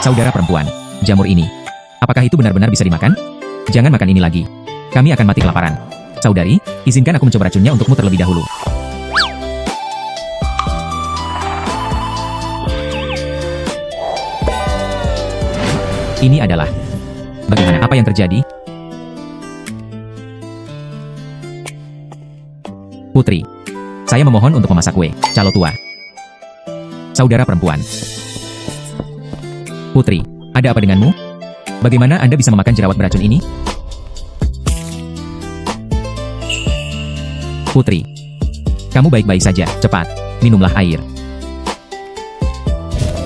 Saudara perempuan, jamur ini. Apakah itu benar-benar bisa dimakan? Jangan makan ini lagi. Kami akan mati kelaparan. Saudari, izinkan aku mencoba racunnya untukmu terlebih dahulu. Ini adalah... Bagaimana? Apa yang terjadi? Putri, saya memohon untuk memasak kue, calo tua. Saudara perempuan. Putri, ada apa denganmu? Bagaimana Anda bisa memakan jerawat beracun ini? Putri, kamu baik-baik saja. Cepat, minumlah air.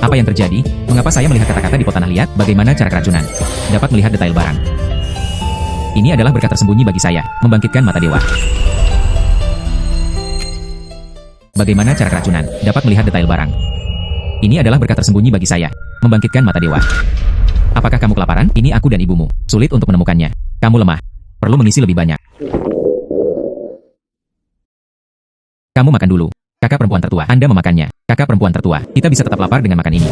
Apa yang terjadi? Mengapa saya melihat kata-kata di pot tanah liat? Bagaimana cara keracunan? Dapat melihat detail barang. Ini adalah berkat tersembunyi bagi saya, membangkitkan mata dewa. Bagaimana cara keracunan? Dapat melihat detail barang. Ini adalah berkat tersembunyi bagi saya, membangkitkan mata dewa. Apakah kamu kelaparan? Ini aku dan ibumu. Sulit untuk menemukannya. Kamu lemah. Perlu mengisi lebih banyak. Kamu makan dulu. Kakak perempuan tertua. Anda memakannya. Kakak perempuan tertua. Kita bisa tetap lapar dengan makan ini.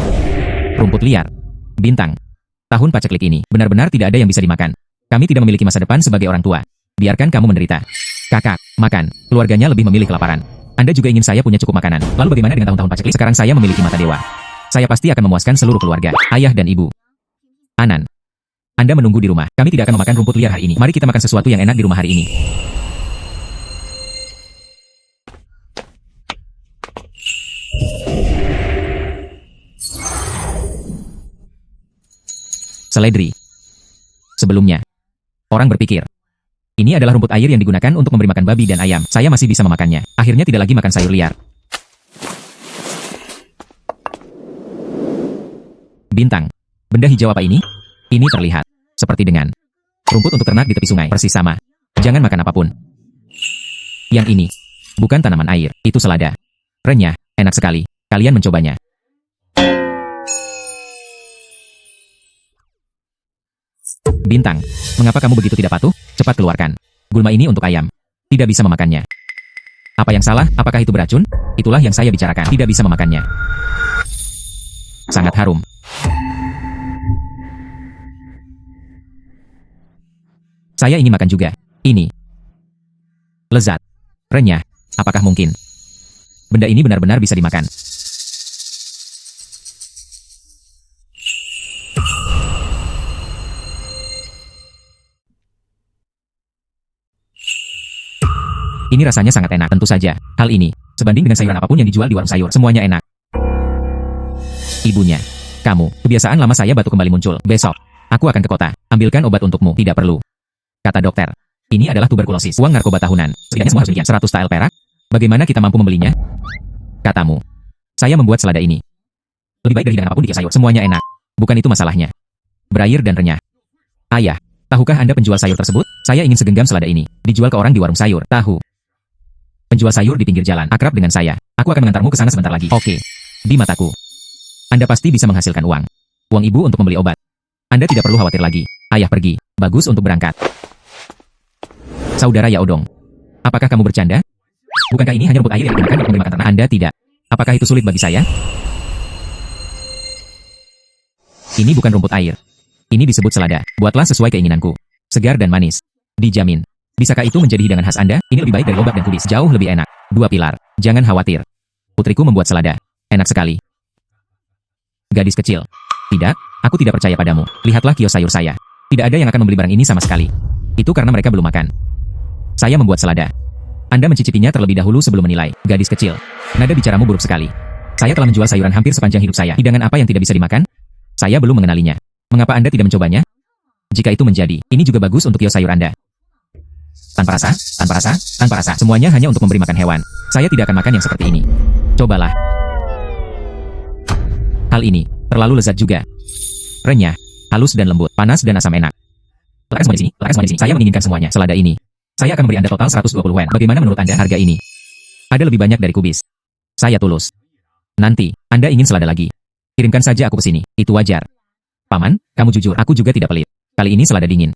Rumput liar. Bintang. Tahun paceklik ini. Benar-benar tidak ada yang bisa dimakan. Kami tidak memiliki masa depan sebagai orang tua. Biarkan kamu menderita. Kakak, makan. Keluarganya lebih memilih kelaparan. Anda juga ingin saya punya cukup makanan. Lalu bagaimana dengan tahun-tahun paceklik? Sekarang saya memiliki mata dewa. Saya pasti akan memuaskan seluruh keluarga. Ayah dan ibu. Anan. Anda menunggu di rumah. Kami tidak akan memakan rumput liar hari ini. Mari kita makan sesuatu yang enak di rumah hari ini. Seledri. Sebelumnya, orang berpikir, ini adalah rumput air yang digunakan untuk memberi makan babi dan ayam. Saya masih bisa memakannya. Akhirnya tidak lagi makan sayur liar. Bintang. Benda hijau apa ini? Ini terlihat seperti dengan rumput untuk ternak di tepi sungai. Persis sama. Jangan makan apapun. Yang ini bukan tanaman air. Itu selada. Renyah. Enak sekali. Kalian mencobanya. Bintang, mengapa kamu begitu tidak patuh? Cepat keluarkan. Gulma ini untuk ayam. Tidak bisa memakannya. Apa yang salah? Apakah itu beracun? Itulah yang saya bicarakan. Tidak bisa memakannya. Sangat harum. Saya ingin makan juga. Ini. Lezat. Renyah. Apakah mungkin? Benda ini benar-benar bisa dimakan. Ini rasanya sangat enak. Tentu saja, hal ini sebanding dengan sayuran apapun yang dijual di warung sayur. Semuanya enak. Ibunya. Kamu. Kebiasaan lama saya batuk kembali muncul. Besok, aku akan ke kota. Ambilkan obat untukmu. Tidak perlu. Kata dokter. Ini adalah tuberkulosis. Uang narkoba tahunan. Setidaknya semua harus demikian. 100 tael perak. Bagaimana kita mampu membelinya? Katamu. Saya membuat selada ini. Lebih baik dari hidangan apapun di kios sayur. Semuanya enak. Bukan itu masalahnya. Berair dan renyah. Ayah, tahukah Anda penjual sayur tersebut? Saya ingin segenggam selada ini. Dijual ke orang di warung sayur. Tahu. Penjual sayur di pinggir jalan, akrab dengan saya. Aku akan mengantarmu ke sana sebentar lagi. Oke. Di mataku. Anda pasti bisa menghasilkan uang. Uang ibu untuk membeli obat. Anda tidak perlu khawatir lagi. Ayah pergi. Bagus untuk berangkat. Saudara Yaodong. Apakah kamu bercanda? Bukankah ini hanya rumput air yang digunakan untuk memberi makan ternak? Anda tidak. Apakah itu sulit bagi saya? Ini bukan rumput air. Ini disebut selada. Buatlah sesuai keinginanku. Segar dan manis. Dijamin. Bisakah itu menjadi hidangan khas Anda? Ini lebih baik dari lobak dan kubis. Jauh lebih enak. 2 pilar. Jangan khawatir. Putriku membuat selada. Enak sekali. Gadis kecil. Tidak, aku tidak percaya padamu. Lihatlah kios sayur saya. Tidak ada yang akan membeli barang ini sama sekali. Itu karena mereka belum makan. Saya membuat selada. Anda mencicipinya terlebih dahulu sebelum menilai. Gadis kecil. Nada bicaramu buruk sekali. Saya telah menjual sayuran hampir sepanjang hidup saya. Hidangan apa yang tidak bisa dimakan? Saya belum mengenalinya. Mengapa Anda tidak mencobanya? Jika itu menjadi, ini juga bagus untuk kios sayur Anda. Tanpa rasa, tanpa rasa, tanpa rasa. Semuanya hanya untuk memberi makan hewan. Saya tidak akan makan yang seperti ini. Cobalah. Hal ini terlalu lezat juga. Renyah, halus dan lembut, panas dan asam enak. Letakkan semua di sini, letakkan semua di sini. Saya menginginkan semuanya. Selada ini. Saya akan memberi Anda total 120 yen. Bagaimana menurut Anda harga ini? Ada lebih banyak dari kubis. Saya tulus. Nanti, Anda ingin selada lagi. Kirimkan saja aku ke sini. Itu wajar. Paman, kamu jujur. Aku juga tidak pelit. Kali ini selada dingin.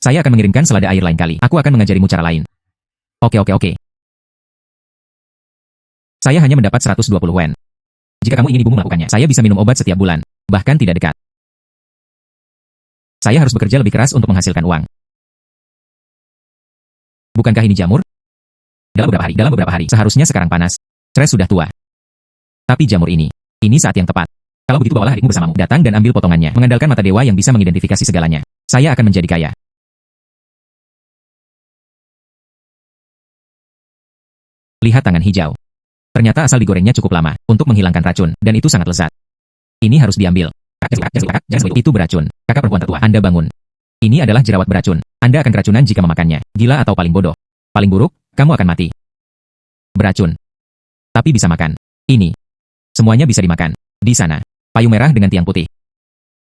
Saya akan mengirimkan selada air lain kali. Aku akan mengajarimu cara lain. Oke. Saya hanya mendapat 120 yen. Jika kamu ingin ibumu melakukannya, saya bisa minum obat setiap bulan. Bahkan tidak dekat. Saya harus bekerja lebih keras untuk menghasilkan uang. Bukankah ini jamur? Dalam beberapa hari, seharusnya sekarang panas. Stres sudah tua. Tapi jamur ini saat yang tepat. Kalau begitu bawalah adikmu bersamamu. Datang dan ambil potongannya. Mengandalkan mata dewa yang bisa mengidentifikasi segalanya. Saya akan menjadi kaya. Lihat tangan hijau. Ternyata asal digorengnya cukup lama untuk menghilangkan racun, dan itu sangat lezat. Ini harus diambil. Itu beracun. Kakak perempuan tertua, Anda bangun. Ini adalah jerawat beracun. Anda akan keracunan jika memakannya. Gila atau paling bodoh? Paling buruk, kamu akan mati. Beracun. Tapi bisa makan. Ini. Semuanya bisa dimakan. Di sana. Payung merah dengan tiang putih.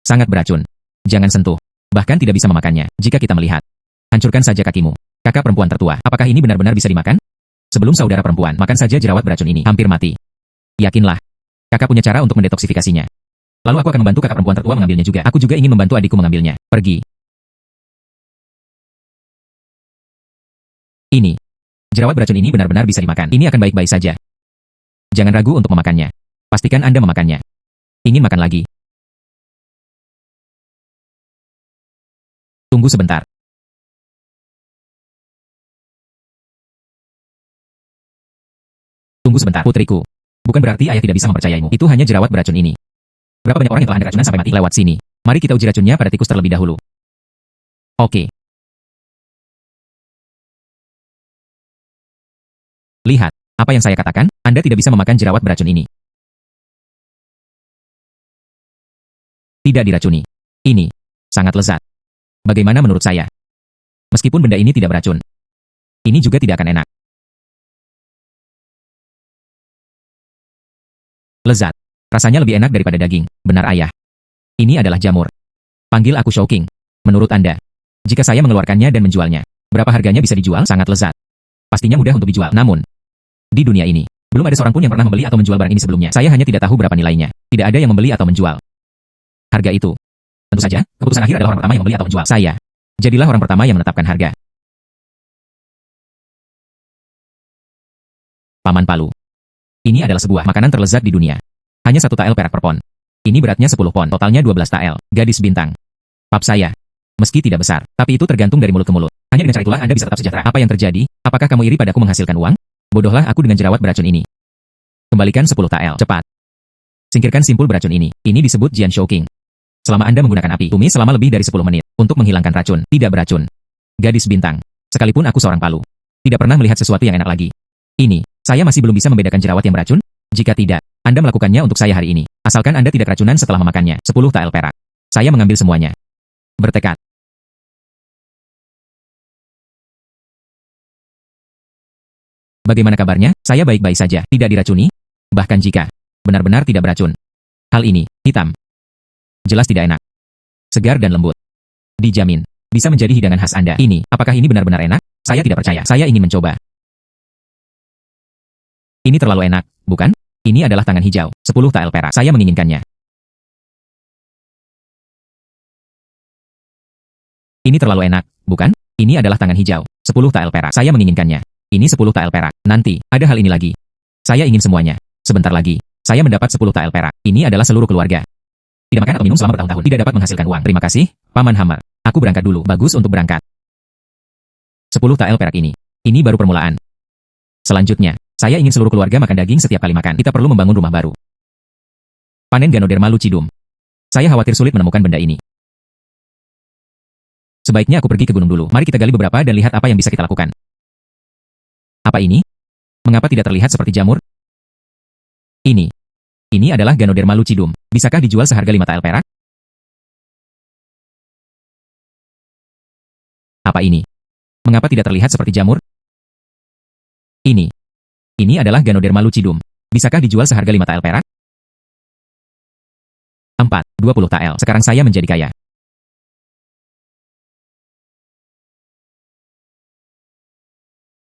Sangat beracun. Jangan sentuh. Bahkan tidak bisa memakannya. Jika kita melihat. Hancurkan saja kakimu. Kakak perempuan tertua, apakah ini benar-benar bisa dimakan? Sebelum saudara perempuan makan saja jerawat beracun ini, hampir mati. Yakinlah. Kakak punya cara untuk mendetoksifikasinya. Lalu aku akan membantu kakak perempuan tertua mengambilnya juga. Aku juga ingin membantu adikku mengambilnya. Pergi. Ini. Jerawat beracun ini benar-benar bisa dimakan. Ini akan baik-baik saja. Jangan ragu untuk memakannya. Pastikan Anda memakannya. Ingin makan lagi? Tunggu sebentar. Tunggu sebentar, putriku. Bukan berarti ayah tidak bisa mempercayaimu. Itu hanya jerawat beracun ini. Berapa banyak orang yang telah Anda keracunan sampai mati? Lewat sini. Mari kita uji racunnya pada tikus terlebih dahulu. Oke. Lihat, apa yang saya katakan? Anda tidak bisa memakan jerawat beracun ini. Tidak diracuni. Ini sangat lezat. Bagaimana menurut saya? Meskipun benda ini tidak beracun, ini juga tidak akan enak. Lezat. Rasanya lebih enak daripada daging. Benar ayah. Ini adalah jamur. Panggil aku Shouking. Menurut Anda, jika saya mengeluarkannya dan menjualnya, berapa harganya bisa dijual? Sangat lezat. Pastinya mudah untuk dijual. Namun, di dunia ini, belum ada seorang pun yang pernah membeli atau menjual barang ini sebelumnya. Saya hanya tidak tahu berapa nilainya. Tidak ada yang membeli atau menjual. Harga itu. Tentu saja, keputusan akhir adalah orang pertama yang membeli atau menjual. Saya. Jadilah orang pertama yang menetapkan harga. Paman Palu. Ini adalah sebuah makanan terlezat di dunia. Hanya 1 tael perak per pon. Ini beratnya 10 pon, totalnya 12 tael. Gadis bintang. Pap saya. Meski tidak besar, tapi itu tergantung dari mulut ke mulut. Hanya dengan cara itulah Anda bisa tetap sejahtera. Apa yang terjadi? Apakah kamu iri padaku menghasilkan uang? Bodohlah aku dengan jerawat beracun ini. Kembalikan 10 tael, cepat. Singkirkan simpul beracun ini. Ini disebut Jian Shouking. Selama Anda menggunakan api, tumis selama lebih dari 10 menit, untuk menghilangkan racun. Tidak beracun. Gadis bintang. Sekalipun aku seorang Palu, tidak pernah melihat sesuatu yang enak lagi. Ini. Saya masih belum bisa membedakan jerawat yang beracun? Jika tidak, Anda melakukannya untuk saya hari ini. Asalkan Anda tidak keracunan setelah memakannya. 10 tael perak. Saya mengambil semuanya. Bertekad. Bagaimana kabarnya? Saya baik-baik saja. Tidak diracuni? Bahkan jika benar-benar tidak beracun. Hal ini, hitam. Jelas tidak enak. Segar dan lembut. Dijamin. Bisa menjadi hidangan khas Anda. Ini, apakah ini benar-benar enak? Saya tidak percaya. Saya ingin mencoba. Ini terlalu enak, bukan? Ini adalah tangan hijau, 10 tael perak. Saya menginginkannya. Ini terlalu enak, bukan? Ini adalah tangan hijau, 10 tael perak. Saya menginginkannya. Ini 10 tael perak. Nanti, ada hal ini lagi. Saya ingin semuanya. Sebentar lagi, saya mendapat 10 tael perak. Ini adalah seluruh keluarga. Tidak makan atau minum selama bertahun-tahun. Tidak dapat menghasilkan uang. Terima kasih, Paman Hammer. Aku berangkat dulu. Bagus untuk berangkat. 10 tael perak ini. Ini baru permulaan. Selanjutnya, saya ingin seluruh keluarga makan daging setiap kali makan. Kita perlu membangun rumah baru. Panen Ganoderma lucidum. Saya khawatir sulit menemukan benda ini. Sebaiknya aku pergi ke gunung dulu. Mari kita gali beberapa dan lihat apa yang bisa kita lakukan. Apa ini? Mengapa tidak terlihat seperti jamur? Ini. Ini adalah Ganoderma lucidum. Bisakah dijual seharga 5 tael perak? Apa ini? Mengapa tidak terlihat seperti jamur? Ini. Ini adalah Ganoderma lucidum. Bisakah dijual seharga 5 tael perak? 4, 20 tael. Sekarang saya menjadi kaya.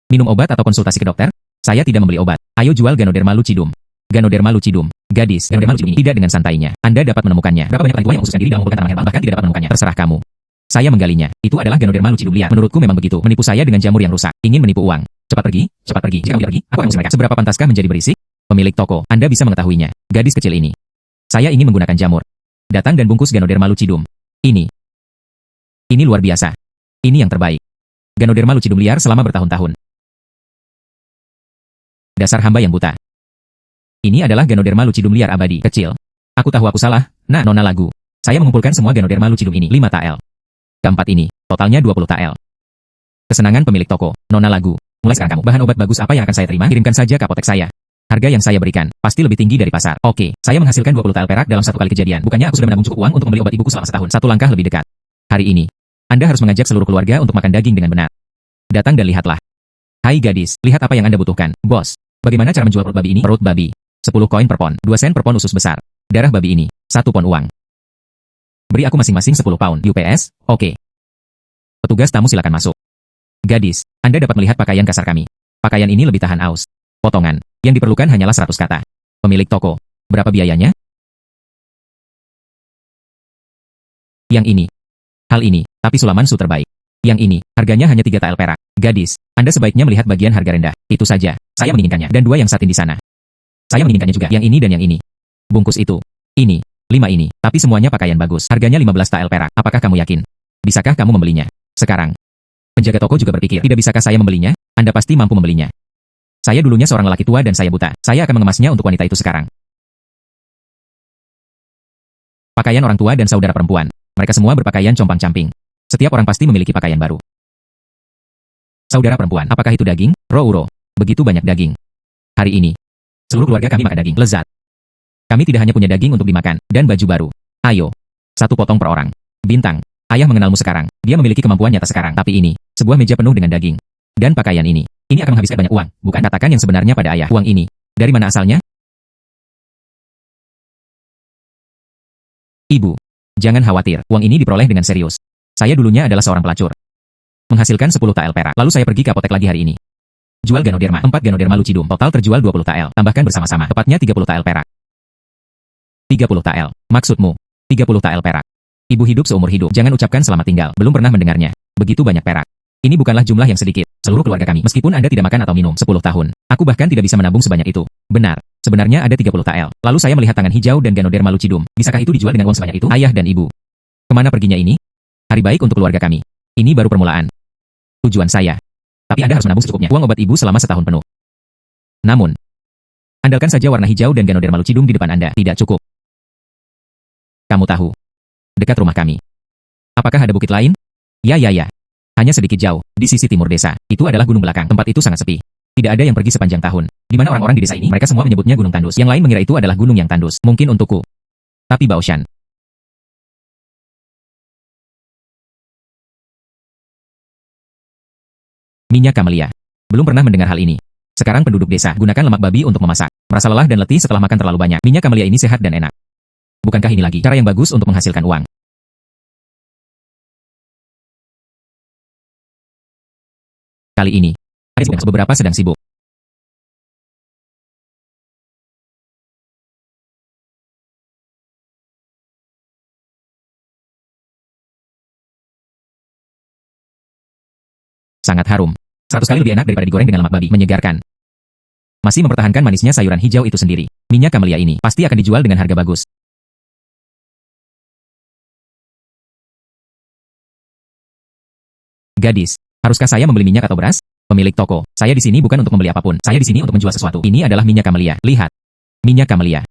Minum obat atau konsultasi ke dokter? Saya tidak membeli obat. Ayo jual Ganoderma lucidum. Ganoderma lucidum. Gadis, Ganoderma lucidum ini tidak dengan santainya. Anda dapat menemukannya. Berapa banyak orang tua yang mengkhususkan diri dalam mengumpulkan tanaman herbal, bahkan tidak dapat menemukannya. Terserah kamu. Saya menggalinya. Itu adalah Ganoderma lucidum liar. Menurutku memang begitu. Menipu saya dengan jamur yang rusak. Ingin menipu uang. Cepat pergi, cepat pergi. Jika kamu tidak pergi, aku akan mengusir mereka. Seberapa pantaskah menjadi berisik? Pemilik toko, Anda bisa mengetahuinya. Gadis kecil ini. Saya ingin menggunakan jamur. Datang dan bungkus Ganoderma lucidum. Ini. Ini luar biasa. Ini yang terbaik. Ganoderma lucidum liar selama bertahun-tahun. Dasar hamba yang buta. Ini adalah Ganoderma lucidum liar abadi, kecil. Aku tahu aku salah, nah nona lagu. Saya mengumpulkan semua Ganoderma lucidum ini, 5 tael. Keempat ini, totalnya 20 tael. Kesenangan pemilik toko, nona lagu. Mulai sekarang kamu, bahan obat bagus apa yang akan saya terima? Kirimkan saja ke apotek saya. Harga yang saya berikan, pasti lebih tinggi dari pasar. Oke, saya menghasilkan 20 tael perak dalam satu kali kejadian. Bukannya aku sudah menabung cukup uang untuk membeli obat ibuku selama setahun. Satu langkah lebih dekat. Hari ini, Anda harus mengajak seluruh keluarga untuk makan daging dengan benar. Datang dan lihatlah. Hai gadis, lihat apa yang Anda butuhkan. Bos, bagaimana cara menjual perut babi ini? Perut babi, 10 koin per pon, 2 sen per pon usus besar. Darah babi ini, 1 pon uang. Beri aku masing-masing 10 pound. UPS, oke. Petugas tamu silakan masuk. Gadis, Anda dapat melihat pakaian kasar kami. Pakaian ini lebih tahan aus. Potongan, yang diperlukan hanyalah 100 kata. Pemilik toko, berapa biayanya? Yang ini. Hal ini, tapi Sulaman Su terbaik. Yang ini, harganya hanya 3 tael perak. Gadis, Anda sebaiknya melihat bagian harga rendah. Itu saja, saya menginginkannya. Dan 2 yang satin di sana. Saya menginginkannya juga. Yang ini dan yang ini. Bungkus itu. Ini. 5 ini. Tapi semuanya pakaian bagus. Harganya 15 tael perak. Apakah kamu yakin? Bisakah kamu membelinya? Sekarang. Penjaga toko juga berpikir, tidak bisakah saya membelinya? Anda pasti mampu membelinya. Saya dulunya seorang lelaki tua dan saya buta. Saya akan mengemasnya untuk wanita itu sekarang. Pakaian orang tua dan saudara perempuan. Mereka semua berpakaian compang-camping. Setiap orang pasti memiliki pakaian baru. Saudara perempuan, apakah itu daging? Rouro. Begitu banyak daging. Hari ini, seluruh keluarga kami makan daging. Lezat. Kami tidak hanya punya daging untuk dimakan, dan baju baru. Ayo. 1 potong per orang. Bintang. Ayah mengenalmu sekarang. Dia memiliki kemampuan nyata sekarang. Tapi ini, sebuah meja penuh dengan daging. Dan pakaian ini. Ini akan menghabiskan banyak uang. Bukan? Katakan yang sebenarnya pada ayah. Uang ini. Dari mana asalnya? Ibu. Jangan khawatir. Uang ini diperoleh dengan serius. Saya dulunya adalah seorang pelacur. Menghasilkan 10 tael perak. Lalu saya pergi ke apotek lagi hari ini. Jual Ganoderma. 4 Ganoderma lucidum. Total terjual 20 tael. Tambahkan bersama-sama. Tepatnya 30 tael perak. 30 tael. Maksudmu? 30 tael perak. Ibu hidup seumur hidup. Jangan ucapkan selamat tinggal. Belum pernah mendengarnya. Begitu banyak perak. Ini bukanlah jumlah yang sedikit. Seluruh keluarga kami. Meskipun Anda tidak makan atau minum 10 tahun. Aku bahkan tidak bisa menabung sebanyak itu. Benar. Sebenarnya ada 30 tael. Lalu saya melihat tangan hijau dan Ganoderma lucidum. Bisakah itu dijual dengan uang sebanyak itu? Ayah dan ibu. Kemana perginya ini? Hari baik untuk keluarga kami. Ini baru permulaan. Tujuan saya. Tapi Anda harus menabung secukupnya. Uang obat ibu selama setahun penuh. Namun, andalkan saja warna hijau dan Ganoderma lucidum di depan Anda. Tidak cukup. Kamu tahu. Dekat rumah kami. Apakah ada bukit lain? Ya. Hanya sedikit jauh, di sisi timur desa. Itu adalah gunung belakang. Tempat itu sangat sepi. Tidak ada yang pergi sepanjang tahun. Di mana orang-orang di desa ini, mereka semua menyebutnya Gunung Tandus. Yang lain mengira itu adalah gunung yang tandus. Mungkin untukku. Tapi Baoshan. Minyak kamelia. Belum pernah mendengar hal ini. Sekarang penduduk desa gunakan lemak babi untuk memasak. Merasa lelah dan letih setelah makan terlalu banyak. Minyak kamelia ini sehat dan enak. Bukankah ini lagi cara yang bagus untuk menghasilkan uang? Kali ini, beberapa sedang sibuk. Sangat harum. 100 kali lebih enak daripada digoreng dengan lemak babi. Menyegarkan. Masih mempertahankan manisnya sayuran hijau itu sendiri. Minyak kamelia ini pasti akan dijual dengan harga bagus. Gadis, haruskah saya membeli minyak atau beras? Pemilik toko, saya di sini bukan untuk membeli apapun. Saya di sini untuk menjual sesuatu. Ini adalah minyak kamelia. Lihat. Minyak kamelia.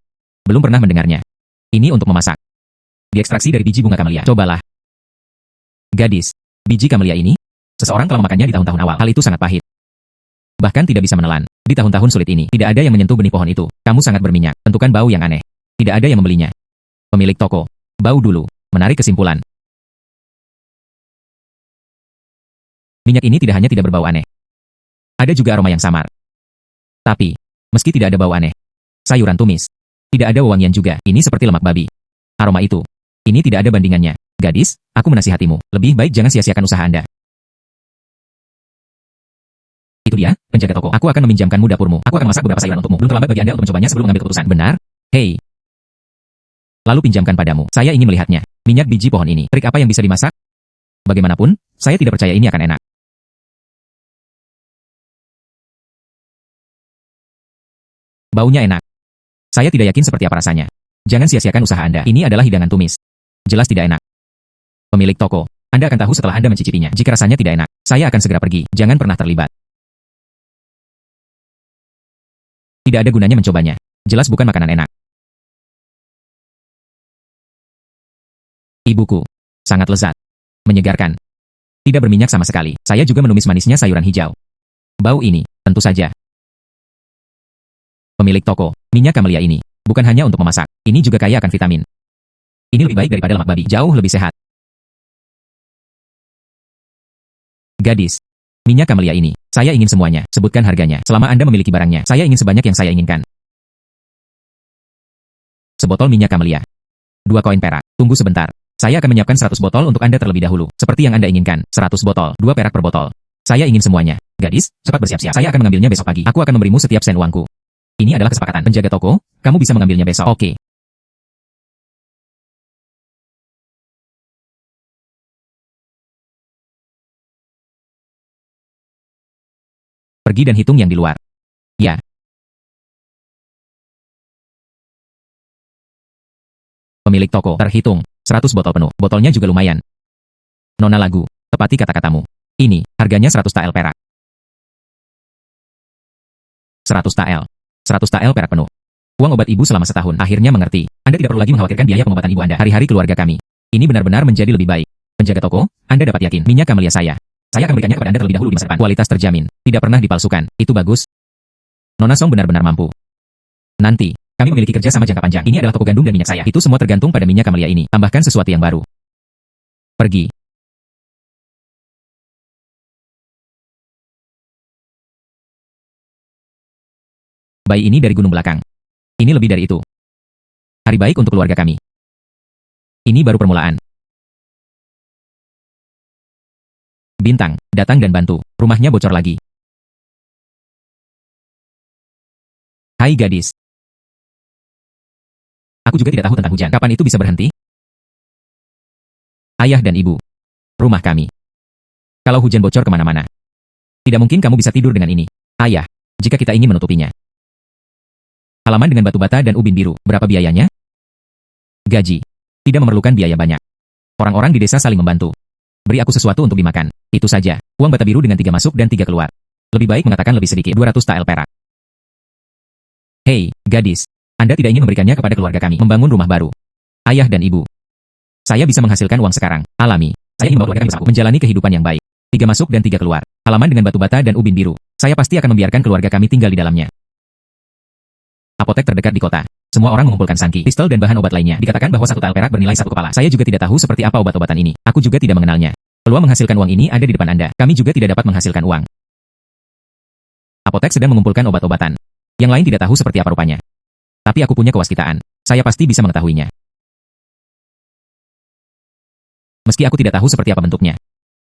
Belum pernah mendengarnya. Ini untuk memasak. Diekstraksi dari biji bunga kamelia. Cobalah. Gadis, biji kamelia ini? Seseorang telah memakannya di tahun-tahun awal. Hal itu sangat pahit. Bahkan tidak bisa menelan. Di tahun-tahun sulit ini, tidak ada yang menyentuh benih pohon itu. Kamu sangat berminyak. Tentukan bau yang aneh. Tidak ada yang membelinya. Pemilik toko, bau dulu. Menarik kesimpulan. Minyak ini tidak hanya tidak berbau aneh. Ada juga aroma yang samar. Tapi, meski tidak ada bau aneh, sayuran tumis, tidak ada wewangian juga. Ini seperti lemak babi. Aroma itu, ini tidak ada bandingannya. Gadis, aku menasihatimu. Lebih baik jangan sia-siakan usaha Anda. Itu dia, penjaga toko. Aku akan meminjamkanmu dapurmu. Aku akan masak beberapa sayuran untukmu. Belum terlambat bagi Anda untuk mencobanya sebelum mengambil keputusan. Benar? Hei. Lalu pinjamkan padamu. Saya ingin melihatnya. Minyak biji pohon ini. Trik apa yang bisa dimasak? Bagaimanapun, saya tidak percaya ini akan enak. Baunya enak. Saya tidak yakin seperti apa rasanya. Jangan sia-siakan usaha Anda. Ini adalah hidangan tumis. Jelas tidak enak. Pemilik toko, Anda akan tahu setelah Anda mencicipinya. Jika rasanya tidak enak, saya akan segera pergi. Jangan pernah terlibat. Tidak ada gunanya mencobanya. Jelas bukan makanan enak. Ibuku. Sangat lezat. Menyegarkan. Tidak berminyak sama sekali. Saya juga menumis manisnya sayuran hijau. Bau ini, tentu saja. Pemilik toko, minyak camellia ini, bukan hanya untuk memasak. Ini juga kaya akan vitamin. Ini lebih baik daripada lemak babi. Jauh lebih sehat. Gadis. Minyak camellia ini, saya ingin semuanya. Sebutkan harganya. Selama Anda memiliki barangnya, saya ingin sebanyak yang saya inginkan. Sebotol minyak camellia. 2 koin perak. Tunggu sebentar. Saya akan menyiapkan 100 botol untuk Anda terlebih dahulu. Seperti yang Anda inginkan. 100 botol. 2 perak per botol. Saya ingin semuanya. Gadis, cepat bersiap-siap. Saya akan mengambilnya besok pagi. Aku akan memberimu setiap sen uangku. Ini adalah kesepakatan. Penjaga toko, kamu bisa mengambilnya besok. Oke. Pergi dan hitung yang di luar. Ya. Pemilik toko, terhitung. 100 botol penuh. Botolnya juga lumayan. Nona lagu, tepati kata-katamu. Ini, harganya 100 tael perak. 100 tael. 100 tael perak penuh. Uang obat ibu selama setahun. Akhirnya mengerti. Anda tidak perlu lagi mengkhawatirkan biaya pengobatan ibu Anda. Hari-hari keluarga kami. Ini benar-benar menjadi lebih baik. Penjaga toko, Anda dapat yakin. Minyak camellia saya. Saya akan memberikannya kepada Anda terlebih dahulu di masa depan. Kualitas terjamin. Tidak pernah dipalsukan. Itu bagus. Nona Song benar-benar mampu. Nanti, kami memiliki kerja sama jangka panjang. Ini adalah toko gandum dan minyak saya. Itu semua tergantung pada minyak camellia ini. Tambahkan sesuatu yang baru. Pergi. Bayi ini dari gunung belakang. Ini lebih dari itu. Hari baik untuk keluarga kami. Ini baru permulaan. Bintang, datang dan bantu. Rumahnya bocor lagi. Hai gadis. Aku juga tidak tahu tentang hujan. Kapan itu bisa berhenti? Ayah dan ibu. Rumah kami. Kalau hujan bocor kemana-mana. Tidak mungkin kamu bisa tidur dengan ini. Ayah, jika kita ingin menutupinya. Halaman dengan batu bata dan ubin biru. Berapa biayanya? Gaji. Tidak memerlukan biaya banyak. Orang-orang di desa saling membantu. Beri aku sesuatu untuk dimakan. Itu saja. Uang bata biru dengan 3 masuk dan 3 keluar. Lebih baik mengatakan lebih sedikit. 200 tael perak. Hei, gadis. Anda tidak ingin memberikannya kepada keluarga kami. Membangun rumah baru. Ayah dan ibu. Saya bisa menghasilkan uang sekarang. Alami. Saya ingin membawa keluarga kami bersama. Menjalani kehidupan yang baik. 3 masuk dan 3 keluar. Halaman dengan batu bata dan ubin biru. Saya pasti akan membiarkan keluarga kami tinggal di dalamnya. Apotek terdekat di kota. Semua orang mengumpulkan sangki, pistol dan bahan obat lainnya. Dikatakan bahwa 1 tael perak bernilai 1 kepala. Saya juga tidak tahu seperti apa obat-obatan ini. Aku juga tidak mengenalnya. Peluang menghasilkan uang ini ada di depan Anda. Kami juga tidak dapat menghasilkan uang. Apotek sedang mengumpulkan obat-obatan. Yang lain tidak tahu seperti apa rupanya. Tapi aku punya kewaskitaan. Saya pasti bisa mengetahuinya. Meski aku tidak tahu seperti apa bentuknya.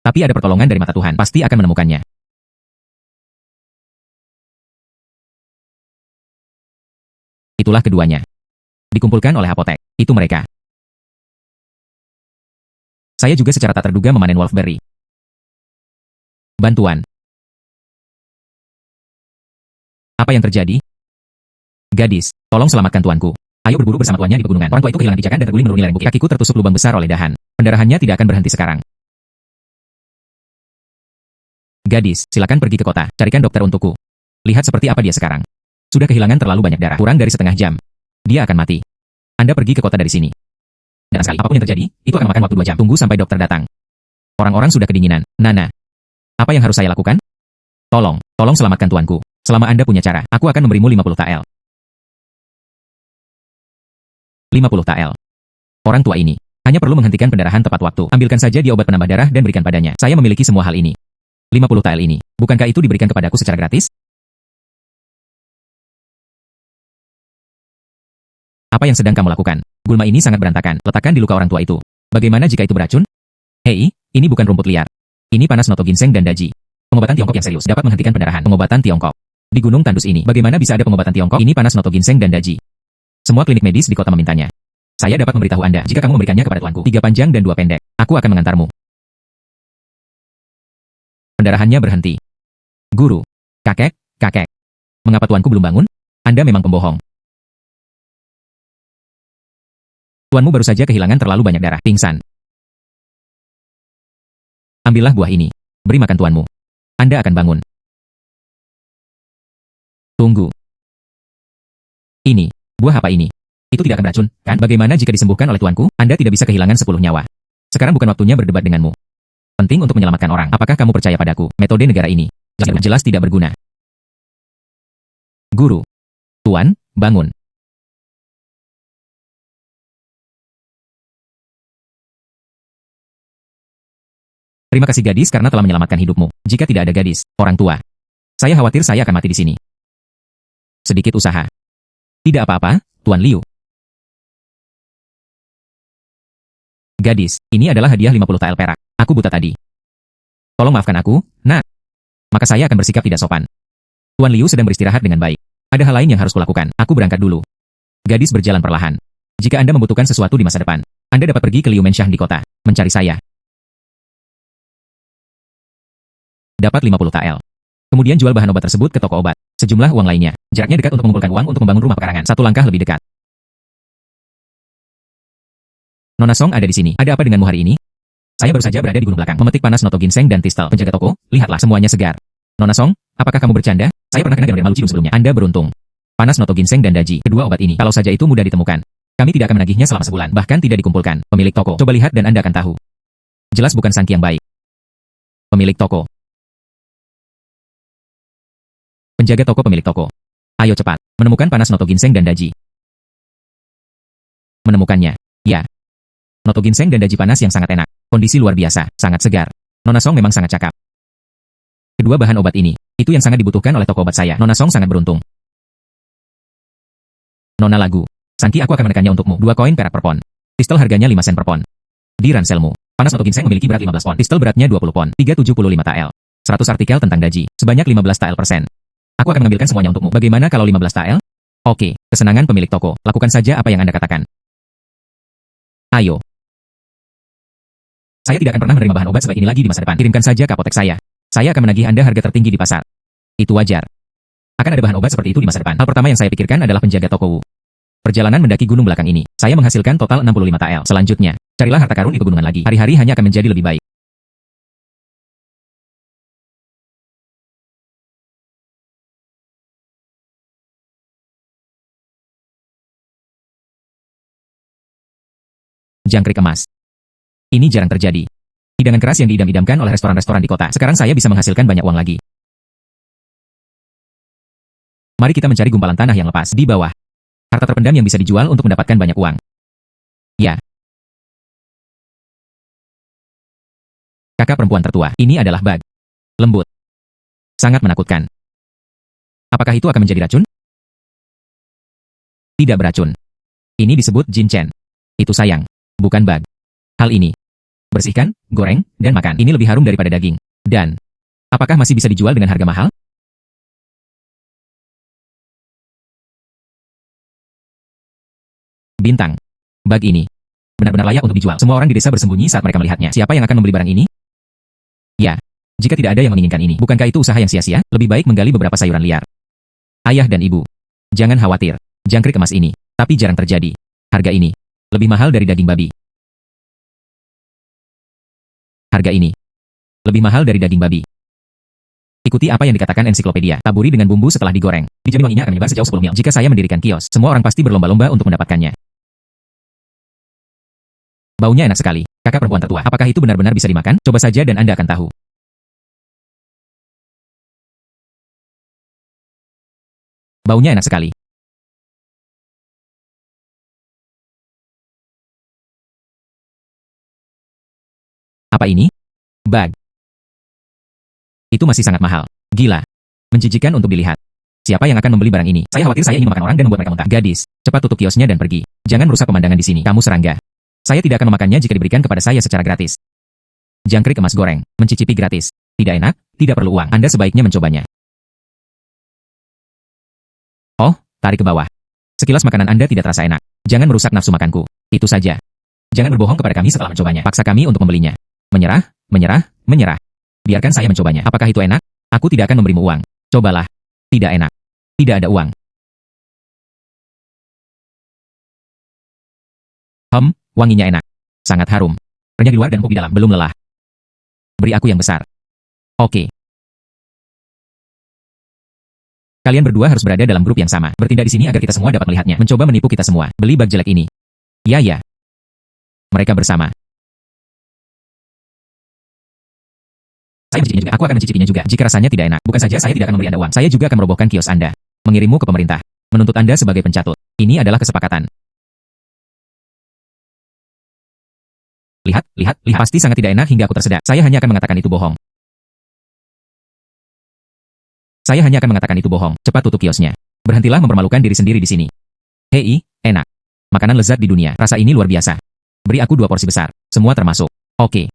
Tapi ada pertolongan dari mata Tuhan. Pasti akan menemukannya. Itulah keduanya. Dikumpulkan oleh apotek. Itu mereka. Saya juga secara tak terduga memanen wolfberry. Bantuan. Apa yang terjadi? Gadis, tolong selamatkan tuanku. Ayo berburu bersama tuannya di pegunungan. Orang tua itu kehilangan pijakan dan terguling menuruni lereng bukit. Kakiku tertusuk lubang besar oleh dahan. Pendarahannya tidak akan berhenti sekarang. Gadis, silakan pergi ke kota. Carikan dokter untukku. Lihat seperti apa dia sekarang. Sudah kehilangan terlalu banyak darah. Kurang dari setengah jam. Dia akan mati. Anda pergi ke kota dari sini. Dan sekali apapun yang terjadi, itu akan memakan waktu 2 jam. Tunggu sampai dokter datang. Orang-orang sudah kedinginan. Nana. Apa yang harus saya lakukan? Tolong selamatkan tuanku. Selama Anda punya cara, aku akan memberimu 50 tael. 50 tael. Orang tua ini hanya perlu menghentikan pendarahan tepat waktu. Ambilkan saja dia obat penambah darah dan berikan padanya. Saya memiliki semua hal ini. 50 tael ini, bukankah itu diberikan kepadaku secara gratis? Apa yang sedang kamu lakukan? Gulma ini sangat berantakan. Letakkan di luka orang tua itu. Bagaimana jika itu beracun? Hei, ini bukan rumput liar. Ini panas noto ginseng dan daji. Pengobatan Tiongkok yang serius dapat menghentikan pendarahan. Pengobatan Tiongkok. Di Gunung Tandus ini, bagaimana bisa ada pengobatan Tiongkok? Ini panas noto ginseng dan daji. Semua klinik medis di kota memintanya. Saya dapat memberitahu Anda jika kamu memberikannya kepada tuanku. 3 panjang dan 2 pendek. Aku akan mengantarmu. Pendarahannya berhenti. Guru. Kakek. Mengapa tuanku belum bangun? Anda memang pembohong. Tuanmu baru saja kehilangan terlalu banyak darah. Pingsan. Ambillah buah ini. Beri makan tuanmu. Anda akan bangun. Tunggu. Ini. Buah apa ini? Itu tidak akan beracun, kan? Bagaimana jika disembuhkan oleh tuanku? Anda tidak bisa kehilangan 10 nyawa. Sekarang bukan waktunya berdebat denganmu. Penting untuk menyelamatkan orang. Apakah kamu percaya padaku? Metode negara ini jelas tidak berguna. Guru. Tuan, bangun. Terima kasih gadis karena telah menyelamatkan hidupmu. Jika tidak ada gadis, orang tua, saya khawatir saya akan mati di sini. Sedikit usaha. Tidak apa-apa, Tuan Liu. Gadis, ini adalah hadiah 50 tael perak. Aku buta tadi. Tolong maafkan aku, nak. Maka saya akan bersikap tidak sopan. Tuan Liu sedang beristirahat dengan baik. Ada hal lain yang harus kulakukan. Aku berangkat dulu. Gadis berjalan perlahan. Jika Anda membutuhkan sesuatu di masa depan, Anda dapat pergi ke Liu Menshah di kota, mencari saya. Dapat 50 tael. Kemudian jual bahan obat tersebut ke toko obat. Sejumlah uang lainnya. Jaraknya dekat untuk mengumpulkan uang untuk membangun rumah pekarangan. Satu langkah lebih dekat. Nona Song ada di sini. Ada apa denganmu hari ini? Saya baru saja berada di gunung belakang, memetik panas noto ginseng dan tistel. Penjaga toko, lihatlah semuanya segar. Nona Song, apakah kamu bercanda? Saya pernah kena gambar malu cium sebelumnya. Anda beruntung. Panas noto ginseng dan daji. Kedua obat ini, kalau saja itu mudah ditemukan. Kami tidak akan menagihnya selama sebulan. Bahkan tidak dikumpulkan. Pemilik toko, coba lihat dan Anda akan tahu. Jelas bukan Sangki yang baik. Pemilik toko. Penjaga toko pemilik toko. Ayo cepat, menemukan panas noto ginseng dan daji. Menemukannya. Ya. Noto ginseng dan daji panas yang sangat enak. Kondisi luar biasa, sangat segar. Nona Song memang sangat cakap. Kedua bahan obat ini, itu yang sangat dibutuhkan oleh toko obat saya. Nona Song sangat beruntung. Nona Lagu. Sangki aku akan menekannya untukmu. 2 koin perak per pon. Pistol harganya 5 sen per pon. Di ranselmu. Panas noto ginseng memiliki berat 15 pon. Pistol beratnya 20 pon. 375 tael. 100 artikel tentang daji. Sebanyak 15 tael persen. Aku akan mengambilkan semuanya untukmu. Bagaimana kalau 15 tael? Oke, kesenangan pemilik toko. Lakukan saja apa yang Anda katakan. Ayo. Saya tidak akan pernah menerima bahan obat sebaik ini lagi di masa depan. Kirimkan saja ke apotek saya. Saya akan menagih Anda harga tertinggi di pasar. Itu wajar. Akan ada bahan obat seperti itu di masa depan. Hal pertama yang saya pikirkan adalah penjaga toko Wu. Perjalanan mendaki gunung belakang ini, saya menghasilkan total 65 tael. Selanjutnya, carilah harta karun di pegunungan lagi. Hari-hari hanya akan menjadi lebih baik. Jangkrik emas. Ini jarang terjadi. Hidangan keras yang diidam-idamkan oleh restoran-restoran di kota. Sekarang saya bisa menghasilkan banyak uang lagi. Mari kita mencari gumpalan tanah yang lepas di bawah. Harta terpendam yang bisa dijual untuk mendapatkan banyak uang. Ya. Kakak perempuan tertua. Ini adalah bag. Lembut. Sangat menakutkan. Apakah itu akan menjadi racun? Tidak beracun. Ini disebut Jin Chen. Itu sayang. Bukan bag. Hal ini. Bersihkan, goreng, dan makan. Ini lebih harum daripada daging. Dan, apakah masih bisa dijual dengan harga mahal? Bintang. Bag ini. Benar-benar layak untuk dijual. Semua orang di desa bersembunyi saat mereka melihatnya. Siapa yang akan membeli barang ini? Ya. Jika tidak ada yang menginginkan ini, bukankah itu usaha yang sia-sia? Lebih baik menggali beberapa sayuran liar. Ayah dan ibu. Jangan khawatir. Jangkrik emas ini. Tapi jarang terjadi. Harga ini. Lebih mahal dari daging babi. Harga ini. Lebih mahal dari daging babi. Ikuti apa yang dikatakan ensiklopedia. Taburi dengan bumbu setelah digoreng. Dijamin wanginya akan menyebar sejauh 10 mil. Jika saya mendirikan kios, semua orang pasti berlomba-lomba untuk mendapatkannya. Baunya enak sekali. Kakak perempuan tertua. Apakah itu benar-benar bisa dimakan? Coba saja dan Anda akan tahu. Baunya enak sekali. Apa ini? Bag. Itu masih sangat mahal. Gila. Menjijikan untuk dilihat. Siapa yang akan membeli barang ini? Saya khawatir saya ingin memakan orang dan membuat mereka muntah. Gadis, cepat tutup kiosnya dan pergi. Jangan merusak pemandangan di sini. Kamu serangga. Saya tidak akan memakannya jika diberikan kepada saya secara gratis. Jangkrik emas goreng. Mencicipi gratis. Tidak enak, tidak perlu uang. Anda sebaiknya mencobanya. Oh, tarik ke bawah. Sekilas makanan Anda tidak terasa enak. Jangan merusak nafsu makanku. Itu saja. Jangan berbohong kepada kami setelah mencobanya. Paksa kami untuk membelinya. Menyerah, menyerah, menyerah. Biarkan saya mencobanya. Apakah itu enak? Aku tidak akan memberimu uang. Cobalah. Tidak enak. Tidak ada uang. Wanginya enak. Sangat harum. Renyah di luar dan empuk di dalam. Belum lelah. Beri aku yang besar. Oke. Kalian berdua harus berada dalam grup yang sama. Bertindak di sini agar kita semua dapat melihatnya. Mencoba menipu kita semua. Beli bug jelek ini. Ya. Mereka bersama. Saya mencicipinya juga. Aku akan mencicipinya juga. Jika rasanya tidak enak, bukan saja saya tidak akan memberi Anda uang. Saya juga akan merobohkan kios Anda. Mengirimmu ke pemerintah. Menuntut Anda sebagai pencatut. Ini adalah kesepakatan. Lihat. Pasti sangat tidak enak hingga aku tersedak. Saya hanya akan mengatakan itu bohong. Cepat tutup kiosnya. Berhentilah mempermalukan diri sendiri di sini. Hei, enak. Makanan lezat di dunia. Rasa ini luar biasa. Beri aku 2 porsi besar. Semua termasuk. Oke.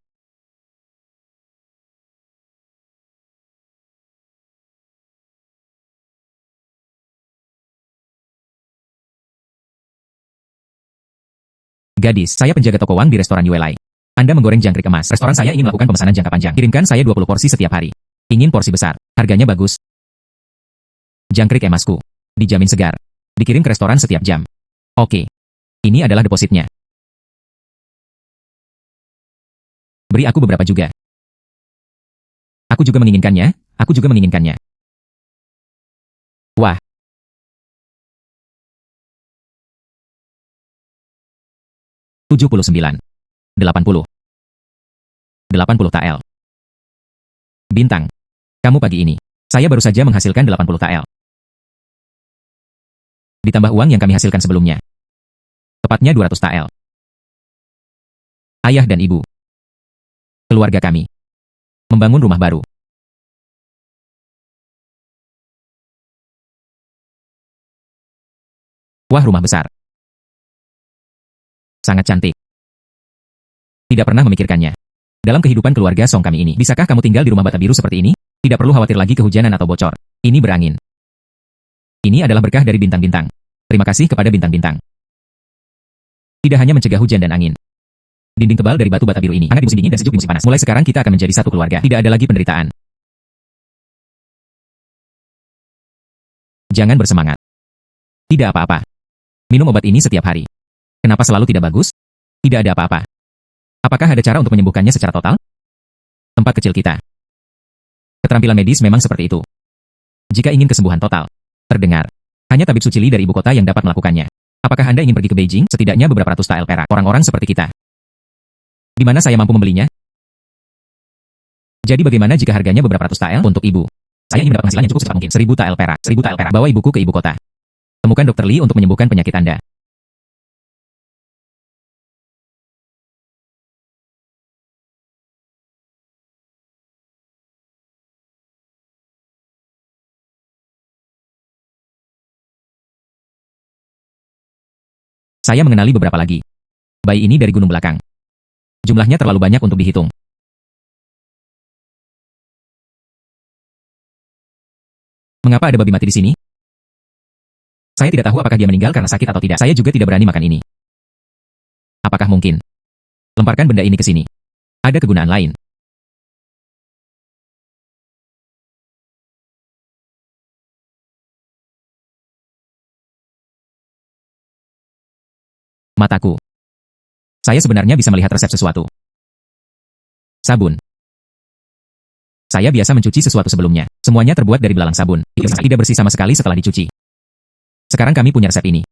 Gadis, saya penjaga toko Wang di restoran Yuelai. Anda menggoreng jangkrik emas. Restoran saya ingin melakukan pemesanan jangka panjang. Kirimkan saya 20 porsi setiap hari. Ingin porsi besar. Harganya bagus. Jangkrik emasku. Dijamin segar. Dikirim ke restoran setiap jam. Oke. Ini adalah depositnya. Beri aku beberapa juga. Aku juga menginginkannya. Wah. 79. 80. 80 TL. Bintang. Kamu pagi ini. Saya baru saja menghasilkan 80 TL. Ditambah uang yang kami hasilkan sebelumnya. Tepatnya 200 TL. Ayah dan ibu. Keluarga kami. Membangun rumah baru. Wah, rumah besar. Sangat cantik. Tidak pernah memikirkannya. Dalam kehidupan keluarga Song kami ini, bisakah kamu tinggal di rumah bata biru seperti ini? Tidak perlu khawatir lagi kehujanan atau bocor. Ini berangin. Ini adalah berkah dari bintang-bintang. Terima kasih kepada bintang-bintang. Tidak hanya mencegah hujan dan angin. Dinding tebal dari batu bata biru ini hangat di musim dingin dan sejuk di musim panas. Mulai sekarang kita akan menjadi satu keluarga. Tidak ada lagi penderitaan. Jangan bersemangat. Tidak apa-apa. Minum obat ini setiap hari. Kenapa selalu tidak bagus? Tidak ada apa-apa. Apakah ada cara untuk menyembuhkannya secara total? Tempat kecil kita. Keterampilan medis memang seperti itu. Jika ingin kesembuhan total, terdengar. Hanya tabib suci Li dari ibu kota yang dapat melakukannya. Apakah Anda ingin pergi ke Beijing? Setidaknya beberapa ratus TL perak. Orang-orang seperti kita. Di mana saya mampu membelinya? Jadi bagaimana jika harganya beberapa ratus TL untuk ibu? Saya ingin mendapat penghasilan yang cukup secepat mungkin. 1000 TL perak. 1000 TL perak. Bawa ibuku ke ibu kota. Temukan Dr. Li untuk menyembuhkan penyakit Anda. Saya mengenali beberapa lagi. Bayi ini dari gunung belakang. Jumlahnya terlalu banyak untuk dihitung. Mengapa ada babi mati di sini? Saya tidak tahu apakah dia meninggal karena sakit atau tidak. Saya juga tidak berani makan ini. Apakah mungkin? Lemparkan benda ini ke sini. Ada kegunaan lain. Mataku. Saya sebenarnya bisa melihat resep sesuatu. Sabun. Saya biasa mencuci sesuatu sebelumnya. Semuanya terbuat dari belalang sabun. Tidak bersih sama sekali setelah dicuci. Sekarang kami punya resep ini.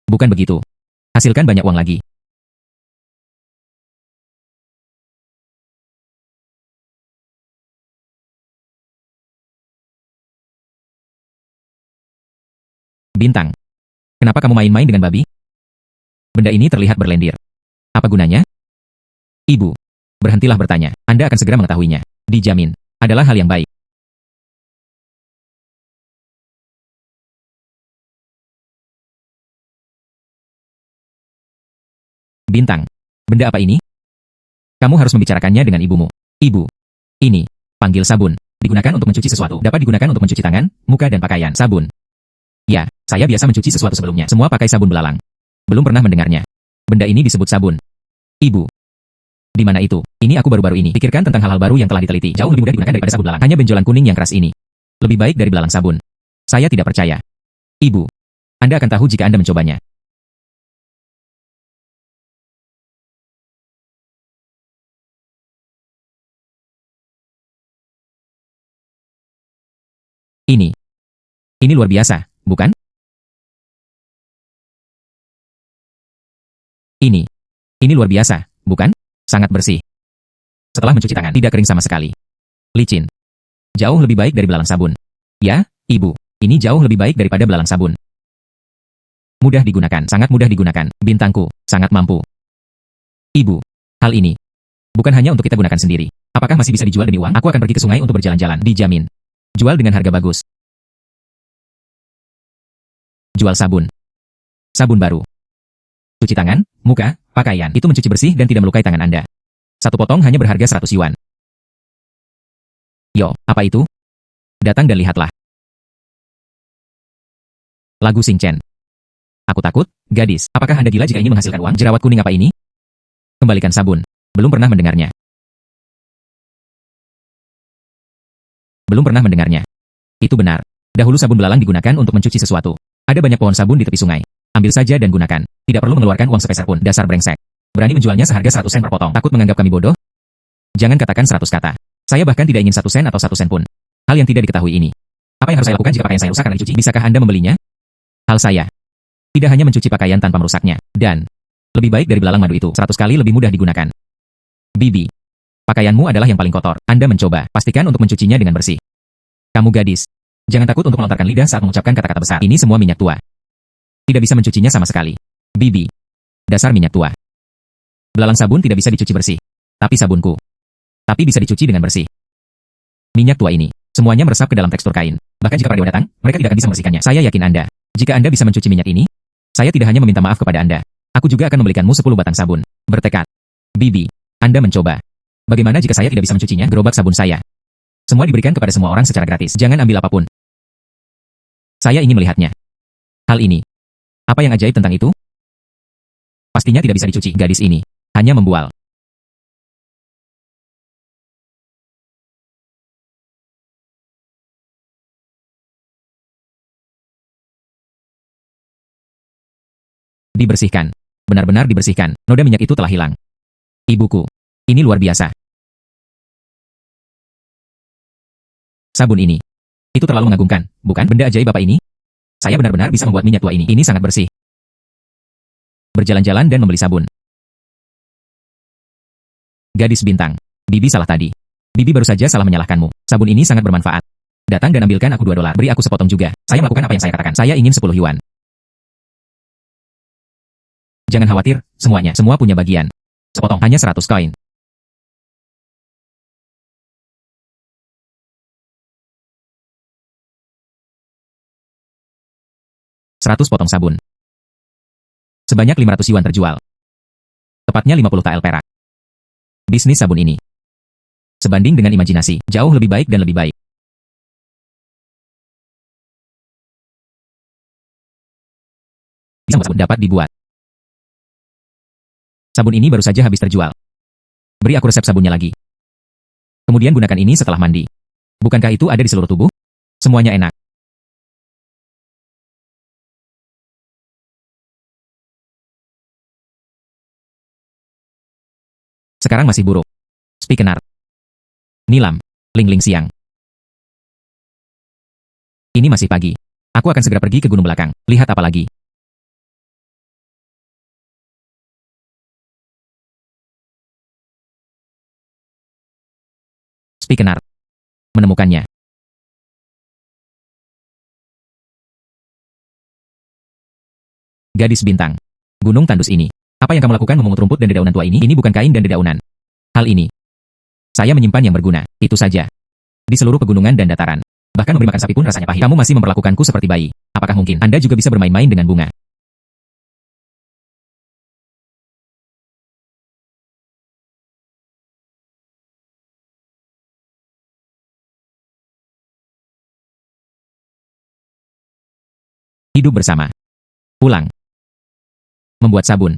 Bukan begitu. Hasilkan banyak uang lagi. Bintang. Kenapa kamu main-main dengan babi? Benda ini terlihat berlendir. Apa gunanya? Ibu. Berhentilah bertanya. Anda akan segera mengetahuinya. Dijamin. Adalah hal yang baik. Bintang. Benda apa ini? Kamu harus membicarakannya dengan ibumu. Ibu. Ini. Panggil sabun. Digunakan untuk mencuci sesuatu. Dapat digunakan untuk mencuci tangan, muka dan pakaian. Sabun. Ya, saya biasa mencuci sesuatu sebelumnya. Semua pakai sabun belalang. Belum pernah mendengarnya. Benda ini disebut sabun. Ibu. Di mana itu? Ini aku baru-baru ini. Pikirkan tentang hal-hal baru yang telah diteliti. Jauh lebih mudah digunakan daripada sabun belalang. Hanya benjolan kuning yang keras ini. Lebih baik dari belalang sabun. Saya tidak percaya. Ibu. Anda akan tahu jika Anda mencobanya. Ini luar biasa, bukan? Ini. Ini luar biasa, bukan? Sangat bersih. Setelah mencuci tangan, tidak kering sama sekali. Licin. Jauh lebih baik dari belalang sabun. Ya, Ibu. Ini jauh lebih baik daripada belalang sabun. Mudah digunakan, sangat mudah digunakan. Bintangku, sangat mampu. Ibu, hal ini bukan hanya untuk kita gunakan sendiri. Apakah masih bisa dijual demi uang? Aku akan pergi ke sungai untuk berjalan-jalan. Dijamin. Jual dengan harga bagus. Jual sabun. Sabun baru. Cuci tangan, muka, pakaian. Itu mencuci bersih dan tidak melukai tangan Anda. Satu potong hanya berharga 100 yuan. Yo, apa itu? Datang dan lihatlah. Lagu Sing Chen. Aku takut, gadis. Apakah Anda gila jika ini menghasilkan uang? Jerawat kuning apa ini? Kembalikan sabun. Belum pernah mendengarnya. Belum pernah mendengarnya. Itu benar. Dahulu sabun belalang digunakan untuk mencuci sesuatu. Ada banyak pohon sabun di tepi sungai. Ambil saja dan gunakan. Tidak perlu mengeluarkan uang sepeser pun. Dasar brengsek. Berani menjualnya seharga 100 sen per potong. Takut menganggap kami bodoh? Jangan katakan 100 kata. Saya bahkan tidak ingin 1 sen atau 1 sen pun. Hal yang tidak diketahui ini. Apa yang harus saya lakukan jika pakaian saya rusak karena dicuci? Bisakah Anda membelinya? Hal saya. Tidak hanya mencuci pakaian tanpa merusaknya. Dan lebih baik dari belalang madu itu. 100 kali lebih mudah digunakan. Bibi. Pakaianmu adalah yang paling kotor. Anda mencoba. Pastikan untuk mencucinya dengan bersih. Kamu gadis. Jangan takut untuk melontarkan lidah saat mengucapkan kata-kata besar. Ini semua minyak tua. Tidak bisa mencucinya sama sekali. Bibi. Dasar minyak tua. Belalang sabun tidak bisa dicuci bersih. Tapi sabunku. Tapi bisa dicuci dengan bersih. Minyak tua ini. Semuanya meresap ke dalam tekstur kain. Bahkan jika para dewa datang, mereka tidak akan bisa membersihkannya. Saya yakin Anda. Jika Anda bisa mencuci minyak ini, saya tidak hanya meminta maaf kepada Anda. Aku juga akan membelikanmu 10 batang sabun. Bertekad. Bibi. Anda mencoba. Bagaimana jika saya tidak bisa mencucinya? Gerobak sabun saya. Semua diberikan kepada semua orang secara gratis. Jangan ambil apapun. Saya ingin melihatnya. Hal ini. Apa yang ajaib tentang itu? Pastinya tidak bisa dicuci. Gadis ini hanya membual. Dibersihkan. Benar-benar dibersihkan. Noda minyak itu telah hilang. Ibuku. Ini luar biasa. Sabun ini. Itu terlalu mengagumkan, bukan? Benda ajaib apa ini? Saya benar-benar bisa membuat minyak tua ini. Ini sangat bersih. Berjalan-jalan dan membeli sabun. Gadis bintang. Bibi salah tadi. Bibi baru saja salah menyalahkanmu. Sabun ini sangat bermanfaat. Datang dan ambilkan aku 2 dolar. Beri aku sepotong juga. Saya melakukan apa yang saya katakan. Saya ingin 10 yuan. Jangan khawatir, semuanya. Semua punya bagian. Sepotong. Hanya 100 koin. Seratus potong sabun. Sebanyak 500 yuan terjual. Tepatnya 50 tael perak. Bisnis sabun ini. Sebanding dengan imajinasi, jauh lebih baik dan lebih baik. Bisa sabun dapat dibuat. Sabun ini baru saja habis terjual. Beri aku resep sabunnya lagi. Kemudian gunakan ini setelah mandi. Bukankah itu ada di seluruh tubuh? Semuanya enak. Sekarang masih buruk. Spikenar. Nilam. Ling-ling siang. Ini masih pagi. Aku akan segera pergi ke gunung belakang. Lihat apa lagi. Spikenar. Menemukannya. Gadis bintang. Gunung tandus ini. Apa yang kamu lakukan memungut rumput dan dedaunan tua ini? Ini bukan kain dan dedaunan. Hal ini. Saya menyimpan yang berguna. Itu saja. Di seluruh pegunungan dan dataran. Bahkan memberi makan sapi pun rasanya pahit. Kamu masih memperlakukanku seperti bayi. Apakah mungkin Anda juga bisa bermain-main dengan bunga? Hidup bersama. Pulang. Membuat sabun.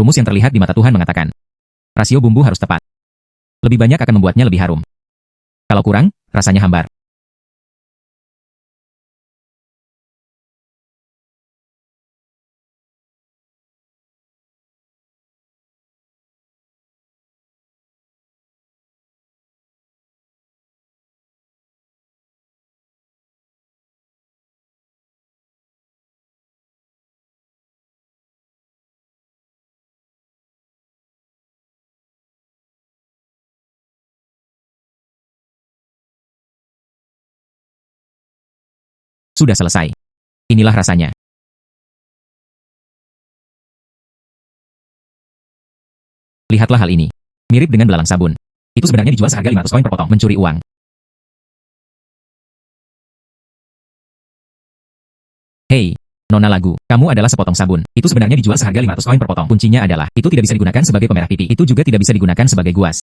Rumus yang terlihat di mata Tuhan mengatakan, rasio bumbu harus tepat. Lebih banyak akan membuatnya lebih harum. Kalau kurang, rasanya hambar. Sudah selesai. Inilah rasanya. Lihatlah hal ini. Mirip dengan belalang sabun. Itu sebenarnya dijual seharga 500 koin per potong. Mencuri uang. Hei, Nona Lagu, kamu adalah sepotong sabun. Itu sebenarnya dijual seharga 500 koin per potong. Kuncinya adalah, itu tidak bisa digunakan sebagai pemerah pipi. Itu juga tidak bisa digunakan sebagai guas.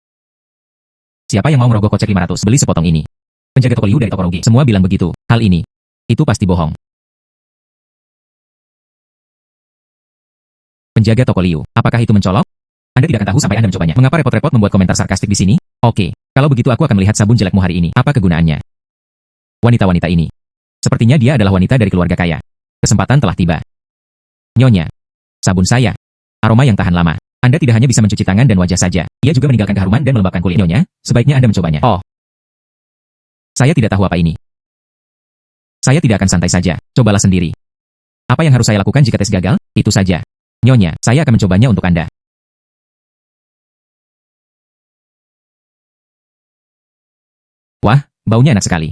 Siapa yang mau merogoh kocek 500 beli sepotong ini? Penjaga toko Liu dari toko rugi. Semua bilang begitu. Hal ini. Itu pasti bohong. Penjaga toko Liu, apakah itu mencolok? Anda tidak akan tahu sampai Anda mencobanya. Mengapa repot-repot membuat komentar sarkastik di sini? Oke, kalau begitu aku akan melihat sabun jelekmu hari ini. Apa kegunaannya? Wanita-wanita ini. Sepertinya dia adalah wanita dari keluarga kaya. Kesempatan telah tiba. Nyonya. Sabun saya. Aroma yang tahan lama. Anda tidak hanya bisa mencuci tangan dan wajah saja. Ia juga meninggalkan keharuman dan melembabkan kulit. Nyonya, sebaiknya Anda mencobanya. Oh. Saya tidak tahu apa ini. Saya tidak akan santai saja. Cobalah sendiri. Apa yang harus saya lakukan jika tes gagal? Itu saja. Nyonya, saya akan mencobanya untuk Anda. Wah, baunya enak sekali.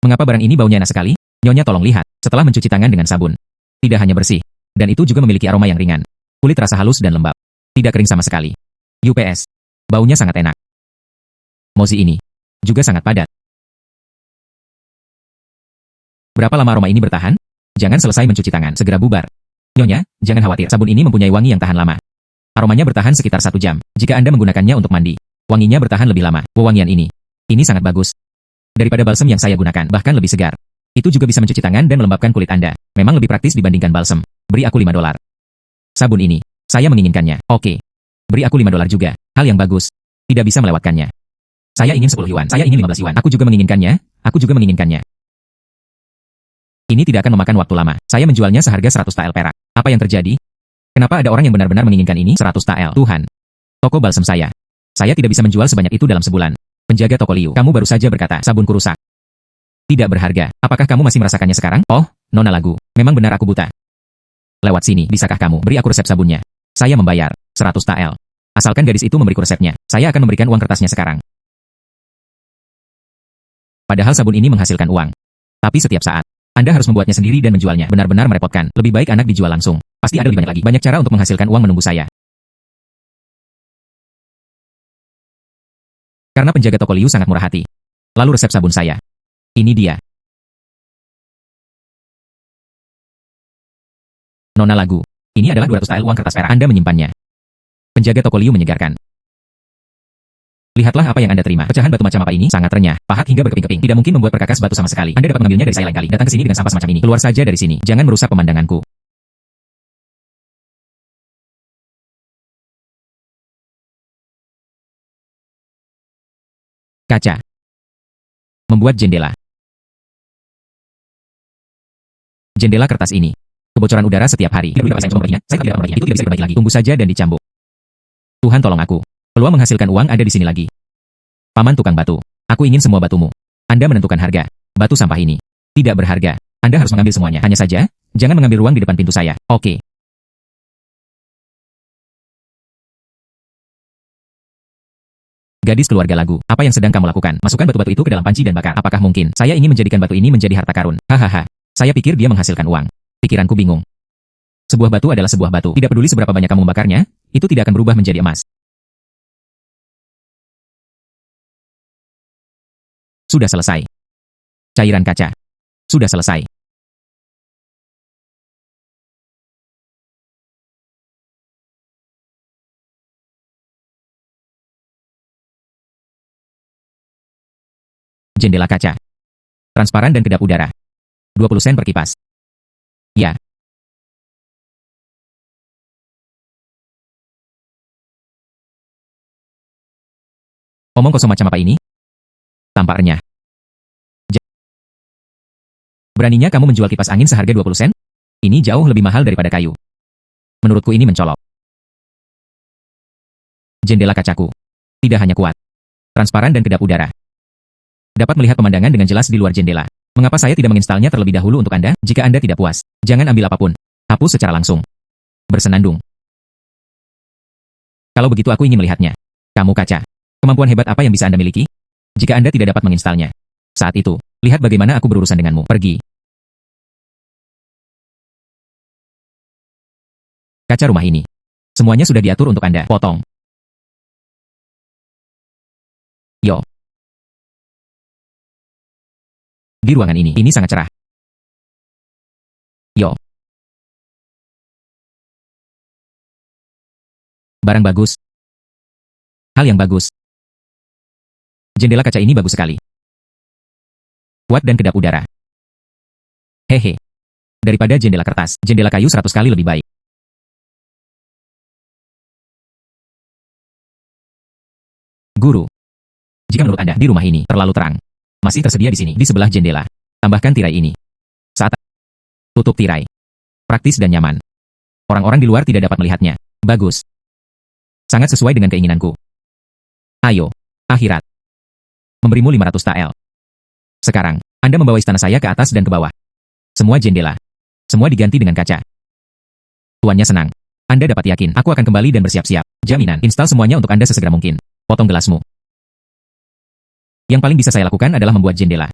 Mengapa barang ini baunya enak sekali? Nyonya tolong lihat, setelah mencuci tangan dengan sabun. Tidak hanya bersih, dan itu juga memiliki aroma yang ringan. Kulit rasa halus dan lembab. Tidak kering sama sekali. UPS. Baunya sangat enak. Mozi ini. Juga sangat padat. Berapa lama aroma ini bertahan? Jangan selesai mencuci tangan, segera bubar. Nyonya, jangan khawatir, sabun ini mempunyai wangi yang tahan lama. Aromanya bertahan sekitar 1 jam, jika Anda menggunakannya untuk mandi. Wanginya bertahan lebih lama. Wewangian ini sangat bagus. Daripada balsem yang saya gunakan, bahkan lebih segar. Itu juga bisa mencuci tangan dan melembabkan kulit Anda. Memang lebih praktis dibandingkan balsem. Beri aku $5. Sabun ini, saya menginginkannya. Oke. Beri aku $5 juga. Hal yang bagus. Tidak bisa melewatkannya. Saya ingin 10 yuan. Saya ingin 15 yuan. Aku juga menginginkannya. Aku juga menginginkannya. Ini tidak akan memakan waktu lama. Saya menjualnya seharga 100 tael perak. Apa yang terjadi? Kenapa ada orang yang benar-benar menginginkan ini? 100 tael. Tuhan. Toko balsem saya. Saya tidak bisa menjual sebanyak itu dalam sebulan. Penjaga toko Liu, kamu baru saja berkata, sabunku rusak. Tidak berharga. Apakah kamu masih merasakannya sekarang? Oh, Nona Lagu. Memang benar aku buta. Lewat sini, bisakah kamu beri aku resep sabunnya? Saya membayar 100 tael. Asalkan gadis itu memberiku resepnya, saya akan memberikan uang kertasnya sekarang. Padahal sabun ini menghasilkan uang. Tapi setiap saat, Anda harus membuatnya sendiri dan menjualnya. Benar-benar merepotkan. Lebih baik anak dijual langsung. Pasti ada lebih banyak lagi. Banyak cara untuk menghasilkan uang menunggu saya. Karena penjaga toko Liu sangat murah hati. Lalu resep sabun saya. Ini dia. Nona Lagu. Ini adalah 200 tael uang kertas perak. Anda menyimpannya. Penjaga toko Liu menyegarkan. Lihatlah apa yang Anda terima. Pecahan batu macam apa ini? Sangat renyah, pahat hingga berkeping-keping. Tidak mungkin membuat perkakas batu sama sekali. Anda dapat mengambilnya dari saya lain kali. Datang ke sini dengan sampah semacam ini. Keluar saja dari sini. Jangan merusak pemandanganku. Kaca. Membuat jendela. Jendela kertas ini. Kebocoran udara setiap hari. Tidak berapa saya coba memperbaikinya. Saya tidak memperbaikinya. Itu tidak bisa diperbaiki lagi. Tunggu saja dan dicambuk. Tuhan tolong aku. Peluang menghasilkan uang ada di sini lagi. Paman tukang batu. Aku ingin semua batumu. Anda menentukan harga. Batu sampah ini tidak berharga. Anda harus mengambil semuanya. Hanya saja, jangan mengambil ruang di depan pintu saya. Oke. Gadis keluarga Lagu, apa yang sedang kamu lakukan? Masukkan batu-batu itu ke dalam panci dan bakar. Apakah mungkin? Saya ingin menjadikan batu ini menjadi harta karun. Hahaha. Saya pikir dia menghasilkan uang. Pikiranku bingung. Sebuah batu adalah sebuah batu. Tidak peduli seberapa banyak kamu membakarnya, itu tidak akan berubah menjadi emas. Sudah selesai. Cairan kaca. Sudah selesai. Jendela kaca. Transparan dan kedap udara. 20 sen per kipas. Ya. Omong kosong macam apa ini? Tampaknya. Beraninya kamu menjual kipas angin seharga 20 sen? Ini jauh lebih mahal daripada kayu. Menurutku ini mencolok. Jendela kacaku. Tidak hanya kuat. Transparan dan kedap udara. Dapat melihat pemandangan dengan jelas di luar jendela. Mengapa saya tidak menginstalnya terlebih dahulu untuk Anda? Jika Anda tidak puas, jangan ambil apapun. Hapus secara langsung. Bersenandung. Kalau begitu aku ingin melihatnya. Kamu kaca. Kemampuan hebat apa yang bisa Anda miliki? Jika Anda tidak dapat menginstalnya. Saat itu, Lihat bagaimana aku berurusan denganmu. Pergi. Kaca rumah ini. Semuanya sudah diatur untuk Anda. Potong. Yo. Di ruangan ini sangat cerah. Yo. Barang bagus. Hal yang bagus. Jendela kaca ini bagus sekali. Kuat dan kedap udara. Hehe. Daripada jendela kertas, jendela kayu 100 kali lebih baik. Guru. Jika menurut Anda di rumah ini terlalu terang, masih tersedia di sini, di sebelah jendela. Tambahkan tirai ini. Saat tutup tirai. Praktis dan nyaman. Orang-orang di luar tidak dapat melihatnya. Bagus. Sangat sesuai dengan keinginanku. Ayo. Akhirat. Memberimu 500 tael. Sekarang, Anda membawa istana saya ke atas dan ke bawah. Semua jendela. Semua diganti dengan kaca. Tuannya senang. Anda dapat yakin, aku akan kembali dan bersiap-siap. Jaminan, install semuanya untuk Anda sesegera mungkin. Potong gelasmu. Yang paling bisa saya lakukan adalah membuat jendela.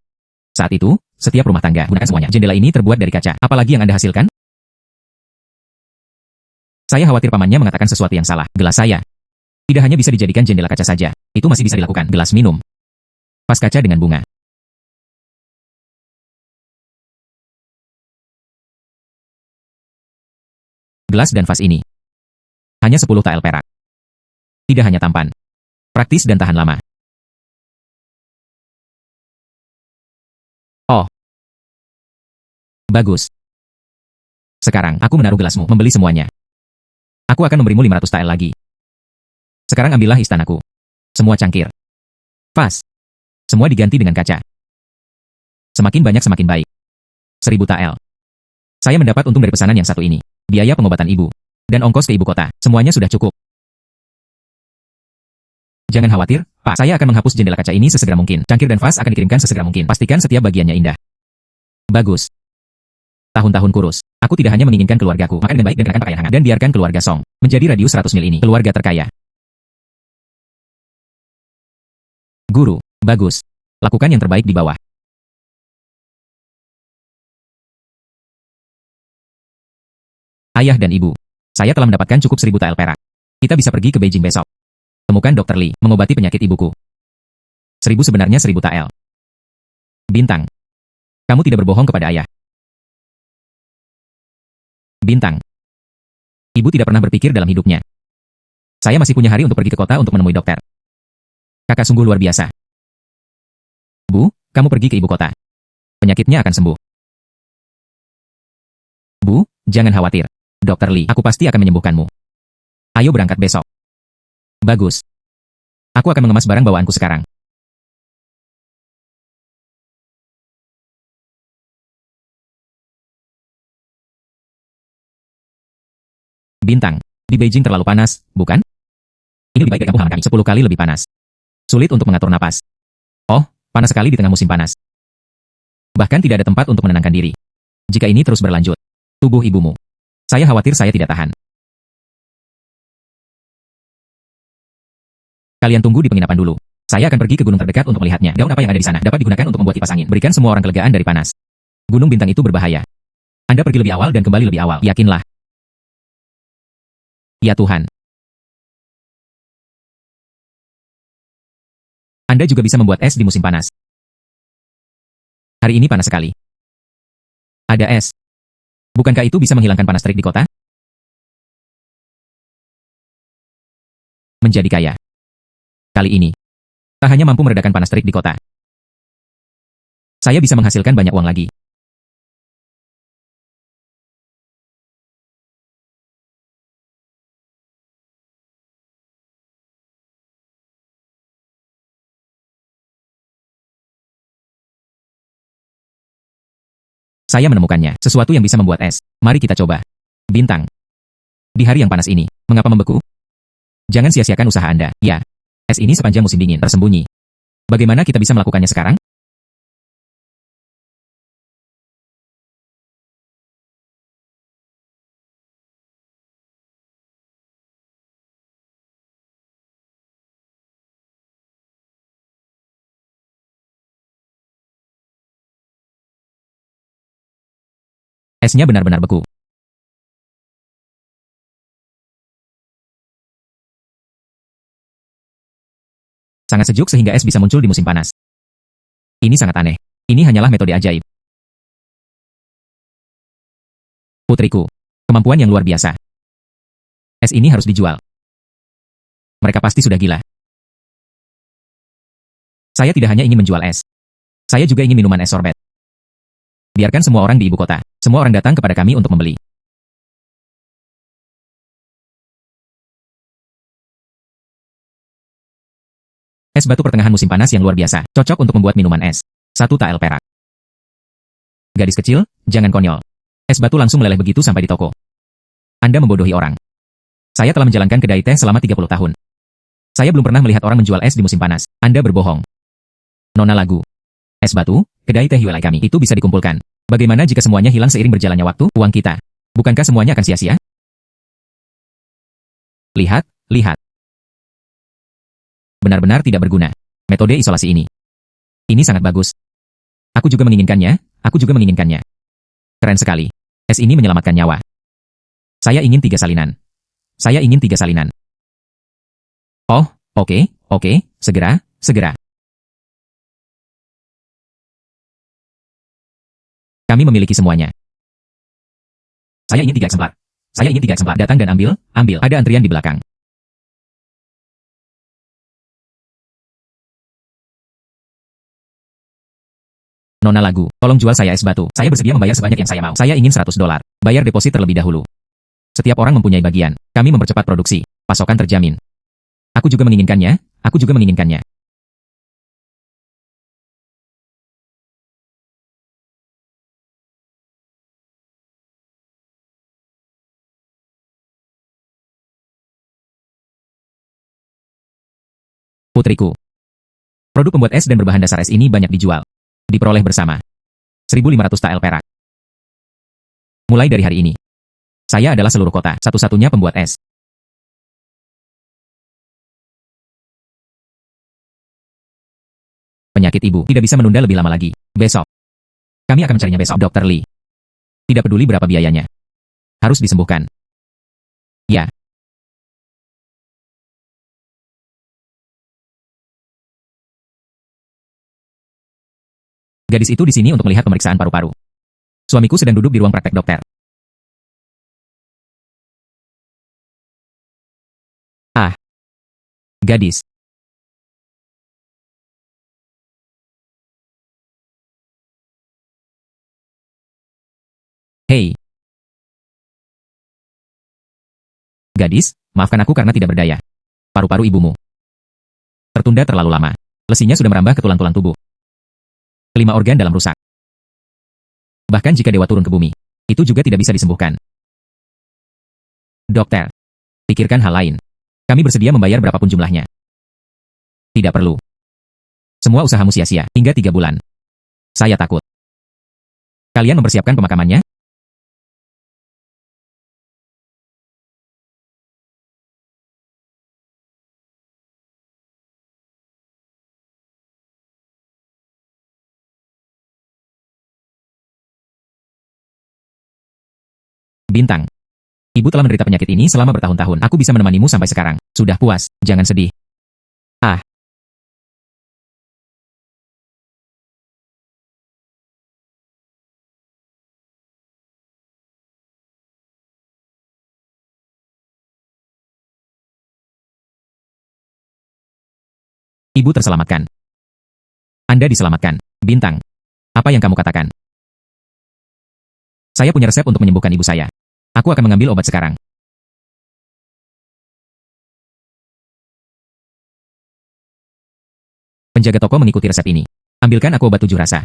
Saat itu, setiap rumah tangga gunakan semuanya. Jendela ini terbuat dari kaca. Apalagi yang Anda hasilkan? Saya khawatir pamannya mengatakan sesuatu yang salah. Gelas saya tidak hanya bisa dijadikan jendela kaca saja. Itu masih bisa dilakukan. Gelas minum. Vas kaca dengan bunga. Gelas dan vas ini hanya 10 tael perak. Tidak hanya tampan, praktis dan tahan lama. Oh, bagus. Sekarang, aku menaruh gelasmu, membeli semuanya. Aku akan memberimu 500 tael lagi. Sekarang ambillah istanaku. Semua cangkir. Vas. Semua diganti dengan kaca. Semakin banyak semakin baik. 1000 tael. Saya mendapat untung dari pesanan yang satu ini. Biaya pengobatan ibu. Dan ongkos ke ibu kota. Semuanya sudah cukup. Jangan khawatir, Pak. Saya akan menghapus jendela kaca ini sesegera mungkin. Cangkir dan vas akan dikirimkan sesegera mungkin. Pastikan setiap bagiannya indah. Bagus. Tahun-tahun kurus. Aku tidak hanya menginginkan keluargaku makan dengan baik dan kenakan pakaian hangat. Dan biarkan keluarga Song menjadi radius 100 mil ini. Keluarga terkaya. Guru. Bagus. Lakukan yang terbaik di bawah. Ayah dan ibu. Saya telah mendapatkan cukup 1000 tael perak. Kita bisa pergi ke Beijing besok. Temukan Dr. Lee, mengobati penyakit ibuku. 1000 sebenarnya 1000 tael. Bintang. Kamu tidak berbohong kepada ayah. Bintang. Ibu tidak pernah berpikir dalam hidupnya. Saya masih punya hari untuk pergi ke kota untuk menemui dokter. Kakak sungguh luar biasa. Bu, kamu pergi ke ibu kota. Penyakitnya akan sembuh. Bu, jangan khawatir. Dr. Lee, aku pasti akan menyembuhkanmu. Ayo berangkat besok. Bagus. Aku akan mengemas barang bawaanku sekarang. Bintang, di Beijing terlalu panas, bukan? Ini lebih baik dari kampung halaman kami, 10 kali lebih panas. Sulit untuk mengatur napas. Oh, panas sekali di tengah musim panas. Bahkan tidak ada tempat untuk menenangkan diri. Jika ini terus berlanjut, tubuh ibumu. Saya khawatir saya tidak tahan. Kalian tunggu di penginapan dulu. Saya akan pergi ke gunung terdekat untuk melihatnya. Daun apa yang ada di sana dapat digunakan untuk membuat kipas angin. Berikan semua orang kelegaan dari panas. Gunung bintang itu berbahaya. Anda pergi lebih awal dan kembali lebih awal. Yakinlah. Ya Tuhan. Anda juga bisa membuat es di musim panas. Hari ini panas sekali. Ada es. Bukankah itu bisa menghilangkan panas terik di kota? Menjadi kaya. Kali ini, tak hanya mampu meredakan panas terik di kota. Saya bisa menghasilkan banyak uang lagi. Saya menemukannya, sesuatu yang bisa membuat es. Mari kita coba. Bintang. Di hari yang panas ini, mengapa membeku? Jangan sia-siakan usaha Anda. Ya, es ini sepanjang musim dingin, tersembunyi. Bagaimana kita bisa melakukannya sekarang? Esnya benar-benar beku. Sangat sejuk sehingga es bisa muncul di musim panas. Ini sangat aneh. Ini hanyalah metode ajaib. Putriku, kemampuan yang luar biasa. Es ini harus dijual. Mereka pasti sudah gila. Saya tidak hanya ingin menjual es. Saya juga ingin minuman es sorbet. Biarkan semua orang di ibu kota. Semua orang datang kepada kami untuk membeli. Es batu pertengahan musim panas yang luar biasa. Cocok untuk membuat minuman es. 1 tael perak. Gadis kecil, jangan konyol. Es batu langsung meleleh begitu sampai di toko. Anda membodohi orang. Saya telah menjalankan kedai teh selama 30 tahun. Saya belum pernah melihat orang menjual es di musim panas. Anda berbohong. Nona lagu. Es batu, kedai teh wilayah kami itu bisa dikumpulkan. Bagaimana jika semuanya hilang seiring berjalannya waktu, uang kita? Bukankah semuanya akan sia-sia? Lihat, lihat. Benar-benar tidak berguna. Metode isolasi ini. Ini sangat bagus. Aku juga menginginkannya, aku juga menginginkannya. Keren sekali. Es ini menyelamatkan nyawa. Saya ingin 3 salinan. Saya ingin 3 salinan. Oh, oke, segera, segera. Kami memiliki semuanya. Saya ingin 3 eksemplar. Saya ingin 3 eksemplar. Datang dan ambil, ambil. Ada antrian di belakang. Nona lagu, tolong jual saya es batu. Saya bersedia membayar sebanyak yang saya mau. Saya ingin $100. Bayar deposit terlebih dahulu. Setiap orang mempunyai bagian. Kami mempercepat produksi. Pasokan terjamin. Aku juga menginginkannya, aku juga menginginkannya. Putriku. Produk pembuat es dan berbahan dasar es ini banyak dijual. Diperoleh bersama. 1.500 tael perak. Mulai dari hari ini. Saya adalah seluruh kota, satu-satunya pembuat es. Penyakit ibu tidak bisa menunda lebih lama lagi. Besok. Kami akan mencarinya besok, Dr. Lee. Tidak peduli berapa biayanya. Harus disembuhkan. Ya. Gadis itu di sini untuk melihat pemeriksaan paru-paru. Suamiku sedang duduk di ruang praktek dokter. Ah. Gadis. Hei. Gadis, maafkan aku karena tidak berdaya. Paru-paru ibumu tertunda terlalu lama. Lesinya sudah merambah ke tulang-tulang tubuh. Kelima organ dalam rusak. Bahkan jika dewa turun ke bumi, itu juga tidak bisa disembuhkan. Dokter, pikirkan hal lain. Kami bersedia membayar berapapun jumlahnya. Tidak perlu. Semua usahamu sia-sia, hingga 3 bulan. Saya takut. Kalian mempersiapkan pemakamannya? Bintang. Ibu telah menderita penyakit ini selama bertahun-tahun. Aku bisa menemanimu sampai sekarang. Sudah puas, jangan sedih. Ah. Ibu terselamatkan. Anda diselamatkan. Bintang. Apa yang kamu katakan? Saya punya resep untuk menyembuhkan ibu saya. Aku akan mengambil obat sekarang. Penjaga toko mengikuti resep ini. Ambilkan aku obat 7 rasa.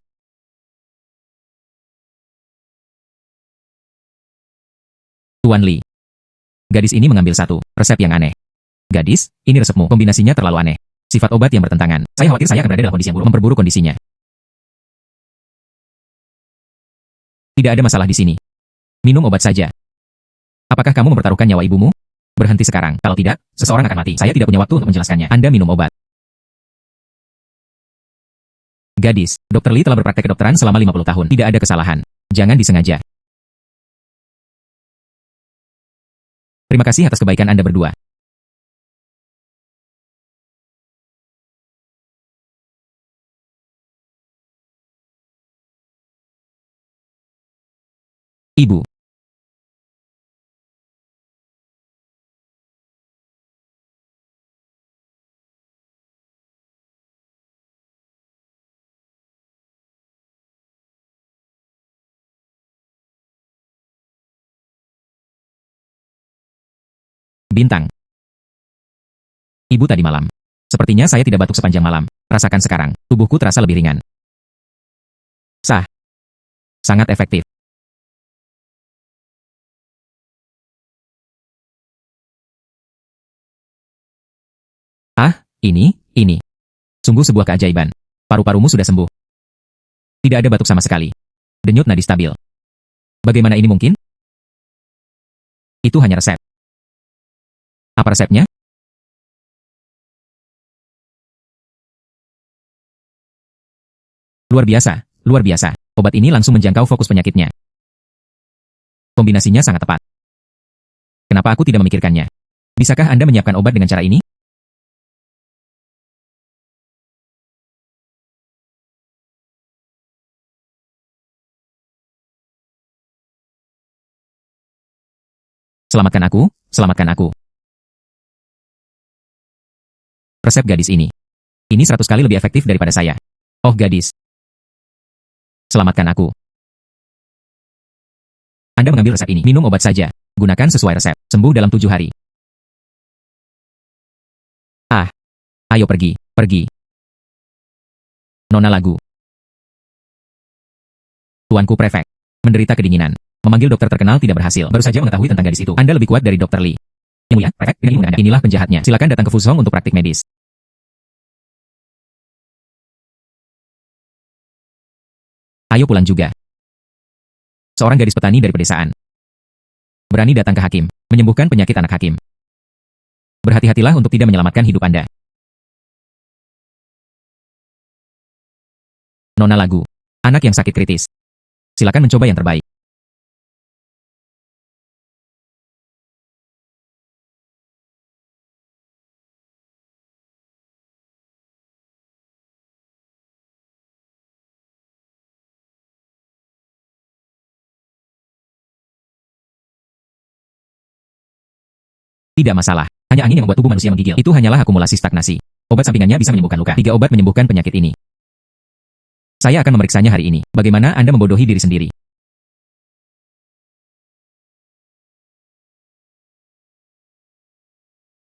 Tuan Lee. Gadis ini mengambil 1 resep yang aneh. Gadis, ini resepmu. Kombinasinya terlalu aneh. Sifat obat yang bertentangan. Saya khawatir saya akan berada dalam kondisi yang buruk, memperburuk kondisinya. Tidak ada masalah di sini. Minum obat saja. Apakah kamu mempertaruhkan nyawa ibumu? Berhenti sekarang. Kalau tidak, seseorang akan mati. Saya tidak punya waktu untuk menjelaskannya. Anda minum obat. Gadis, Dr. Lee telah berpraktek kedokteran selama 50 tahun. Tidak ada kesalahan. Jangan disengaja. Terima kasih atas kebaikan Anda berdua. Ibu. Bintang. Ibu tadi malam. Sepertinya saya tidak batuk sepanjang malam. Rasakan sekarang, tubuhku terasa lebih ringan. Sah. Sangat efektif. Ah, ini. Sungguh sebuah keajaiban. Paru-parumu sudah sembuh. Tidak ada batuk sama sekali. Denyut nadi stabil. Bagaimana ini mungkin? Itu hanya resep. Apa resepnya? Luar biasa, luar biasa. Obat ini langsung menjangkau fokus penyakitnya. Kombinasinya sangat tepat. Kenapa aku tidak memikirkannya? Bisakah Anda menyiapkan obat dengan cara ini? Selamatkan aku, selamatkan aku. Resep gadis ini. Ini 100 kali lebih efektif daripada saya. Oh gadis. Selamatkan aku. Anda mengambil resep ini. Minum obat saja. Gunakan sesuai resep. Sembuh dalam 7 hari. Ah. Ayo pergi, pergi. Nona lagu. Tuanku prefek. Menderita kedinginan. Memanggil dokter terkenal tidak berhasil. Baru saja mengetahui tentang gadis itu. Anda lebih kuat dari Dokter Lee. Yang mulia, prefek, dengan ilmu Anda. Inilah penjahatnya. Silakan datang ke Fuzhong untuk praktik medis. Ayo pulang juga. Seorang gadis petani dari pedesaan. Berani datang ke hakim. Menyembuhkan penyakit anak hakim. Berhati-hatilah untuk tidak menyelamatkan hidup Anda. Nona lagu. Anak yang sakit kritis. Silakan mencoba yang terbaik. Tidak masalah. Hanya angin yang membuat tubuh manusia menggigil. Itu hanyalah akumulasi stagnasi. Obat sampingannya bisa menyembuhkan luka. 3 obat menyembuhkan penyakit ini. Saya akan memeriksanya hari ini. Bagaimana Anda membodohi diri sendiri?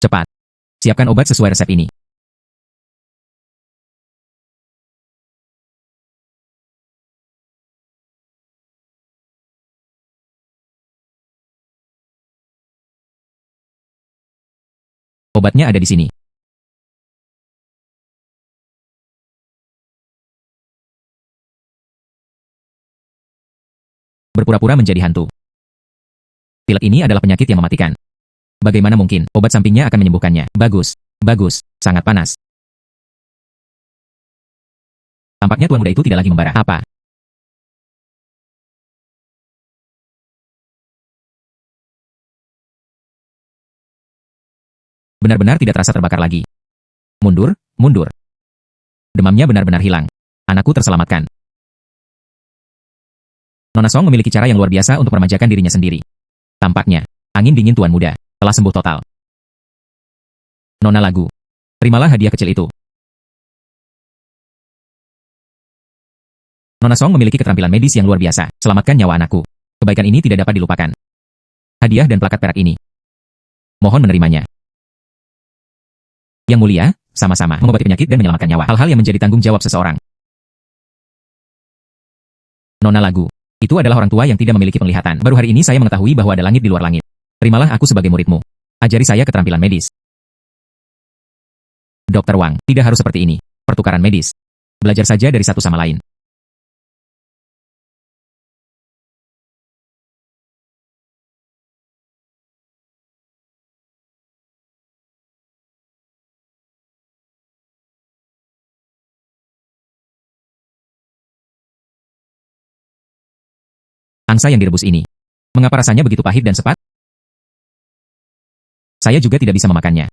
Cepat. Siapkan obat sesuai resep ini. Obatnya ada di sini. Berpura-pura menjadi hantu. Pilek ini adalah penyakit yang mematikan. Bagaimana mungkin obat sampingnya akan menyembuhkannya? Bagus. Bagus. Sangat panas. Tampaknya tuan muda itu tidak lagi membara. Apa? Benar-benar tidak terasa terbakar lagi. Mundur, mundur. Demamnya benar-benar hilang. Anakku terselamatkan. Nona Song memiliki cara yang luar biasa untuk meremajakan dirinya sendiri. Tampaknya, angin dingin tuan muda telah sembuh total. Nona lagu. Terimalah hadiah kecil itu. Nona Song memiliki keterampilan medis yang luar biasa. Selamatkan nyawa anakku. Kebaikan ini tidak dapat dilupakan. Hadiah dan plakat perak ini. Mohon menerimanya. Yang mulia, sama-sama mengobati penyakit dan menyelamatkan nyawa. Hal-hal yang menjadi tanggung jawab seseorang. Nona lagu. Itu adalah orang tua yang tidak memiliki penglihatan. Baru hari ini saya mengetahui bahwa ada langit di luar langit. Terimalah aku sebagai muridmu. Ajari saya keterampilan medis. Dokter Wang, tidak harus seperti ini. Pertukaran medis. Belajar saja dari satu sama lain. Angsa yang direbus ini. Mengapa rasanya begitu pahit dan sepat? Saya juga tidak bisa memakannya.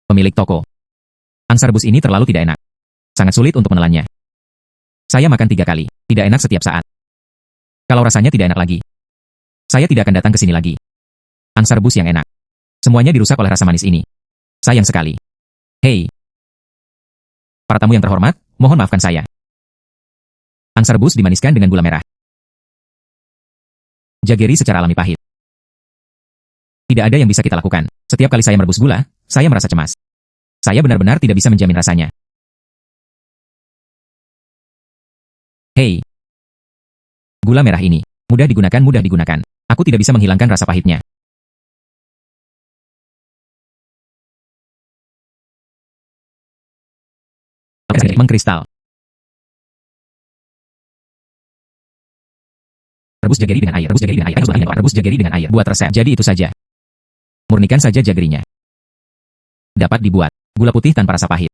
Pemilik toko. Angsa rebus ini terlalu tidak enak. Sangat sulit untuk menelannya. Saya makan 3 kali. Tidak enak setiap saat. Kalau rasanya tidak enak lagi, saya tidak akan datang ke sini lagi. Angsa rebus yang enak. Semuanya dirusak oleh rasa manis ini. Sayang sekali. Hei. Para tamu yang terhormat, mohon maafkan saya. Angsa rebus dimaniskan dengan gula merah. Jaggery secara alami pahit. Tidak ada yang bisa kita lakukan. Setiap kali saya merebus gula, saya merasa cemas. Saya benar-benar tidak bisa menjamin rasanya. Hei. Gula merah ini. Mudah digunakan, mudah digunakan. Aku tidak bisa menghilangkan rasa pahitnya. Mengkristal. Rebus jaggery dengan air. Rebus jaggery dengan air. Rebus jaggery dengan air. Buat resep. Jadi itu saja. Murnikan saja jaggery-nya. Dapat dibuat. Gula putih tanpa rasa pahit.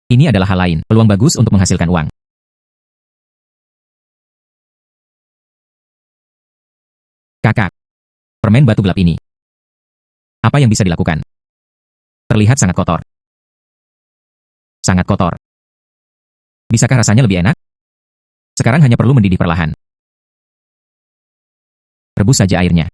Ini adalah hal lain. Peluang bagus untuk menghasilkan uang. Kakak. Permen batu gelap ini. Apa yang bisa dilakukan? Terlihat sangat kotor. Sangat kotor. Bisakah rasanya lebih enak? Sekarang hanya perlu mendidih perlahan. Rebus saja airnya.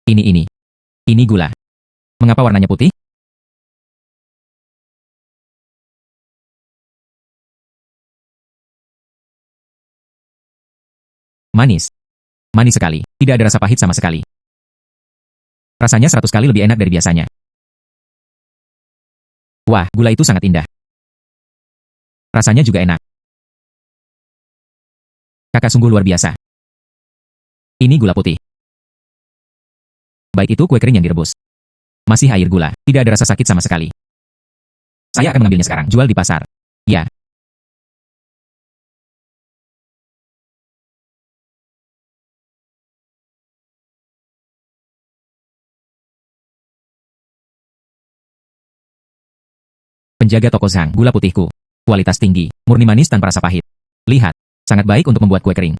Ini. Ini gula. Mengapa warnanya putih? Manis. Manis sekali. Tidak ada rasa pahit sama sekali. Rasanya 100 kali lebih enak dari biasanya. Wah, gula itu sangat indah. Rasanya juga enak. Kakak sungguh luar biasa. Ini gula putih. Baik itu kue kering yang direbus. Masih air gula. Tidak ada rasa sakit sama sekali. Saya akan mengambilnya sekarang. Jual di pasar. Ya. Penjaga toko Zhang. Gula putihku. Kualitas tinggi. Murni manis tanpa rasa pahit. Lihat. Sangat baik untuk membuat kue kering.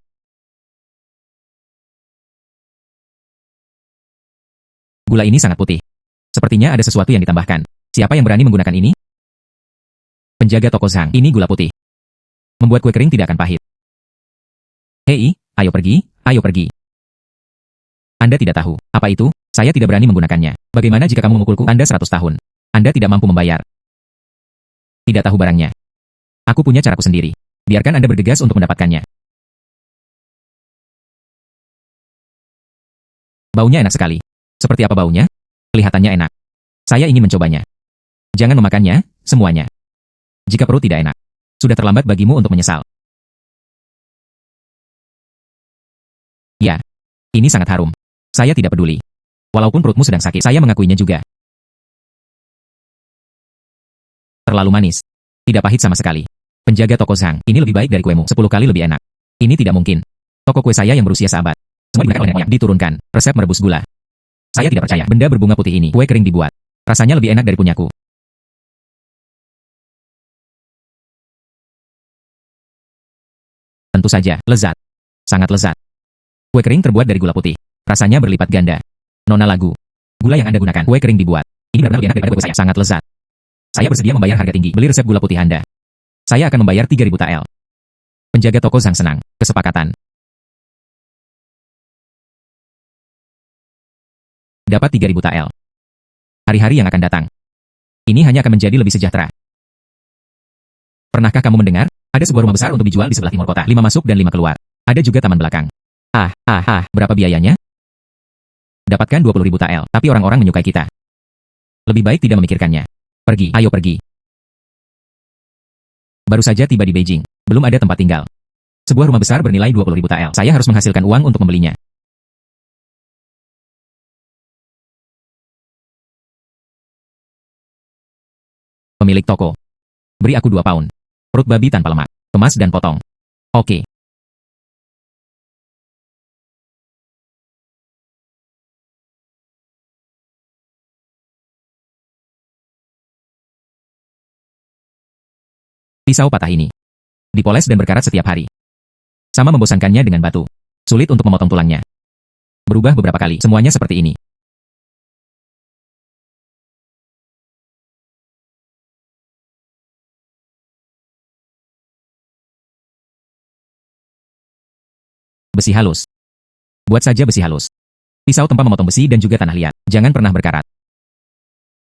Gula ini sangat putih. Sepertinya ada sesuatu yang ditambahkan. Siapa yang berani menggunakan ini? Penjaga toko Zhang. Ini gula putih. Membuat kue kering tidak akan pahit. Hei, ayo pergi, ayo pergi. Anda tidak tahu. Apa itu? Saya tidak berani menggunakannya. Bagaimana jika kamu memukulku? Anda 100 tahun. Anda tidak mampu membayar. Tidak tahu barangnya. Aku punya caraku sendiri. Biarkan Anda bergegas untuk mendapatkannya. Baunya enak sekali. Seperti apa baunya? Kelihatannya enak. Saya ingin mencobanya. Jangan memakannya, semuanya. Jika perut tidak enak, sudah terlambat bagimu untuk menyesal. Ya, ini sangat harum. Saya tidak peduli. Walaupun perutmu sedang sakit, saya mengakuinya juga. Terlalu manis. Tidak pahit sama sekali. Penjaga toko Zhang, ini lebih baik dari kuemu, 10 kali lebih enak. Ini tidak mungkin. Toko kue saya yang berusia seabad. Semua digunakan oleh nenek. Diturunkan. Resep merebus gula. Saya tidak percaya. Benda berbunga putih ini, kue kering dibuat. Rasanya lebih enak dari punyaku. Tentu saja, lezat. Sangat lezat. Kue kering terbuat dari gula putih. Rasanya berlipat ganda. Nona lagu. Gula yang Anda gunakan, kue kering dibuat. Ini benar-benar lebih enak daripada kue saya. Sangat lezat. Saya bersedia membayar harga tinggi. Beli resep gula putih Anda. Saya akan membayar 3.000 tael. Penjaga toko Zhang senang. Kesepakatan. Dapat 3.000 tael. Hari-hari yang akan datang. Ini hanya akan menjadi lebih sejahtera. Pernahkah kamu mendengar? Ada sebuah rumah besar untuk dijual di sebelah timur kota. 5 masuk dan 5 keluar. Ada juga taman belakang. Berapa biayanya? Dapatkan 20.000 tael, tapi orang-orang menyukai kita. Lebih baik tidak memikirkannya. Pergi, ayo pergi. Baru saja tiba di Beijing. Belum ada tempat tinggal. Sebuah rumah besar bernilai 20.000 tael. Saya harus menghasilkan uang untuk membelinya. Pemilik toko. Beri aku 2 pound. Perut babi tanpa lemak. kemas dan potong. Oke. Pisau patah ini dipoles dan berkarat setiap hari. Sama membosankannya dengan batu. Sulit untuk memotong tulangnya. Berubah beberapa kali, semuanya seperti ini. Besi halus. Buat saja besi halus. Pisau tempat memotong besi dan juga tanah liat. Jangan pernah berkarat.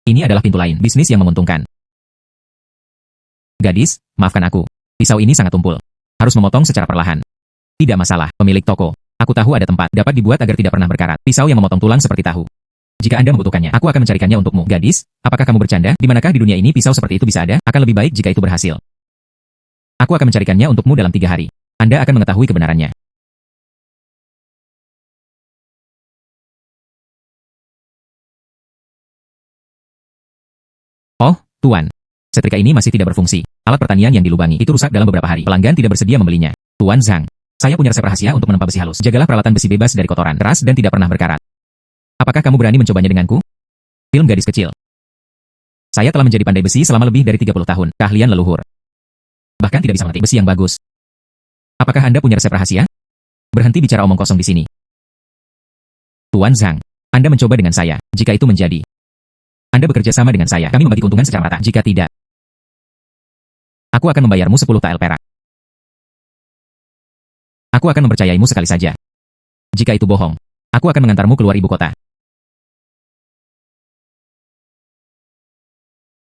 Ini adalah pintu lain, bisnis yang menguntungkan. Gadis, maafkan aku. Pisau ini sangat tumpul. Harus memotong secara perlahan. Tidak masalah, pemilik toko. Aku tahu ada tempat dapat dibuat agar tidak pernah berkarat. Pisau yang memotong tulang seperti tahu. Jika Anda membutuhkannya, aku akan mencarikannya untukmu. Gadis, apakah kamu bercanda? Di manakah di dunia ini pisau seperti itu bisa ada? Akan lebih baik jika itu berhasil. Aku akan mencarikannya untukmu dalam 3 hari. Anda akan mengetahui kebenarannya. Oh, Tuan. Setrika ini masih tidak berfungsi. Alat pertanian yang dilubangi itu rusak dalam beberapa hari. Pelanggan tidak bersedia membelinya. Tuan Zhang, saya punya resep rahasia untuk menempa besi halus. Jagalah peralatan besi bebas dari kotoran, keras dan tidak pernah berkarat. Apakah kamu berani mencobanya denganku? Film gadis kecil. Saya telah menjadi pandai besi selama lebih dari 30 tahun. Keahlian leluhur. Bahkan tidak bisa mati besi yang bagus. Apakah Anda punya resep rahasia? Berhenti bicara omong kosong di sini. Tuan Zhang, Anda mencoba dengan saya. Jika itu menjadi, Anda bekerja sama dengan saya. Kami membagi keuntungan secara rata. Jika tidak, aku akan membayarmu 10 tael perak. Aku akan mempercayaimu sekali saja. Jika itu bohong, aku akan mengantarmu keluar ibu kota.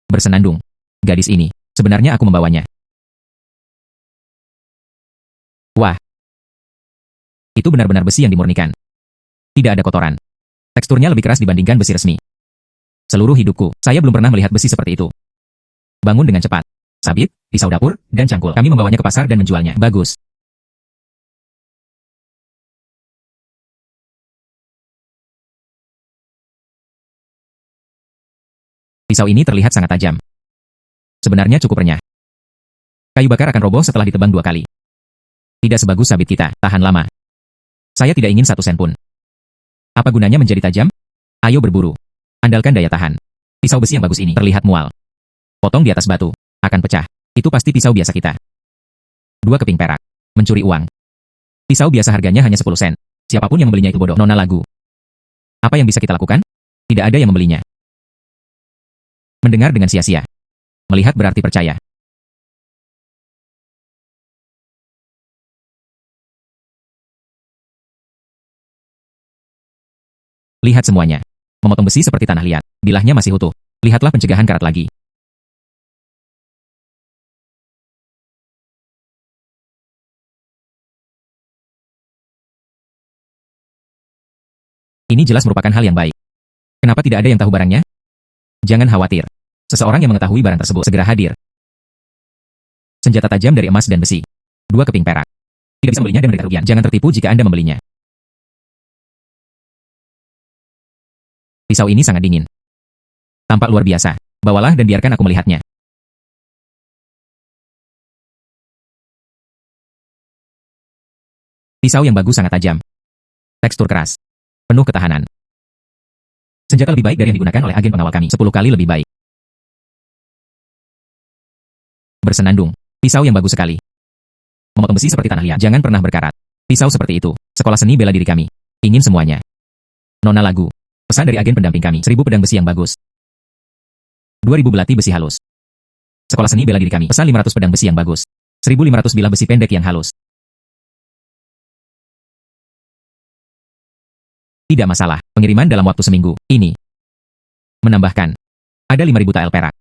Bersenandung. Gadis ini, sebenarnya aku membawanya. Wah. Itu benar-benar besi yang dimurnikan. Tidak ada kotoran. Teksturnya lebih keras dibandingkan besi resmi. Seluruh hidupku, saya belum pernah melihat besi seperti itu. Bangun dengan cepat. Sabit, pisau dapur, dan cangkul. Kami membawanya ke pasar dan menjualnya. Bagus. Pisau ini terlihat sangat tajam. Sebenarnya cukup renyah. Kayu bakar akan roboh setelah ditebang 2 kali. Tidak sebagus sabit kita, tahan lama. Saya tidak ingin 1 sen pun. Apa gunanya menjadi tajam? Ayo berburu. Andalkan daya tahan. Pisau besi yang bagus ini terlihat mual. Potong di atas batu. Akan pecah. Itu pasti pisau biasa kita. 2 keping perak. Mencuri uang. Pisau biasa harganya hanya 10 sen. Siapapun yang membelinya itu bodoh. Nona lagu. Apa yang bisa kita lakukan? Tidak ada yang membelinya. Mendengar dengan sia-sia. Melihat berarti percaya. Lihat semuanya. Memotong besi seperti tanah liat. Bilahnya masih utuh. Lihatlah pencegahan karat lagi. Ini jelas merupakan hal yang baik. Kenapa tidak ada yang tahu barangnya? Jangan khawatir. Seseorang yang mengetahui barang tersebut segera hadir. Senjata tajam dari emas dan besi. 2 keping perak. Tidak bisa membelinya dan menderita kerugian. Jangan tertipu jika Anda membelinya. Pisau ini sangat dingin. Tampak luar biasa. Bawalah dan biarkan aku melihatnya. Pisau yang bagus sangat tajam. Tekstur keras. Penuh ketahanan. Senjata lebih baik dari yang digunakan oleh agen pengawal kami. 10 kali lebih baik. Bersenandung. Pisau yang bagus sekali. Memotong besi seperti tanah liat. Jangan pernah berkarat. Pisau seperti itu. Sekolah seni bela diri kami. Ingin semuanya. Nona lagu. Pesan dari agen pendamping kami. 1000 pedang besi yang bagus. 2000 belati besi halus. Sekolah seni bela diri kami. Pesan 500 pedang besi yang bagus. 1500 bilah besi pendek yang halus. Tidak masalah. Pengiriman dalam waktu seminggu. Ini. Menambahkan. Ada 5000 tael perak.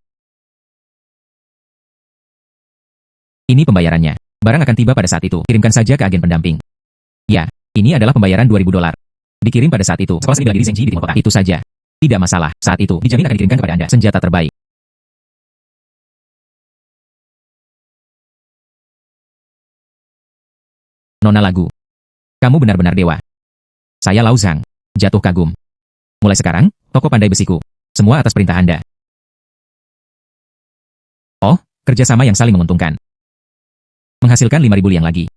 Ini pembayarannya. Barang akan tiba pada saat itu. Kirimkan saja ke agen pendamping. Ya, ini adalah pembayaran 2000 dolar. Dikirim pada saat itu. Sekolah seni bela diri Zhengji di timur kota. Itu saja. Tidak masalah. Saat itu, dijamin akan dikirimkan kepada Anda. Senjata terbaik. Nona lagu. Kamu benar-benar dewa. Saya Lao Zhang. Jatuh kagum. Mulai sekarang, toko pandai besiku. Semua atas perintah Anda. Oh, kerjasama yang saling menguntungkan. Menghasilkan 5.000 liang lagi.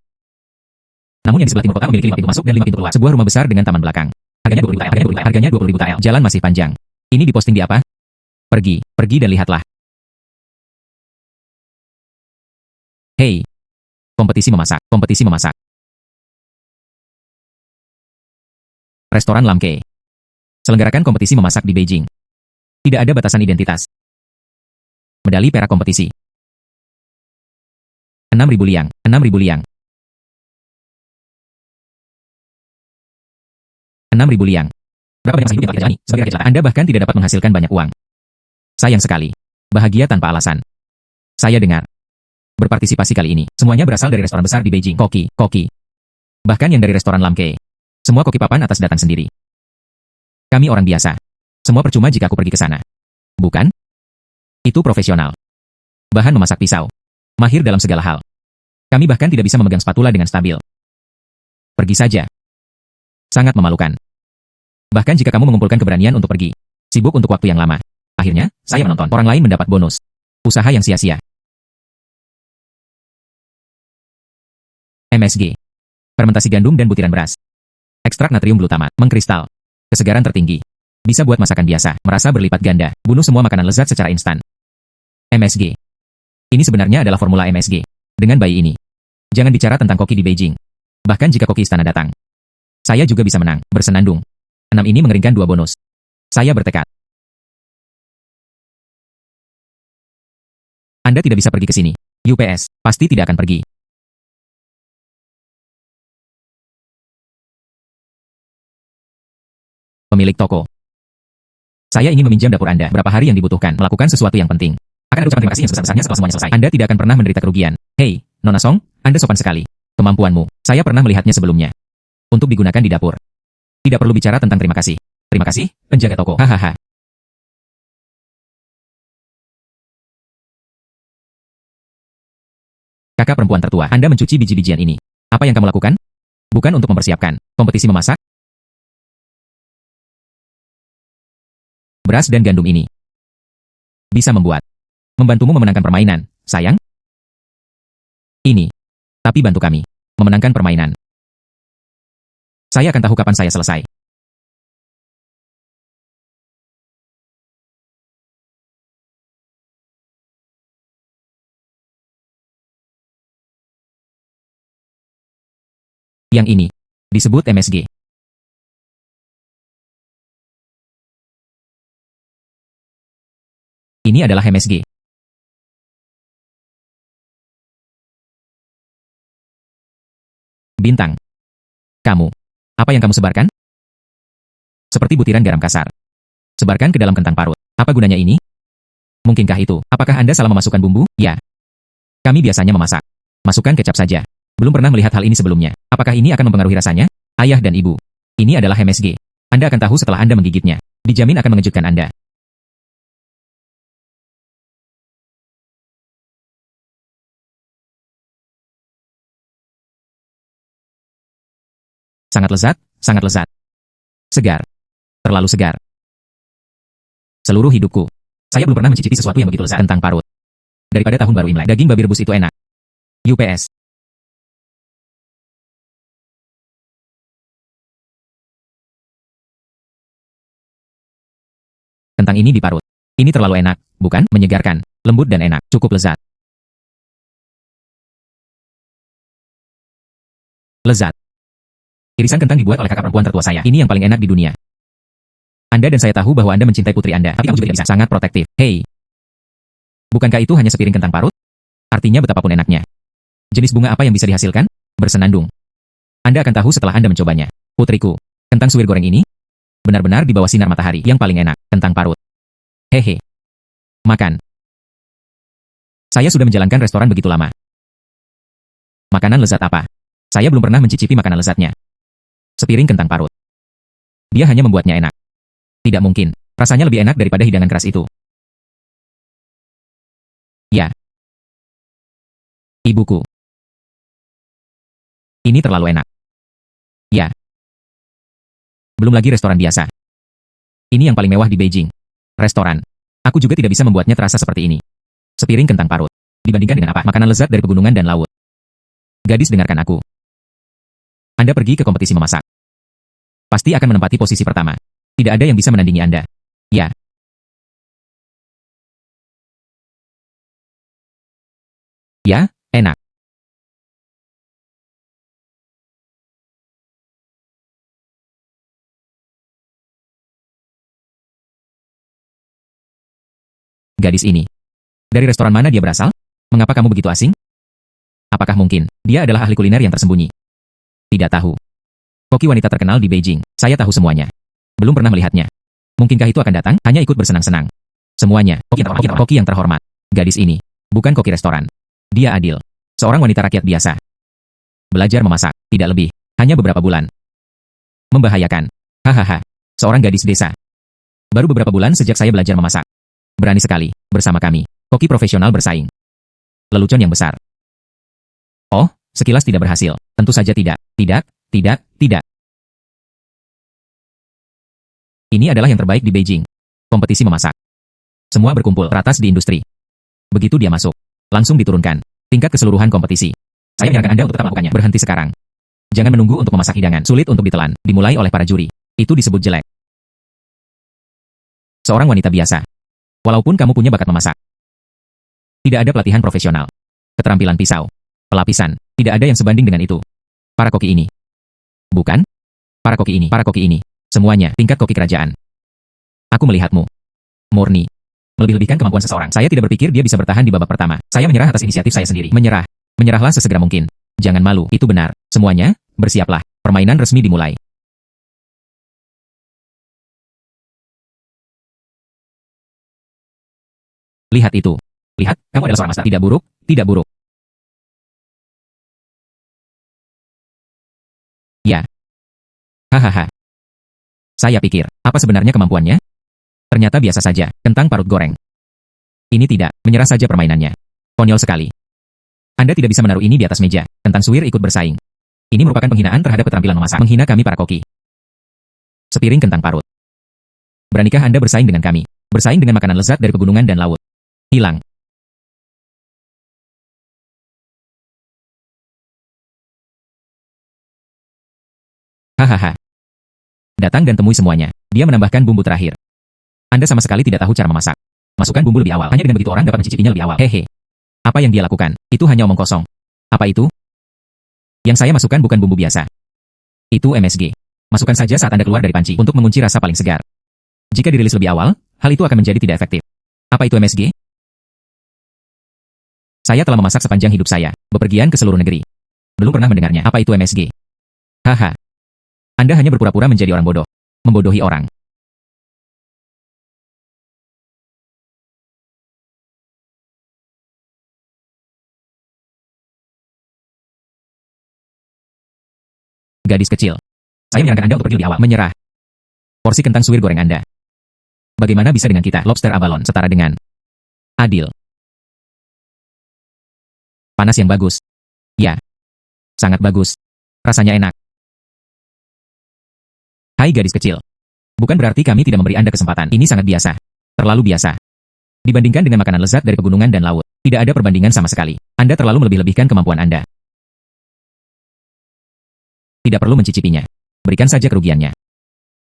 Namun yang di sebelah timur kota memiliki 5 pintu masuk dan 5 pintu keluar. Sebuah rumah besar dengan taman belakang. Harganya 20.000 TL. Harganya 20.000 TL. Jalan masih panjang. Ini diposting di apa? Pergi dan lihatlah. Hei. Kompetisi memasak. Restoran Lamke. Selenggarakan kompetisi memasak di Beijing. Tidak ada batasan identitas. Medali perak kompetisi. 6.000 liang. 6.000 liang. 6.000 liang. Berapa banyak hidup yang telah kita jalani sebagai rakyat jelata? Anda bahkan tidak dapat menghasilkan banyak uang. Sayang sekali. Bahagia tanpa alasan. Saya dengar. Berpartisipasi kali ini, semuanya berasal dari restoran besar di Beijing. Koki. Bahkan yang dari restoran Lamke. Semua koki papan atas datang sendiri. Kami orang biasa. Semua percuma jika aku pergi ke sana. Bukan? Itu profesional. Bahan memasak pisau. Mahir dalam segala hal. Kami bahkan tidak bisa memegang spatula dengan stabil. Pergi saja. Sangat memalukan. Bahkan jika kamu mengumpulkan keberanian untuk pergi. Sibuk untuk waktu yang lama. Akhirnya, saya menonton. Orang lain mendapat bonus. Usaha yang sia-sia. MSG. Fermentasi gandum dan butiran beras. Ekstrak natrium glutamat. Mengkristal. Kesegaran tertinggi. Bisa buat masakan biasa. Merasa berlipat ganda. Bunuh semua makanan lezat secara instan. MSG. Ini sebenarnya adalah formula MSG. Dengan bayi ini. Jangan bicara tentang koki di Beijing. Bahkan jika koki istana datang. Saya juga bisa menang. Bersenandung. 6 ini mengeringkan 2 bonus. Saya bertekad. Anda tidak bisa pergi ke sini. UPS. Pasti tidak akan pergi. Pemilik toko. Saya ingin meminjam dapur Anda. Berapa hari yang dibutuhkan? Melakukan sesuatu yang penting. Akan ada ucapan terima kasih yang sebesar-besarnya setelah semuanya selesai. Anda tidak akan pernah menderita kerugian. Hei, Nona Song, Anda sopan sekali. Kemampuanmu, saya pernah melihatnya sebelumnya. Untuk digunakan di dapur. Tidak perlu bicara tentang terima kasih. Terima kasih, penjaga toko. Hahaha. Kakak perempuan tertua, Anda mencuci biji-bijian ini. Apa yang kamu lakukan? Bukan untuk mempersiapkan kompetisi memasak? Beras dan gandum ini bisa membantumu memenangkan permainan, sayang. Ini. Tapi bantu kami memenangkan permainan. Saya akan tahu kapan saya selesai. Yang ini disebut MSG. Ini adalah MSG. Bintang. Kamu. Apa yang kamu sebarkan? Seperti butiran garam kasar. Sebarkan ke dalam kentang parut. Apa gunanya ini? Mungkinkah itu? Apakah Anda salah memasukkan bumbu? Ya. Kami biasanya memasak. Masukkan kecap saja. Belum pernah melihat hal ini sebelumnya. Apakah ini akan mempengaruhi rasanya? Ayah dan ibu. Ini adalah MSG. Anda akan tahu setelah Anda menggigitnya. Dijamin akan mengejutkan Anda. Sangat lezat, sangat lezat. Segar. Terlalu segar. Seluruh hidupku. Saya belum pernah mencicipi sesuatu yang begitu lezat kentang parut. Daripada tahun baru Imlek. Daging babi rebus itu enak. UPS. Kentang ini diparut. Ini terlalu enak, bukan? Menyegarkan, lembut dan enak. Cukup lezat. Lezat. Irisan kentang dibuat oleh kakak perempuan tertua saya. Ini yang paling enak di dunia. Anda dan saya tahu bahwa Anda mencintai putri Anda. Tapi kamu juga tidak bisa. Sangat protektif. Hei. Bukankah itu hanya sepiring kentang parut? Artinya betapapun enaknya. Jenis bunga apa yang bisa dihasilkan? Bersenandung. Anda akan tahu setelah Anda mencobanya. Putriku, kentang suwir goreng ini benar-benar di bawah sinar matahari yang paling enak. Kentang parut. Hehe. Makan. Saya sudah menjalankan restoran begitu lama. Makanan lezat apa? Saya belum pernah mencicipi makanan lezatnya. Sepiring kentang parut. Dia hanya membuatnya enak. Tidak mungkin. Rasanya lebih enak daripada hidangan keras itu. Ya. Ibuku. Ini terlalu enak. Ya. Belum lagi restoran biasa. Ini yang paling mewah di Beijing. Restoran. Aku juga tidak bisa membuatnya terasa seperti ini. Sepiring kentang parut. Dibandingkan dengan apa? Makanan lezat dari pegunungan dan laut. Gadis, dengarkan aku. Anda pergi ke kompetisi memasak. Pasti akan menempati posisi pertama. Tidak ada yang bisa menandingi Anda. Ya. Ya, enak. Gadis ini. Dari restoran mana dia berasal? Mengapa kamu begitu asing? Apakah mungkin dia adalah ahli kuliner yang tersembunyi? Tidak tahu. Koki wanita terkenal di Beijing. Saya tahu semuanya. Belum pernah melihatnya. Mungkinkah itu akan datang? Hanya ikut bersenang-senang. Semuanya. Koki yang terhormat. Gadis ini. Bukan koki restoran. Dia adil. Seorang wanita rakyat biasa. Belajar memasak. Tidak lebih. Hanya beberapa bulan. Membahayakan. Hahaha. Seorang gadis desa. Baru beberapa bulan sejak saya belajar memasak. Berani sekali. Bersama kami. Koki profesional bersaing. Lelucon yang besar. Oh, sekilas tidak berhasil. Tentu saja tidak. Tidak. Ini adalah yang terbaik di Beijing. Kompetisi memasak. Semua berkumpul teratas di industri. Begitu dia masuk, langsung diturunkan tingkat keseluruhan kompetisi. Saya menyarankan Anda untuk tetap melakukannya. Berhenti sekarang. Jangan menunggu untuk memasak hidangan. Sulit untuk ditelan. Dimulai oleh para juri. Itu disebut jelek. Seorang wanita biasa. Walaupun kamu punya bakat memasak. Tidak ada pelatihan profesional. Keterampilan pisau. Pelapisan. Tidak ada yang sebanding dengan itu. Para koki ini. Bukan? Para koki ini. Semuanya tingkat koki kerajaan. Aku melihatmu. Murni. Melebih-lebihkan kemampuan seseorang. Saya tidak berpikir dia bisa bertahan di babak pertama. Saya menyerah atas inisiatif saya sendiri. Menyerah. Menyerahlah sesegera mungkin. Jangan malu. Itu benar. Semuanya, bersiaplah. Permainan resmi dimulai. Lihat itu. Lihat, kamu adalah seorang master. Tidak buruk, tidak buruk. Ya. Hahaha. Saya pikir, apa sebenarnya kemampuannya? Ternyata biasa saja, kentang parut goreng. Ini tidak, menyerah saja permainannya. Konyol sekali. Anda tidak bisa menaruh ini di atas meja. Kentang suwir ikut bersaing. Ini merupakan penghinaan terhadap keterampilan memasak. Menghina kami para koki. Sepiring kentang parut. Beranikah Anda bersaing dengan kami? Bersaing dengan makanan lezat dari pegunungan dan laut. Hilang. Hahaha. Datang dan temui semuanya. Dia menambahkan bumbu terakhir. Anda sama sekali tidak tahu cara memasak. Masukkan bumbu lebih awal. Hanya dengan begitu orang dapat mencicipinya lebih awal. Hehe. Apa yang dia lakukan? Itu hanya omong kosong. Apa itu? Yang saya masukkan bukan bumbu biasa. Itu MSG. Masukkan saja saat Anda keluar dari panci untuk mengunci rasa paling segar. Jika dirilis lebih awal, hal itu akan menjadi tidak efektif. Apa itu MSG? Saya telah memasak sepanjang hidup saya, bepergian ke seluruh negeri. Belum pernah mendengarnya. Apa itu MSG? Haha. Anda hanya berpura-pura menjadi orang bodoh. Membodohi orang. Gadis kecil. Saya menyarankan Anda untuk pergi lebih awal. Menyerah. Porsi kentang suwir goreng Anda. Bagaimana bisa dengan kita? Lobster abalon setara dengan adil. Panas yang bagus. Ya. Sangat bagus. Rasanya enak. Hai gadis kecil. Bukan berarti kami tidak memberi Anda kesempatan. Ini sangat biasa. Terlalu biasa. Dibandingkan dengan makanan lezat dari pegunungan dan laut, tidak ada perbandingan sama sekali. Anda terlalu melebih-lebihkan kemampuan Anda. Tidak perlu mencicipinya. Berikan saja kerugiannya.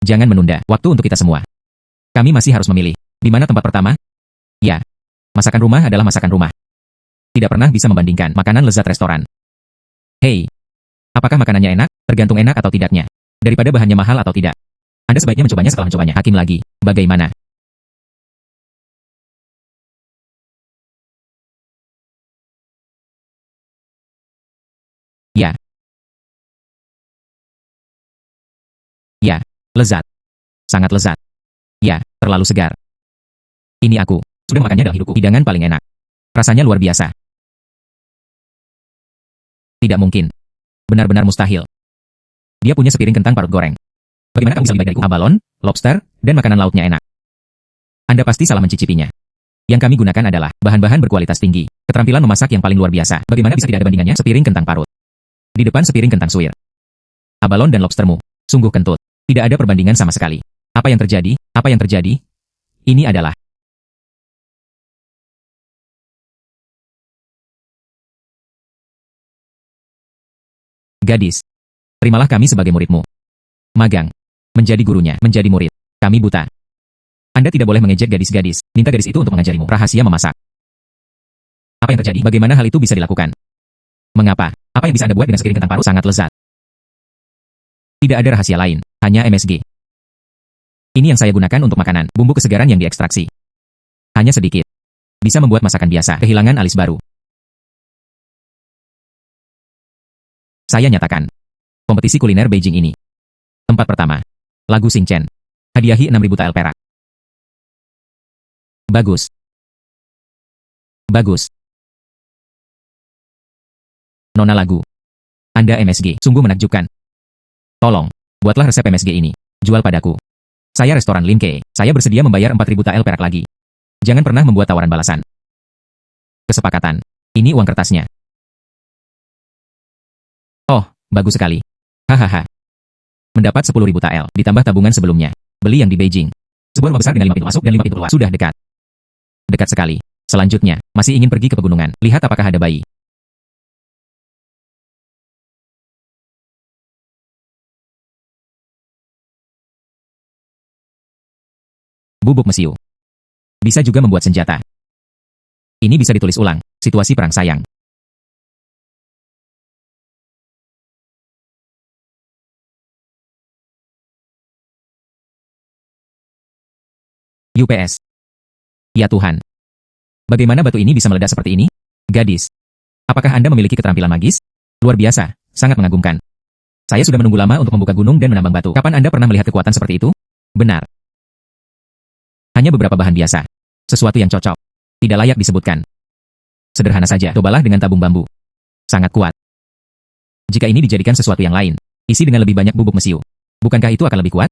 Jangan menunda waktu untuk kita semua. Kami masih harus memilih. Di mana tempat pertama? Ya. Masakan rumah adalah masakan rumah. Tidak pernah bisa membandingkan makanan lezat restoran. Hei. Apakah makanannya enak? Tergantung enak atau tidaknya. Daripada bahannya mahal atau tidak. Anda sebaiknya mencobanya setelah mencobanya. Hakim lagi. Bagaimana? Ya. Ya. Lezat. Sangat lezat. Ya. Terlalu segar. Ini aku. Sudah makannya dalam hidupku. Hidangan paling enak. Rasanya luar biasa. Tidak mungkin. Benar-benar mustahil. Dia punya sepiring kentang parut goreng. Bagaimana kamu bisa lebih baik dariku? Abalon, lobster, dan makanan lautnya enak. Anda pasti salah mencicipinya. Yang kami gunakan adalah bahan-bahan berkualitas tinggi. Keterampilan memasak yang paling luar biasa. Bagaimana bisa tidak ada bandingannya? Sepiring kentang parut. Di depan sepiring kentang suwir. Abalon dan lobstermu. Sungguh kentut. Tidak ada perbandingan sama sekali. Apa yang terjadi? Apa yang terjadi? Ini adalah Gadis, terimalah kami sebagai muridmu. Magang. Menjadi gurunya, menjadi murid. Kami buta. Anda tidak boleh mengejek gadis-gadis. Minta gadis itu untuk mengajarimu rahasia memasak. Apa yang terjadi? Bagaimana hal itu bisa dilakukan? Mengapa? Apa yang bisa Anda buat dengan sepiring kentang paru sangat lezat? Tidak ada rahasia lain, hanya MSG. Ini yang saya gunakan untuk makanan, bumbu kesegaran yang diekstraksi. Hanya sedikit. Bisa membuat masakan biasa kehilangan alis baru. Saya nyatakan. Kompetisi kuliner Beijing ini. Tempat pertama. Lagu Xing Chen. Hadiahi 6.000 tael perak. Bagus. Bagus. Nona lagu. Anda MSG, sungguh menakjubkan. Tolong, buatlah resep MSG ini. Jual padaku. Saya restoran Lin Ke. Saya bersedia membayar 4.000 tael perak lagi. Jangan pernah membuat tawaran balasan. Kesepakatan. Ini uang kertasnya. Oh, bagus sekali. Hahaha. Mendapat 10.000 tael, ditambah tabungan sebelumnya. Beli yang di Beijing. Sebuah rumah besar dengan 5 pintu masuk dan 5 pintu keluar. Sudah dekat. Dekat sekali. Selanjutnya, masih ingin pergi ke pegunungan. Lihat apakah ada bayi. Bubuk mesiu. Bisa juga membuat senjata. Ini bisa ditulis ulang, situasi perang sayang. UPS. Ya Tuhan. Bagaimana batu ini bisa meledak seperti ini? Gadis. Apakah Anda memiliki keterampilan magis? Luar biasa, sangat mengagumkan. Saya sudah menunggu lama untuk membuka gunung dan menambang batu. Kapan Anda pernah melihat kekuatan seperti itu? Benar. Hanya beberapa bahan biasa. Sesuatu yang cocok. Tidak layak disebutkan. Sederhana saja, cobalah dengan tabung bambu. Sangat kuat. Jika ini dijadikan sesuatu yang lain, isi dengan lebih banyak bubuk mesiu. Bukankah itu akan lebih kuat?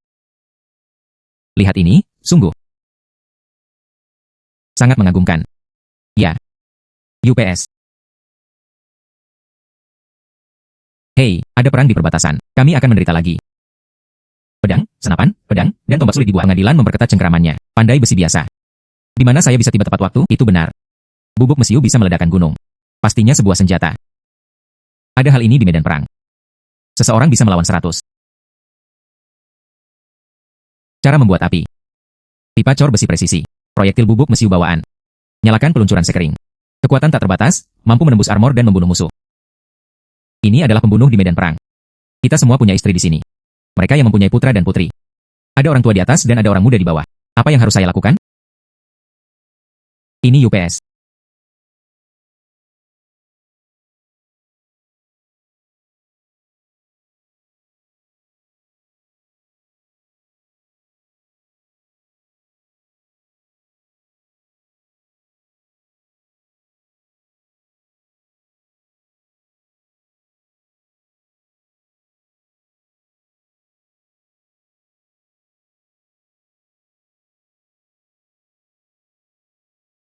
Lihat ini, sungguh. Sangat mengagumkan. Ya. UPS. Hei, ada perang di perbatasan. Kami akan menderita lagi. Pedang, senapan, pedang, dan tombak sulit dibuat. Pengadilan memperketat cengkeramannya. Pandai besi biasa. Di mana saya bisa tiba tepat waktu, itu benar. Bubuk mesiu bisa meledakkan gunung. Pastinya sebuah senjata. Ada hal ini di medan perang. Seseorang bisa melawan 100. Cara membuat api. Pipa cor besi presisi. Proyektil bubuk mesiu bawaan. Nyalakan peluncuran sekering. Kekuatan tak terbatas, mampu menembus armor dan membunuh musuh. Ini adalah pembunuh di medan perang. Kita semua punya istri di sini. Mereka yang mempunyai putra dan putri. Ada orang tua di atas dan ada orang muda di bawah. Apa yang harus saya lakukan? Ini UPS.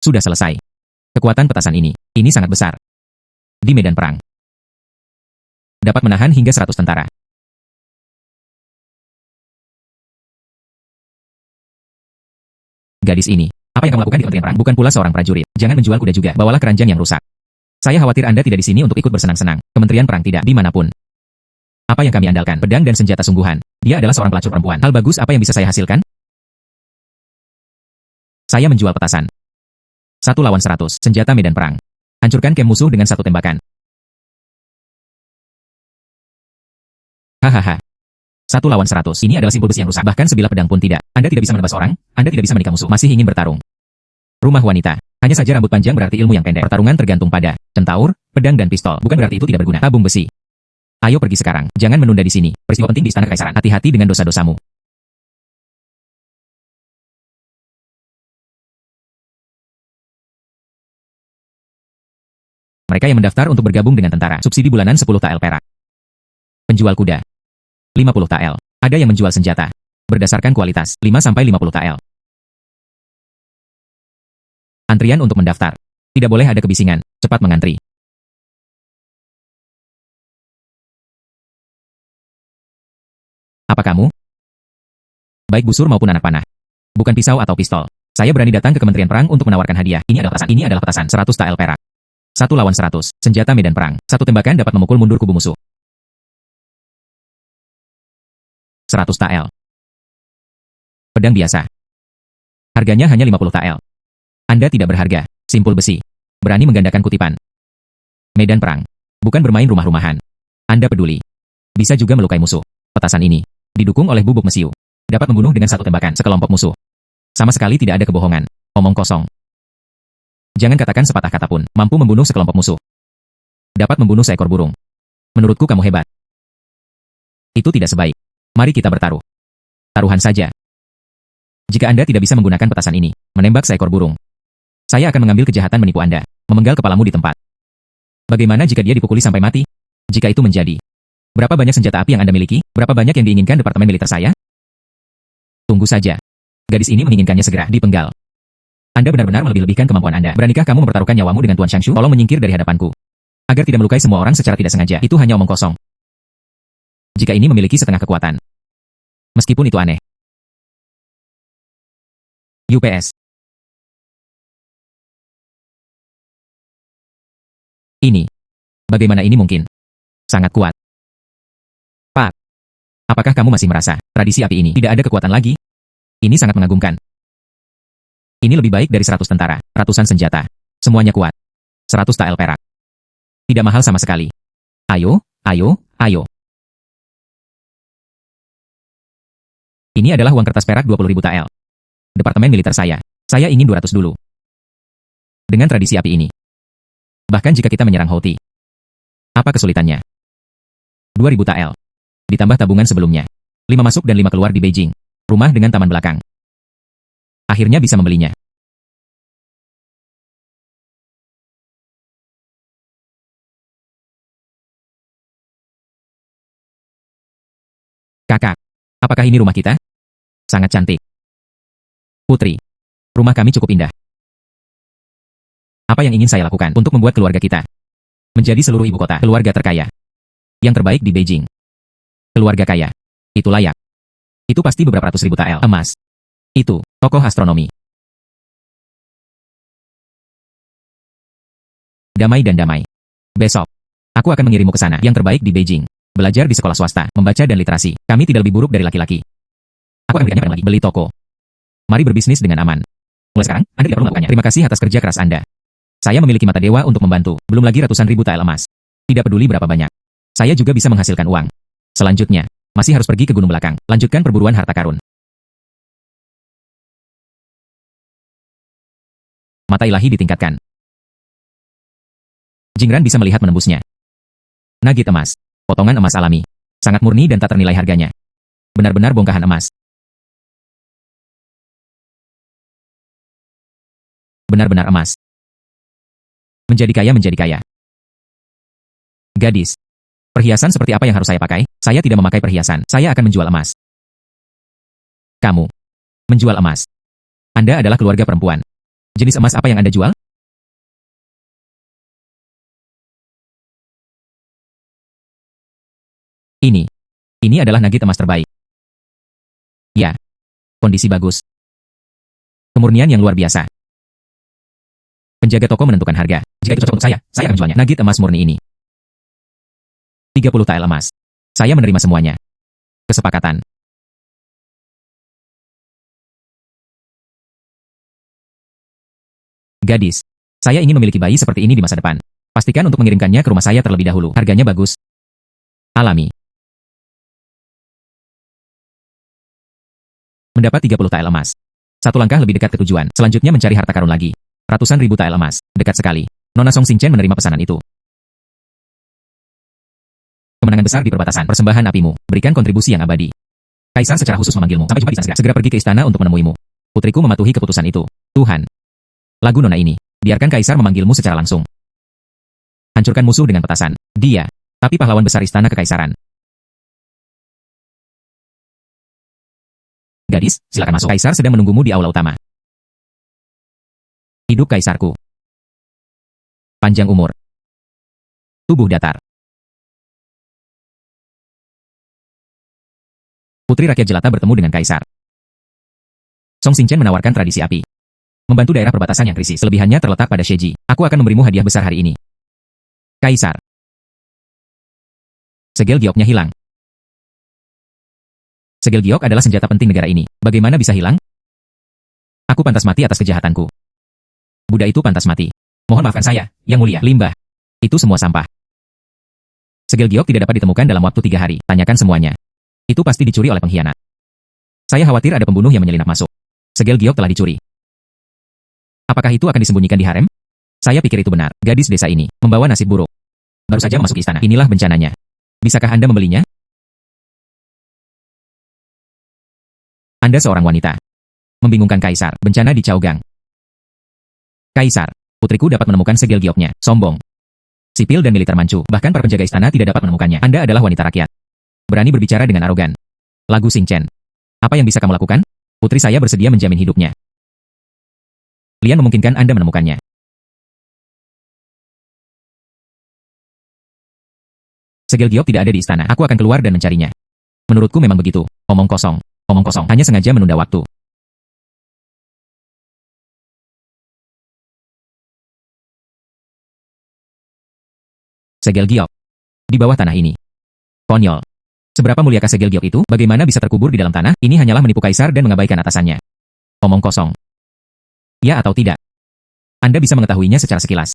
Sudah selesai. Kekuatan petasan ini sangat besar. Di medan perang. Dapat menahan hingga 100 tentara. Gadis ini, apa yang kamu lakukan di Kementerian Perang? Bukan pula seorang prajurit. Jangan menjual kuda juga. Bawalah keranjang yang rusak. Saya khawatir Anda tidak di sini untuk ikut bersenang-senang. Kementerian Perang tidak, dimanapun. Apa yang kami andalkan? Pedang dan senjata sungguhan. Dia adalah seorang pelacur perempuan. Hal bagus apa yang bisa saya hasilkan? Saya menjual petasan. 1 lawan 100, senjata medan perang. Hancurkan kem musuh dengan 1 tembakan. Hahaha. 1 lawan 100, ini adalah simpul besi yang rusak. Bahkan sebilah pedang pun tidak. Anda tidak bisa menebas orang, Anda tidak bisa menikah musuh. Masih ingin bertarung. Rumah wanita. Hanya saja rambut panjang berarti ilmu yang pendek. Pertarungan tergantung pada centaur, pedang dan pistol. Bukan berarti itu tidak berguna. Tabung besi. Ayo pergi sekarang. Jangan menunda di sini. Peristiwa penting di Istana Kekaisaran. Hati-hati dengan dosa-dosamu. Mereka yang mendaftar untuk bergabung dengan tentara. Subsidi bulanan 10 tael perak. Penjual kuda. 50 tael. Ada yang menjual senjata. Berdasarkan kualitas, 5-50 tael. Antrian untuk mendaftar. Tidak boleh ada kebisingan. Cepat mengantri. Apa kamu? Baik busur maupun anak panah. Bukan pisau atau pistol. Saya berani datang ke Kementerian Perang untuk menawarkan hadiah. Ini adalah petasan. Ini adalah petasan. 100 tael perak. 1 lawan 100. Senjata medan perang. 1 tembakan dapat memukul mundur kubu musuh. 100 tael. Pedang biasa. Harganya hanya 50 tael. Anda tidak berharga. Simpul besi. Berani menggandakan kutipan. Medan perang. Bukan bermain rumah-rumahan. Anda peduli. Bisa juga melukai musuh. Petasan ini didukung oleh bubuk mesiu. Dapat membunuh dengan satu tembakan sekelompok musuh. Sama sekali tidak ada kebohongan. Omong kosong. Jangan katakan sepatah kata pun mampu membunuh sekelompok musuh. Dapat membunuh seekor burung. Menurutku kamu hebat. Itu tidak sebaik. Mari kita bertaruh. Taruhan saja. Jika Anda tidak bisa menggunakan petasan ini, menembak seekor burung, saya akan mengambil kejahatan menipu Anda, memenggal kepalamu di tempat. Bagaimana jika dia dipukuli sampai mati? Jika itu menjadi, berapa banyak senjata api yang Anda miliki? Berapa banyak yang diinginkan Departemen Militer saya? Tunggu saja. Gadis ini menginginkannya segera dipenggal. Anda benar-benar melebih-lebihkan kemampuan Anda. Beranikah kamu mempertaruhkan nyawamu dengan Tuan Shangshu? Tolong menyingkir dari hadapanku. Agar tidak melukai semua orang secara tidak sengaja. Itu hanya omong kosong. Jika ini memiliki setengah kekuatan. Meskipun itu aneh. UPS. Ini. Bagaimana ini mungkin? Sangat kuat. Pak. Apakah kamu masih merasa tradisi api ini tidak ada kekuatan lagi? Ini sangat mengagumkan. Ini lebih baik dari 100 tentara, ratusan senjata. Semuanya kuat. 100 tael perak. Tidak mahal sama sekali. Ayo, ayo, ayo. Ini adalah uang kertas perak 20.000 tael. Departemen Militer saya ingin 200 dulu. Dengan tradisi api ini. Bahkan jika kita menyerang Houthi. Apa kesulitannya? 2.000 tael. Ditambah tabungan sebelumnya. 5 masuk dan 5 keluar di Beijing. Rumah dengan taman belakang. Akhirnya bisa membelinya. Kakak, apakah ini rumah kita? Sangat cantik. Putri, rumah kami cukup indah. Apa yang ingin saya lakukan untuk membuat keluarga kita menjadi seluruh ibu kota keluarga terkaya yang terbaik di Beijing? Keluarga kaya. Itu layak. Itu pasti beberapa ratus ribu tael emas. Itu tokoh astronomi. Damai dan damai. Besok, aku akan mengirimmu ke sana yang terbaik di Beijing. Belajar di sekolah swasta, membaca dan literasi. Kami tidak lebih buruk dari laki-laki. Aku akan berikannya lagi. Beli toko. Mari berbisnis dengan aman. Mulai sekarang, Anda tidak perlu melakukannya. Terima kasih atas kerja keras Anda. Saya memiliki mata dewa untuk membantu. Belum lagi ratusan ribu tael emas. Tidak peduli berapa banyak. Saya juga bisa menghasilkan uang. Selanjutnya, masih harus pergi ke gunung belakang. Lanjutkan perburuan harta karun. Mata ilahi ditingkatkan. Jingran bisa melihat menembusnya. Nugget emas. Potongan emas alami. Sangat murni dan tak ternilai harganya. Benar-benar bongkahan emas. Benar-benar emas. Menjadi kaya. Gadis. Perhiasan seperti apa yang harus saya pakai? Saya tidak memakai perhiasan. Saya akan menjual emas. Kamu. Menjual emas. Anda adalah keluarga perempuan. Jenis emas apa yang Anda jual? Ini adalah nugget emas terbaik. Ya. Kondisi bagus. Kemurnian yang luar biasa. Penjaga toko menentukan harga. Jika itu cocok untuk saya akan menjualnya. Nugget emas murni ini. 30 tael emas. Saya menerima semuanya. Kesepakatan. Gadis. Saya ingin memiliki bayi seperti ini di masa depan. Pastikan untuk mengirimkannya ke rumah saya terlebih dahulu. Harganya bagus. Alami. Mendapat 30 tael emas. Satu langkah lebih dekat ke tujuan. Selanjutnya mencari harta karun lagi. Ratusan ribu tael emas. Dekat sekali. Nona Song Xingchen menerima pesanan itu. Kemenangan besar di perbatasan. Persembahan apimu. Berikan kontribusi yang abadi. Kaisar secara khusus memanggilmu. Sampai jumpa di sana. Segera pergi ke istana untuk menemuimu. Putriku mematuhi keputusan itu. Tuhan. Lagu Nona ini. Biarkan Kaisar memanggilmu secara langsung. Hancurkan musuh dengan petasan. Dia. Tapi pahlawan besar istana kekaisaran. Gadis, silakan masuk. Kaisar sedang menunggumu di aula utama. Hidup kaisarku. Panjang umur. Tubuh datar. Putri rakyat jelata bertemu dengan kaisar. Song Xingchen menawarkan tradisi api. Membantu daerah perbatasan yang krisis. Kelebihannya terletak pada Sheji. Aku akan memberimu hadiah besar hari ini. Kaisar. Segel gioknya hilang. Segel giok adalah senjata penting negara ini. Bagaimana bisa hilang? Aku pantas mati atas kejahatanku. Buddha itu pantas mati. Mohon maafkan saya, Yang Mulia. Limbah. Itu semua sampah. Segel giok tidak dapat ditemukan dalam waktu 3 hari. Tanyakan semuanya. Itu pasti dicuri oleh pengkhianat. Saya khawatir ada pembunuh yang menyelinap masuk. Segel giok telah dicuri. Apakah itu akan disembunyikan di harem? Saya pikir itu benar. Gadis desa ini membawa nasib buruk. Baru saja masuk istana. Inilah bencananya. Bisakah Anda membelinya? Anda seorang wanita. Membingungkan Kaisar. Bencana di Chaogang. Kaisar, putriku dapat menemukan segel gioknya. Sombong. Sipil dan militer Manchu, bahkan para penjaga istana tidak dapat menemukannya. Anda adalah wanita rakyat. Berani berbicara dengan arogan. Lagu Xing Chen. Apa yang bisa kamu lakukan? Putri saya bersedia menjamin hidupnya. Lian memungkinkan Anda menemukannya. Segel giok tidak ada di istana. Aku akan keluar dan mencarinya. Menurutku memang begitu. Omong kosong. Omong kosong. Hanya sengaja menunda waktu. Segel giok. Di bawah tanah ini. Konyol. Seberapa muliakah segel giok itu? Bagaimana bisa terkubur di dalam tanah? Ini hanyalah menipu kaisar dan mengabaikan atasannya. Omong kosong. Ya atau tidak? Anda bisa mengetahuinya secara sekilas.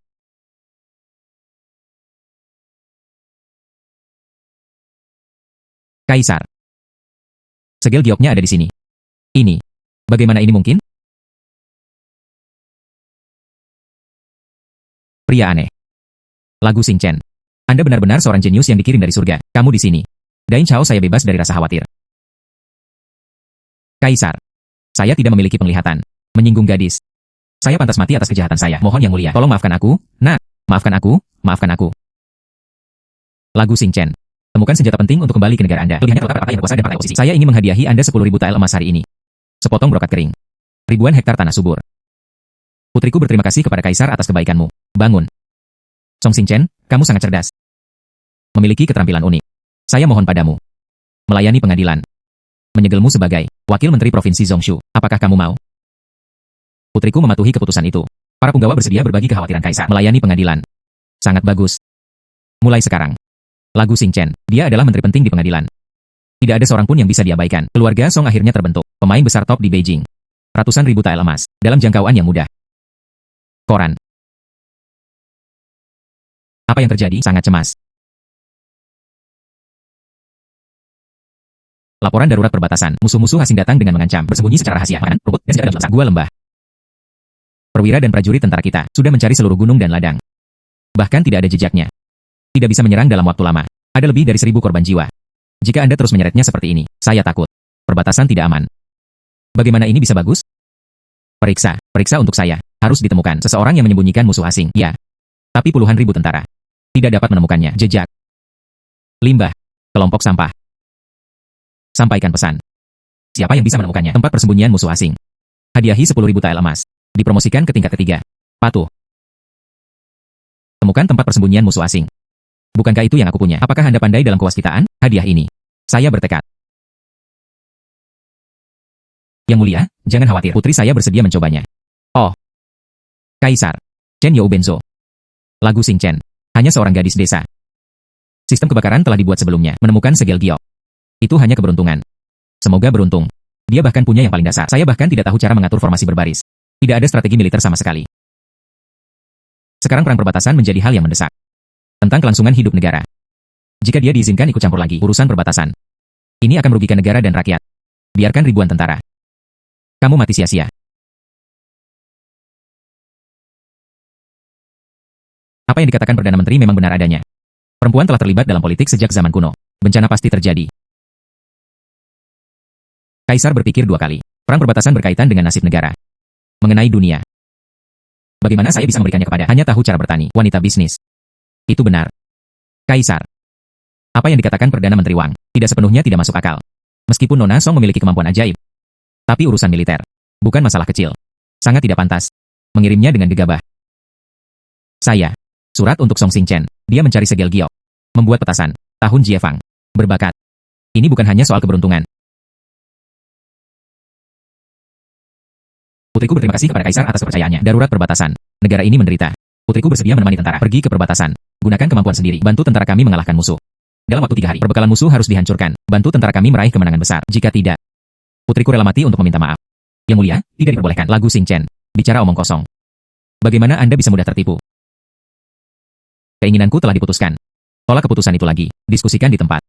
Kaisar. Segel gioknya ada di sini. Ini. Bagaimana ini mungkin? Pria aneh. Lagu Xing Chen. Anda benar-benar seorang jenius yang dikirim dari surga. Kamu di sini. Dain Chao, saya bebas dari rasa khawatir. Kaisar. Saya tidak memiliki penglihatan. Menyinggung gadis. Saya pantas mati atas kejahatan saya. Mohon Yang Mulia, tolong maafkan aku. Nah, maafkan aku, maafkan aku. Lagu Xing Chen. Temukan senjata penting untuk kembali ke negara Anda. Pilihannya terletak pada partai yang berkuasa dan partai oposisi. Saya ingin menghadiahi Anda 10.000 tael emas hari ini. Sepotong brokat kering. Ribuan hektar tanah subur. Putriku berterima kasih kepada Kaisar atas kebaikanmu. Bangun. Song Xing Chen, kamu sangat cerdas. Memiliki keterampilan unik. Saya mohon padamu. Melayani pengadilan. Menyegelmu sebagai Wakil Menteri Provinsi Zhongshu. Apakah kamu mau? Putriku mematuhi keputusan itu. Para punggawa bersedia berbagi kekhawatiran Kaisar. Melayani pengadilan. Sangat bagus. Mulai sekarang. Lagu Xing Chen, dia adalah menteri penting di pengadilan. Tidak ada seorang pun yang bisa diabaikan. Keluarga Song akhirnya terbentuk. Pemain besar top di Beijing. Ratusan ribu tael emas. Dalam jangkauan yang mudah. Koran. Apa yang terjadi? Sangat cemas. Laporan darurat perbatasan. Musuh-musuh asing datang dengan mengancam. Bersembunyi secara rahasia. Makanan, rumput, dan senjata dalam gua lembah. Perwira dan prajurit tentara kita sudah mencari seluruh gunung dan ladang. Bahkan tidak ada jejaknya. Tidak bisa menyerang dalam waktu lama. Ada lebih dari 1.000 korban jiwa. Jika Anda terus menyeretnya seperti ini, saya takut. Perbatasan tidak aman. Bagaimana ini bisa bagus? Periksa untuk saya. Harus ditemukan seseorang yang menyembunyikan musuh asing. Ya. Tapi puluhan ribu tentara tidak dapat menemukannya. Jejak. Limbah. Kelompok sampah. Sampaikan pesan. Siapa yang bisa menemukannya? Tempat persembunyian musuh asing. Hadiahi 10.000 tael emas. Dipromosikan ke tingkat ketiga. Patuh. Temukan tempat persembunyian musuh asing. Bukankah itu yang aku punya? Apakah Anda pandai dalam kewaskitaan? Hadiah ini. Saya bertekad. Yang Mulia, jangan khawatir. Putri saya bersedia mencobanya. Oh. Kaisar. Chen You Benzo. Lagu Xing Chen. Hanya seorang gadis desa. Sistem kebakaran telah dibuat sebelumnya. Menemukan segel giok. Itu hanya keberuntungan. Semoga beruntung. Dia bahkan punya yang paling dasar. Saya bahkan tidak tahu cara mengatur formasi berbaris. Tidak ada strategi militer sama sekali. Sekarang perang perbatasan menjadi hal yang mendesak. Tentang kelangsungan hidup negara. Jika dia diizinkan ikut campur lagi urusan perbatasan, ini akan merugikan negara dan rakyat. Biarkan ribuan tentara. Kamu mati sia-sia. Apa yang dikatakan Perdana Menteri memang benar adanya. Perempuan telah terlibat dalam politik sejak zaman kuno. Bencana pasti terjadi. Kaisar berpikir 2 kali. Perang perbatasan berkaitan dengan nasib negara. Mengenai dunia. Bagaimana saya bisa memberikannya kepada hanya tahu cara bertani, wanita bisnis. Itu benar. Kaisar. Apa yang dikatakan Perdana Menteri Wang, tidak sepenuhnya tidak masuk akal. Meskipun Nona Song memiliki kemampuan ajaib. Tapi urusan militer. Bukan masalah kecil. Sangat tidak pantas. Mengirimnya dengan gegabah. Saya. Surat untuk Song Xing Chen. Dia mencari segel giok. Membuat petasan. Tahun Jiefang. Berbakat. Ini bukan hanya soal keberuntungan. Putriku berterima kasih kepada Kaisar atas kepercayaannya. Darurat perbatasan. Negara ini menderita. Putriku bersedia menemani tentara pergi ke perbatasan. Gunakan kemampuan sendiri. Bantu tentara kami mengalahkan musuh. Dalam waktu 3 hari, perbekalan musuh harus dihancurkan. Bantu tentara kami meraih kemenangan besar. Jika tidak, putriku rela mati untuk meminta maaf. Yang mulia, tidak diperbolehkan. Lagu Xing Chen. Bicara omong kosong. Bagaimana Anda bisa mudah tertipu? Keinginanku telah diputuskan. Tolak keputusan itu lagi. Diskusikan di tempat.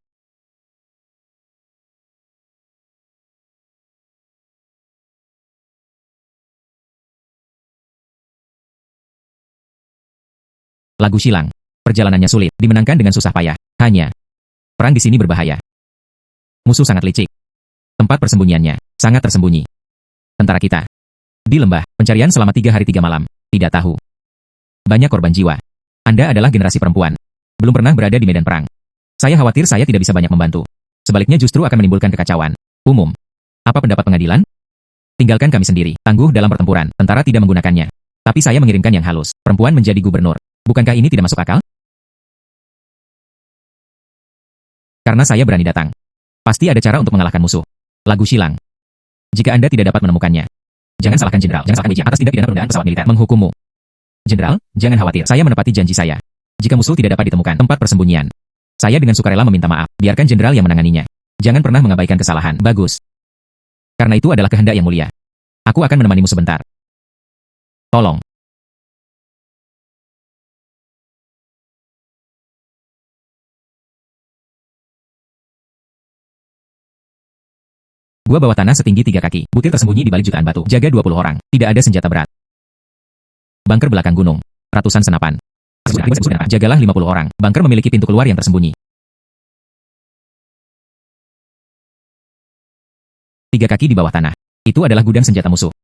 Lagu Shilang. Perjalanannya sulit, dimenangkan dengan susah payah. Hanya, perang di sini berbahaya. Musuh sangat licik. Tempat persembunyiannya sangat tersembunyi. Tentara kita di lembah, pencarian selama 3 hari 3 malam. Tidak tahu. Banyak korban jiwa. Anda adalah generasi perempuan. Belum pernah berada di medan perang. Saya khawatir saya tidak bisa banyak membantu. Sebaliknya justru akan menimbulkan kekacauan umum. Apa pendapat pengadilan? Tinggalkan kami sendiri. Tangguh dalam pertempuran. Tentara tidak menggunakannya. Tapi saya mengirimkan yang halus. Perempuan menjadi gubernur. Bukankah ini tidak masuk akal? Karena saya berani datang. Pasti ada cara untuk mengalahkan musuh. Lagu Shilang. Jika Anda tidak dapat menemukannya, jangan salahkan jenderal, jangan salahkan Wei Jian atas tindak pidana penundaan pesawat militer. Menghukummu. Jenderal, jangan khawatir, saya menepati janji saya. Jika musuh tidak dapat ditemukan tempat persembunyian, saya dengan sukarela meminta maaf. Biarkan jenderal yang menanganinya. Jangan pernah mengabaikan kesalahan. Bagus. Karena itu adalah kehendak yang mulia. Aku akan menemanimu sebentar. Tolong. Gua bawah tanah setinggi 3 kaki. Butir tersembunyi di balik jutaan batu. Jaga 20 orang. Tidak ada senjata berat. Bunker belakang gunung. Ratusan senapan. Jagalah 50 orang. Bunker memiliki pintu keluar yang tersembunyi. 3 kaki di bawah tanah. Itu adalah gudang senjata musuh.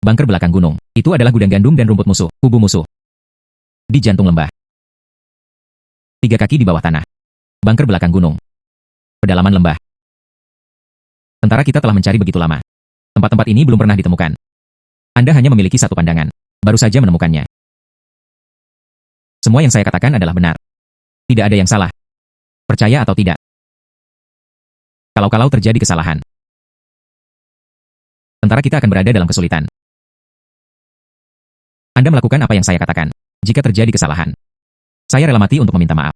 Bunker belakang gunung. Itu adalah gudang gandum dan rumput musuh. Kubu musuh. Di jantung lembah. 3 kaki di bawah tanah. Bunker belakang gunung. Pedalaman lembah. Tentara kita telah mencari begitu lama. Tempat-tempat ini belum pernah ditemukan. Anda hanya memiliki satu pandangan. Baru saja menemukannya. Semua yang saya katakan adalah benar. Tidak ada yang salah. Percaya atau tidak. Kalau-kalau terjadi kesalahan, tentara kita akan berada dalam kesulitan. Anda melakukan apa yang saya katakan. Jika terjadi kesalahan, saya rela mati untuk meminta maaf.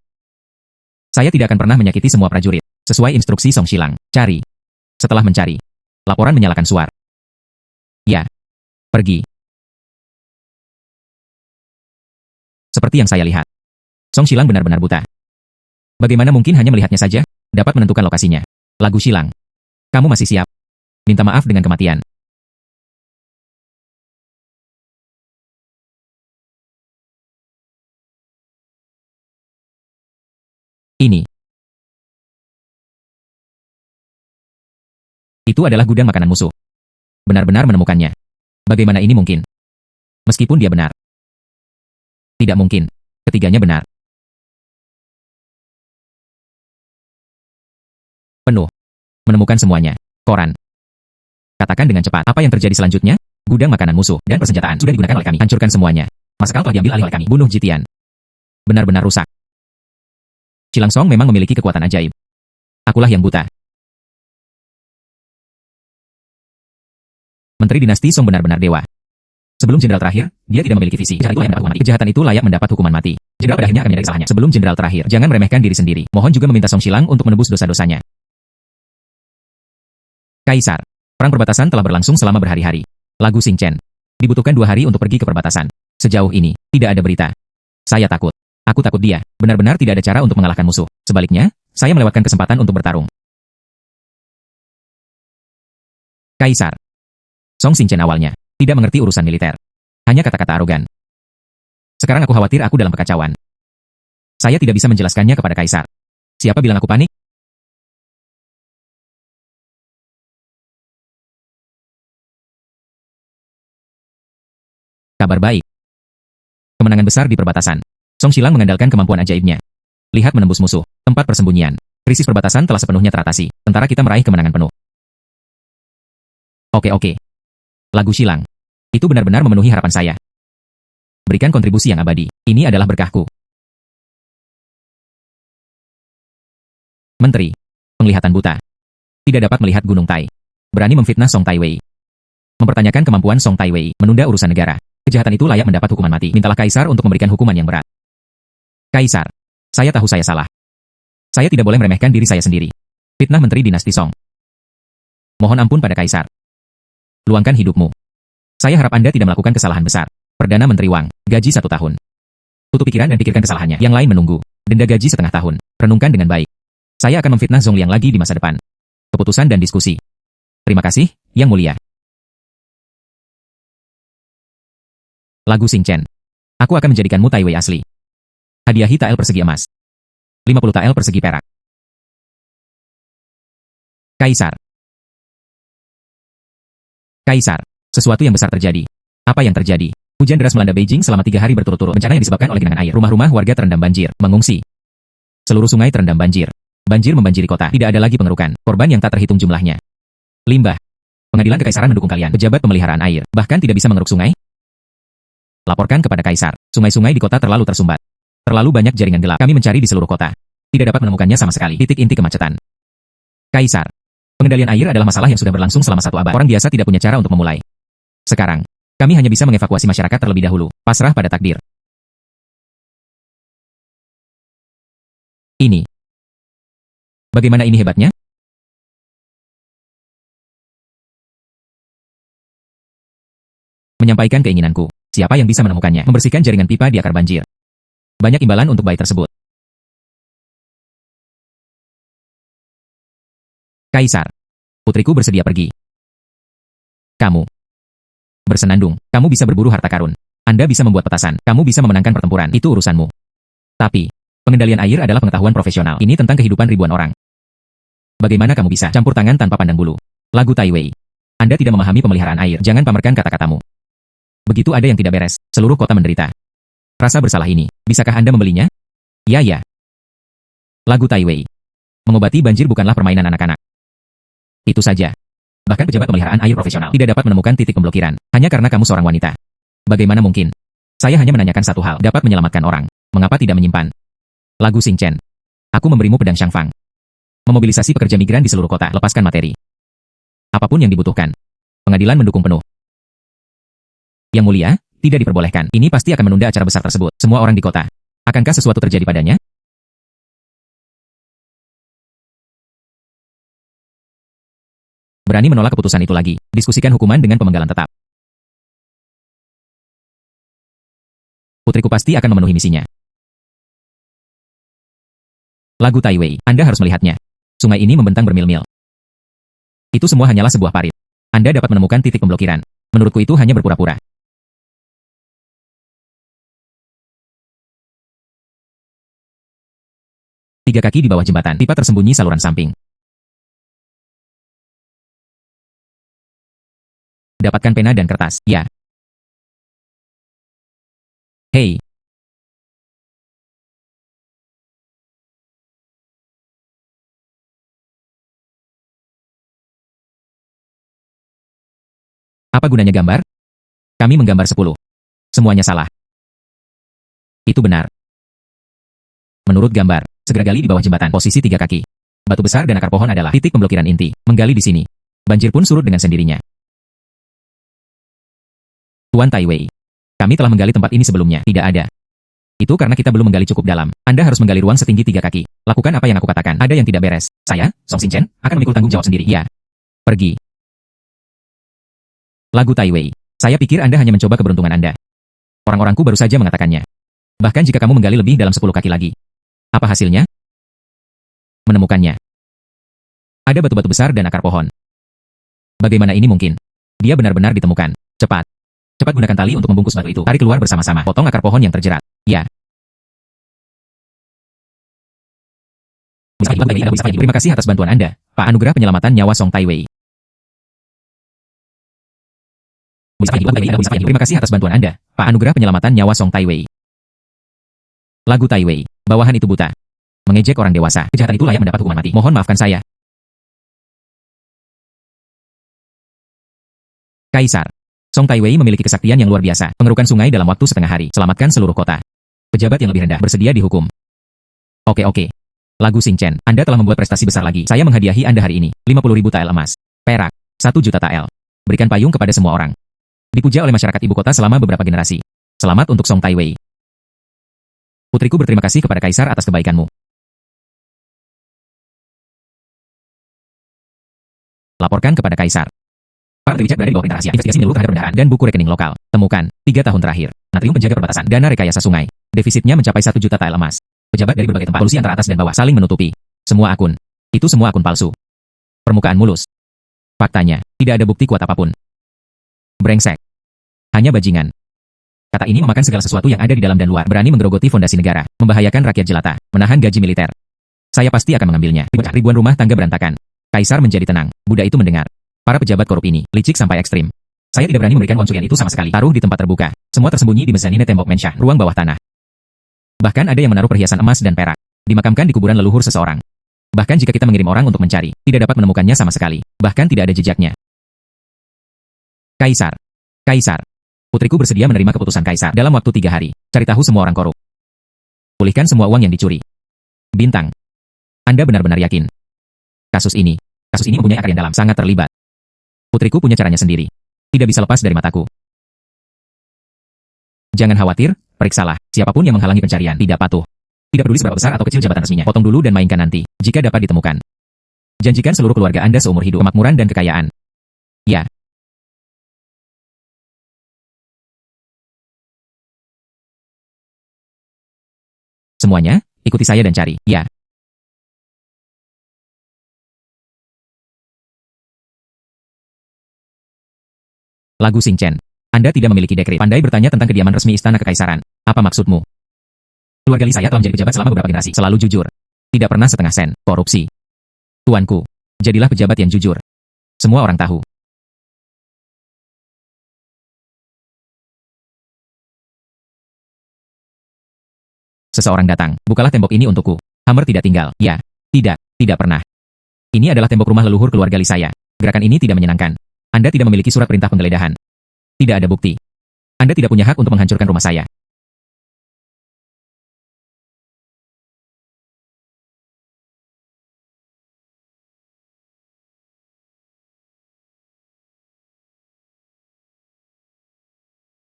Saya tidak akan pernah menyakiti semua prajurit. Sesuai instruksi Song Shilang, cari. Setelah mencari, laporan menyalakan suar. Ya. Pergi. Seperti yang saya lihat, Song Shilang benar-benar buta. Bagaimana mungkin hanya melihatnya saja dapat menentukan lokasinya? Lagu Shilang. Kamu masih siap? Minta maaf dengan kematian. Ini. Itu adalah gudang makanan musuh. Benar-benar menemukannya. Bagaimana ini mungkin? Meskipun dia benar. Tidak mungkin. Ketiganya benar. Penuh. Menemukan semuanya. Koran. Katakan dengan cepat. Apa yang terjadi selanjutnya? Gudang makanan musuh dan persenjataan sudah digunakan oleh kami. Hancurkan semuanya. Marskal telah diambil alih oleh kami. Bunuh Jitian. Benar-benar rusak. Shilang Song memang memiliki kekuatan ajaib. Akulah yang buta. Menteri dinasti Song benar-benar dewa. Sebelum jenderal terakhir, dia tidak memiliki visi. Kejahatan itu layak mendapat hukuman mati. Jenderal pada akhirnya akan menyadari kesalahannya. Sebelum jenderal terakhir, jangan meremehkan diri sendiri. Mohon juga meminta Song Shilang untuk menebus dosa-dosanya. Kaisar. Perang perbatasan telah berlangsung selama berhari-hari. Lagu Xing Chen. Dibutuhkan 2 hari untuk pergi ke perbatasan. Sejauh ini, tidak ada berita. Saya takut. Aku takut dia. Benar-benar tidak ada cara untuk mengalahkan musuh. Sebaliknya, saya melewatkan kesempatan untuk bertarung. Kaisar. Song Xing Chen awalnya tidak mengerti urusan militer. Hanya kata-kata arogan. Sekarang aku khawatir aku dalam kekacauan. Saya tidak bisa menjelaskannya kepada Kaisar. Siapa bilang aku panik? Kabar baik. Kemenangan besar di perbatasan. Song Shilang mengandalkan kemampuan ajaibnya. Lihat menembus musuh. Tempat persembunyian. Krisis perbatasan telah sepenuhnya teratasi. Tentara kita meraih kemenangan penuh. Oke. Lagu Shilang. Itu benar-benar memenuhi harapan saya. Berikan kontribusi yang abadi. Ini adalah berkahku. Menteri. Penglihatan buta. Tidak dapat melihat Gunung Tai. Berani memfitnah Song Taiwei. Mempertanyakan kemampuan Song Taiwei. Menunda urusan negara. Kejahatan itu layak mendapat hukuman mati. Mintalah Kaisar untuk memberikan hukuman yang berat. Kaisar. Saya tahu saya salah. Saya tidak boleh meremehkan diri saya sendiri. Fitnah Menteri Dinasti Song. Mohon ampun pada Kaisar. Luangkan hidupmu. Saya harap Anda tidak melakukan kesalahan besar. Perdana Menteri Wang, gaji 1 tahun. Tutup pikiran dan pikirkan kesalahannya. Yang lain menunggu. Denda gaji setengah tahun. Renungkan dengan baik. Saya akan memfitnah Zhong Liang lagi di masa depan. Keputusan dan diskusi. Terima kasih, Yang Mulia. Lagu Xing Chen. Aku akan menjadikanmu Tai Wei asli. Hadiahi tael persegi emas. 50 tael persegi perak. Kaisar. Kaisar. Sesuatu yang besar terjadi. Apa yang terjadi? Hujan deras melanda Beijing selama 3 hari berturut-turut. Bencana yang disebabkan oleh genangan air. Rumah-rumah warga terendam banjir, mengungsi. Seluruh sungai terendam banjir. Banjir membanjiri kota. Tidak ada lagi pengerukan. Korban yang tak terhitung jumlahnya. Limbah. Pengadilan Kekaisaran mendukung kalian. Pejabat pemeliharaan air. Bahkan tidak bisa mengeruk sungai. Laporkan kepada Kaisar. Sungai-sungai di kota terlalu tersumbat. Terlalu banyak jaringan gelap. Kami mencari di seluruh kota. Tidak dapat menemukannya sama sekali. Titik inti kemacetan. Kaisar. Pengendalian air adalah masalah yang sudah berlangsung selama 1 abad. Orang biasa tidak punya cara untuk memulai. Sekarang, kami hanya bisa mengevakuasi masyarakat terlebih dahulu. Pasrah pada takdir. Ini. Bagaimana ini hebatnya? Menyampaikan keinginanku. Siapa yang bisa menemukannya? Membersihkan jaringan pipa di akar banjir. Banyak imbalan untuk bayi tersebut. Kaisar. Putriku bersedia pergi. Kamu. Bersenandung. Kamu bisa berburu harta karun. Anda bisa membuat petasan. Kamu bisa memenangkan pertempuran. Itu urusanmu. Tapi, pengendalian air adalah pengetahuan profesional. Ini tentang kehidupan ribuan orang. Bagaimana kamu bisa campur tangan tanpa pandang bulu? Lagu Tai Wei. Anda tidak memahami pemeliharaan air. Jangan pamerkan kata-katamu. Begitu ada yang tidak beres, seluruh kota menderita. Rasa bersalah ini, bisakah Anda membelinya? Ya. Lagu Tai Wei. Mengobati banjir bukanlah permainan anak-anak. Itu saja. Bahkan pejabat pemeliharaan air profesional tidak dapat menemukan titik pemblokiran, hanya karena kamu seorang wanita. Bagaimana mungkin? Saya hanya menanyakan satu hal, dapat menyelamatkan orang. Mengapa tidak menyimpan? Lagu Xing Chen. Aku memberimu pedang Shangfang. Memobilisasi pekerja migran di seluruh kota, lepaskan materi. Apapun yang dibutuhkan. Pengadilan mendukung penuh. Yang Mulia, tidak diperbolehkan. Ini pasti akan menunda acara besar tersebut. Semua orang di kota. Akankah sesuatu terjadi padanya? Berani menolak keputusan itu lagi. Diskusikan hukuman dengan pemenggalan tetap. Putriku pasti akan memenuhi misinya. Lagu Tai Wei. Anda harus melihatnya. Sungai ini membentang bermil-mil. Itu semua hanyalah sebuah parit. Anda dapat menemukan titik pemblokiran. Menurutku itu hanya berpura-pura. Tiga kaki di bawah jembatan. Pipa tersembunyi saluran samping. Dapatkan pena dan kertas. Ya. Hei. Apa gunanya gambar? Kami menggambar 10. Semuanya salah. Itu benar. Menurut gambar, segera gali di bawah jembatan, posisi 3 kaki. Batu besar dan akar pohon adalah titik pemblokiran inti. Menggali di sini. Banjir pun surut dengan sendirinya. Tuan Tai Wei. Kami telah menggali tempat ini sebelumnya. Tidak ada. Itu karena kita belum menggali cukup dalam. Anda harus menggali ruang setinggi 3 kaki. Lakukan apa yang aku katakan. Ada yang tidak beres. Saya, Song Xing Chen, akan memikul tanggung jawab sendiri. Ya. Pergi. Lagu Tai Wei. Saya pikir Anda hanya mencoba keberuntungan Anda. Orang-orangku baru saja mengatakannya. Bahkan jika kamu menggali lebih dalam 10 kaki lagi. Apa hasilnya? Menemukannya. Ada batu-batu besar dan akar pohon. Bagaimana ini mungkin? Dia benar-benar ditemukan. Cepat. Cepat gunakan tali untuk membungkus batu itu. Tarik keluar bersama-sama. Potong akar pohon yang terjerat. Ya. Terima kasih atas bantuan Anda, Pak. Anugerah penyelamatan nyawa Song Tai Wei. Terima kasih atas bantuan Anda, Pak. Anugerah penyelamatan nyawa Song Tai Wei. Lagu Tai Wei. Bawahan itu buta. Mengejek orang dewasa. Kejahatan itu layak mendapat hukuman mati. Mohon maafkan saya. Kaisar. Song Tai Wei memiliki kesaktian yang luar biasa. Pengerukan sungai dalam waktu setengah hari. Selamatkan seluruh kota. Pejabat yang lebih rendah bersedia dihukum. Oke. Lagu Xing Chen. Anda telah membuat prestasi besar lagi. Saya menghadiahi Anda hari ini. 50.000 tael emas. Perak. 1 juta tael. Berikan payung kepada semua orang. Dipuja oleh masyarakat ibu kota selama beberapa generasi. Selamat untuk Song Tai Wei. Putriku berterima kasih kepada Kaisar atas kebaikanmu. Laporkan kepada Kaisar. Para Triwijat berada di bawah perintah rahasia. Investigasi menyeluruh terhadap bendahara dan buku rekening lokal. Temukan. 3 tahun terakhir. Natrium penjaga perbatasan. Dana rekayasa sungai. Defisitnya mencapai 1 juta tael emas. Pejabat dari berbagai tempat. Polusi antara atas dan bawah saling menutupi. Semua akun. Itu semua akun palsu. Permukaan mulus. Faktanya, tidak ada bukti kuat apapun. Brengsek. Hanya bajingan. Kata ini memakan segala sesuatu yang ada di dalam dan luar. Berani menggerogoti fondasi negara. Membahayakan rakyat jelata. Menahan gaji militer. Saya pasti akan mengambilnya. Ribuan rumah tangga berantakan. Kaisar menjadi tenang. Buddha itu mendengar. Para pejabat korup ini, licik sampai ekstrim. Saya tidak berani memberikan uang curian itu sama sekali. Taruh di tempat terbuka. Semua tersembunyi di mezanine tembok mensah, ruang bawah tanah. Bahkan ada yang menaruh perhiasan emas dan perak. Dimakamkan di kuburan leluhur seseorang. Bahkan jika kita mengirim orang untuk mencari, tidak dapat menemukannya sama sekali. Bahkan tidak ada jejaknya. Kaisar. Kaisar. Putriku bersedia menerima keputusan Kaisar dalam waktu 3 hari. Cari tahu semua orang korup. Pulihkan semua uang yang dicuri. Bintang. Anda benar-benar yakin? Kasus ini mempunyai akar yang dalam, sangat terlibat. Putriku punya caranya sendiri. Tidak bisa lepas dari mataku. Jangan khawatir, periksalah. Siapapun yang menghalangi pencarian tidak patuh. Tidak peduli seberapa besar atau kecil jabatan resminya. Potong dulu dan mainkan nanti, jika dapat ditemukan. Janjikan seluruh keluarga Anda seumur hidup, kemakmuran dan kekayaan. Ya. Semuanya, ikuti saya dan cari. Ya. Lagu Xing Chen. Anda tidak memiliki dekret. Pandai bertanya tentang kediaman resmi istana kekaisaran. Apa maksudmu? Keluarga Li saya telah menjadi pejabat selama beberapa generasi. Selalu jujur. Tidak pernah setengah sen. Korupsi. Tuanku, jadilah pejabat yang jujur. Semua orang tahu. Seseorang datang. Bukalah tembok ini untukku. Hammer tidak tinggal. Ya. Tidak pernah. Ini adalah tembok rumah leluhur keluarga Li saya. Gerakan ini tidak menyenangkan. Anda tidak memiliki surat perintah penggeledahan. Tidak ada bukti. Anda tidak punya hak untuk menghancurkan rumah saya.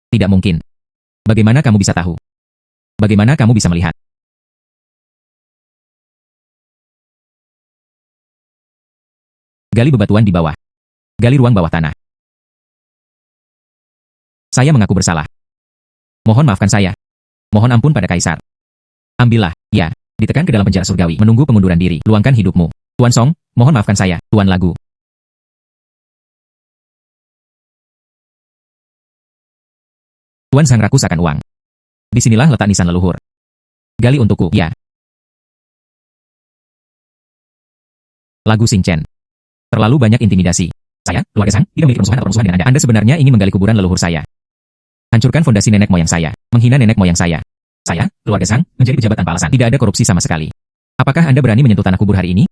Tidak mungkin. Bagaimana kamu bisa tahu? Bagaimana kamu bisa melihat? Gali bebatuan di bawah. Gali ruang bawah tanah. Saya mengaku bersalah. Mohon maafkan saya. Mohon ampun pada Kaisar. Ambillah, ya. Ditekan ke dalam penjara surgawi. Menunggu pengunduran diri. Luangkan hidupmu. Tuan Song, mohon maafkan saya. Tuan Lagu. Tuan Sang rakus akan uang. Disinilah letak nisan leluhur. Gali untukku, ya. Lagu Xing Chen. Terlalu banyak intimidasi. Saya, keluarga Sang, tidak memiliki permusuhan dengan Anda. Anda sebenarnya ingin menggali kuburan leluhur saya. Hancurkan fondasi nenek moyang saya. Menghina nenek moyang saya. Saya, keluarga Sang, menjadi pejabat tanpa alasan. Tidak ada korupsi sama sekali. Apakah Anda berani menyentuh tanah kubur hari ini?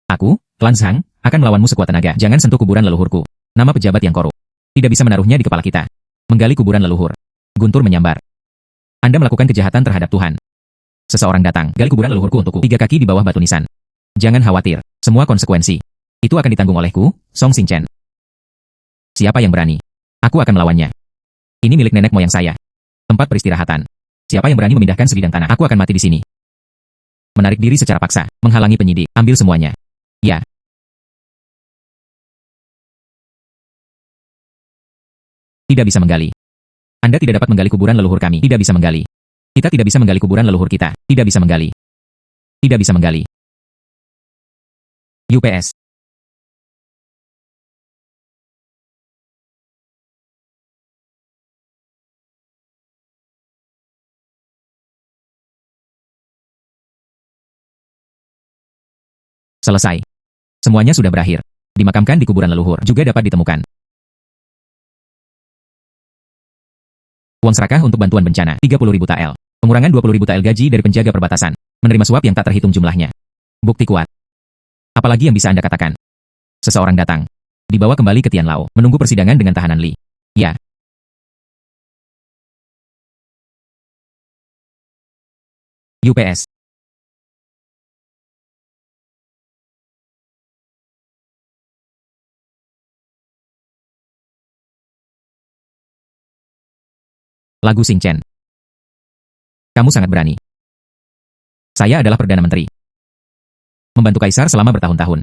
Aku, klan Sang, akan melawanmu sekuat tenaga. Jangan sentuh kuburan leluhurku. Nama pejabat yang korup. Tidak bisa menaruhnya di kepala kita. Menggali kuburan leluhur. Guntur menyambar. Anda melakukan kejahatan terhadap Tuhan. Seseorang datang. Gali kuburan leluhurku untukku. 3 kaki di bawah batu nisan. Jangan khawatir. Semua konsekuensi itu akan ditanggung olehku, Song Xing Chen. Siapa yang berani? Aku akan melawannya. Ini milik nenek moyang saya. Tempat peristirahatan. Siapa yang berani memindahkan sebidang tanah? Aku akan mati di sini. Menarik diri secara paksa, menghalangi penyidik, ambil semuanya. Ya. Tidak bisa menggali. Anda tidak dapat menggali kuburan leluhur kami. Tidak bisa menggali. Kita tidak bisa menggali kuburan leluhur kita. Tidak bisa menggali. Tidak bisa menggali. UPS. Selesai. Semuanya sudah berakhir. Dimakamkan di kuburan leluhur juga dapat ditemukan. Uang serakah untuk bantuan bencana, 30.000 tael. Pengurangan 20.000 tael gaji dari penjaga perbatasan. Menerima suap yang tak terhitung jumlahnya. Bukti kuat. Apalagi yang bisa Anda katakan? Seseorang datang. Dibawa kembali ke Tian Lao, menunggu persidangan dengan tahanan Li. Ya. UPS. Lagu Xing Chen. Kamu sangat berani. Saya adalah Perdana Menteri. Membantu Kaisar selama bertahun-tahun.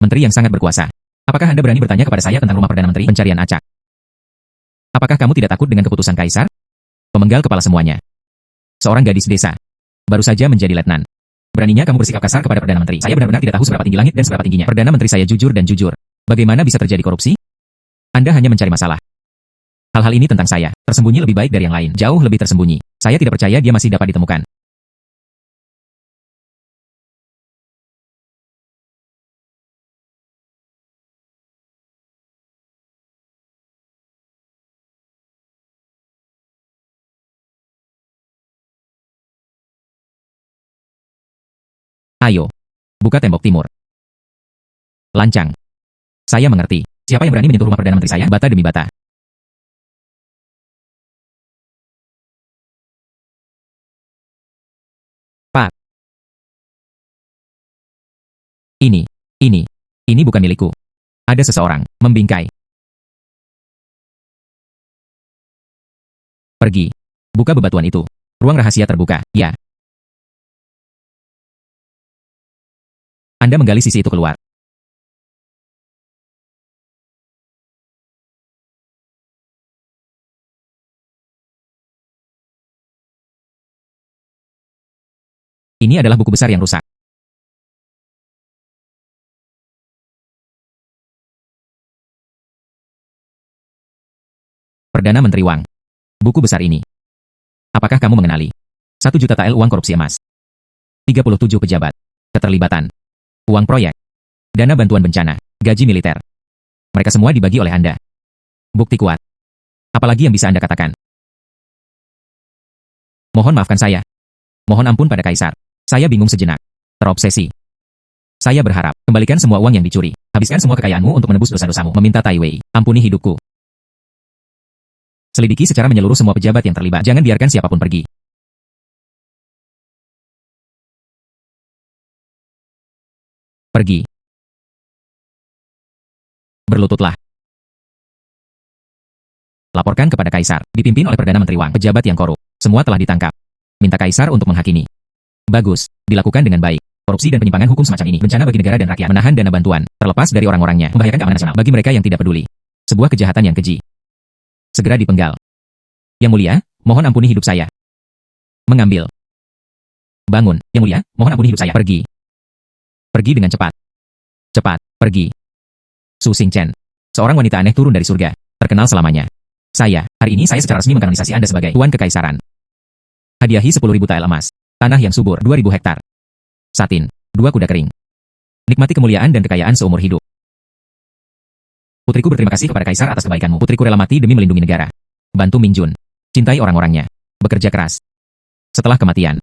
Menteri yang sangat berkuasa. Apakah Anda berani bertanya kepada saya tentang rumah Perdana Menteri? Pencarian acak. Apakah kamu tidak takut dengan keputusan Kaisar? Pemenggal kepala semuanya. Seorang gadis desa. Baru saja menjadi letnan. Beraninya kamu bersikap kasar kepada Perdana Menteri. Saya benar-benar tidak tahu seberapa tinggi langit dan seberapa tingginya. Perdana Menteri saya jujur dan jujur. Bagaimana bisa terjadi korupsi? Anda hanya mencari masalah. Hal-hal ini tentang saya. Tersembunyi lebih baik dari yang lain. Jauh lebih tersembunyi. Saya tidak percaya dia masih dapat ditemukan. Ayo. Buka tembok timur. Lancang. Saya mengerti. Siapa yang berani menyentuh rumah Perdana Menteri saya? Bata demi bata. Pak. Ini. Ini bukan milikku. Ada seseorang. Membingkai. Pergi. Buka bebatuan itu. Ruang rahasia terbuka. Ya. Anda menggali sisi itu keluar. Ini adalah buku besar yang rusak. Perdana Menteri Wang. Buku besar ini. Apakah kamu mengenali? 1 juta tael uang korupsi emas. 37 pejabat. Keterlibatan. Uang proyek. Dana bantuan bencana. Gaji militer. Mereka semua dibagi oleh Anda. Bukti kuat. Apalagi yang bisa Anda katakan? Mohon maafkan saya. Mohon ampun pada Kaisar. Saya bingung sejenak. Terobsesi. Saya berharap, kembalikan semua uang yang dicuri. Habiskan semua kekayaanmu untuk menebus dosa-dosamu. Meminta Tai Wei. Ampuni hidupku. Selidiki secara menyeluruh semua pejabat yang terlibat. Jangan biarkan siapapun pergi. Pergi. Berlututlah. Laporkan kepada Kaisar. Dipimpin oleh Perdana Menteri Wang. Pejabat yang korup. Semua telah ditangkap. Minta Kaisar untuk menghakimi. Bagus. Dilakukan dengan baik. Korupsi dan penyimpangan hukum semacam ini bencana bagi negara dan rakyat. Menahan dana bantuan, terlepas dari orang-orangnya, membahayakan keamanan nasional bagi mereka yang tidak peduli. Sebuah kejahatan yang keji. Segera dipenggal. Yang mulia, mohon ampuni hidup saya. Mengambil. Bangun. Yang mulia, mohon ampuni hidup saya. Pergi. Pergi dengan cepat. Cepat. Pergi. Su Xingchen. Seorang wanita aneh turun dari surga. Terkenal selamanya. Hari ini saya secara resmi mengkanonisasi Anda sebagai Tuan Kekaisaran. Hadiahi 10.000 tael emas. Tanah yang subur 2.000 hektar. Satin. 2 kuda kering. Nikmati kemuliaan dan kekayaan seumur hidup. Putriku berterima kasih kepada Kaisar atas kebaikanmu. Putriku rela mati demi melindungi negara. Bantu Minjun. Cintai orang-orangnya. Bekerja keras. Setelah kematian,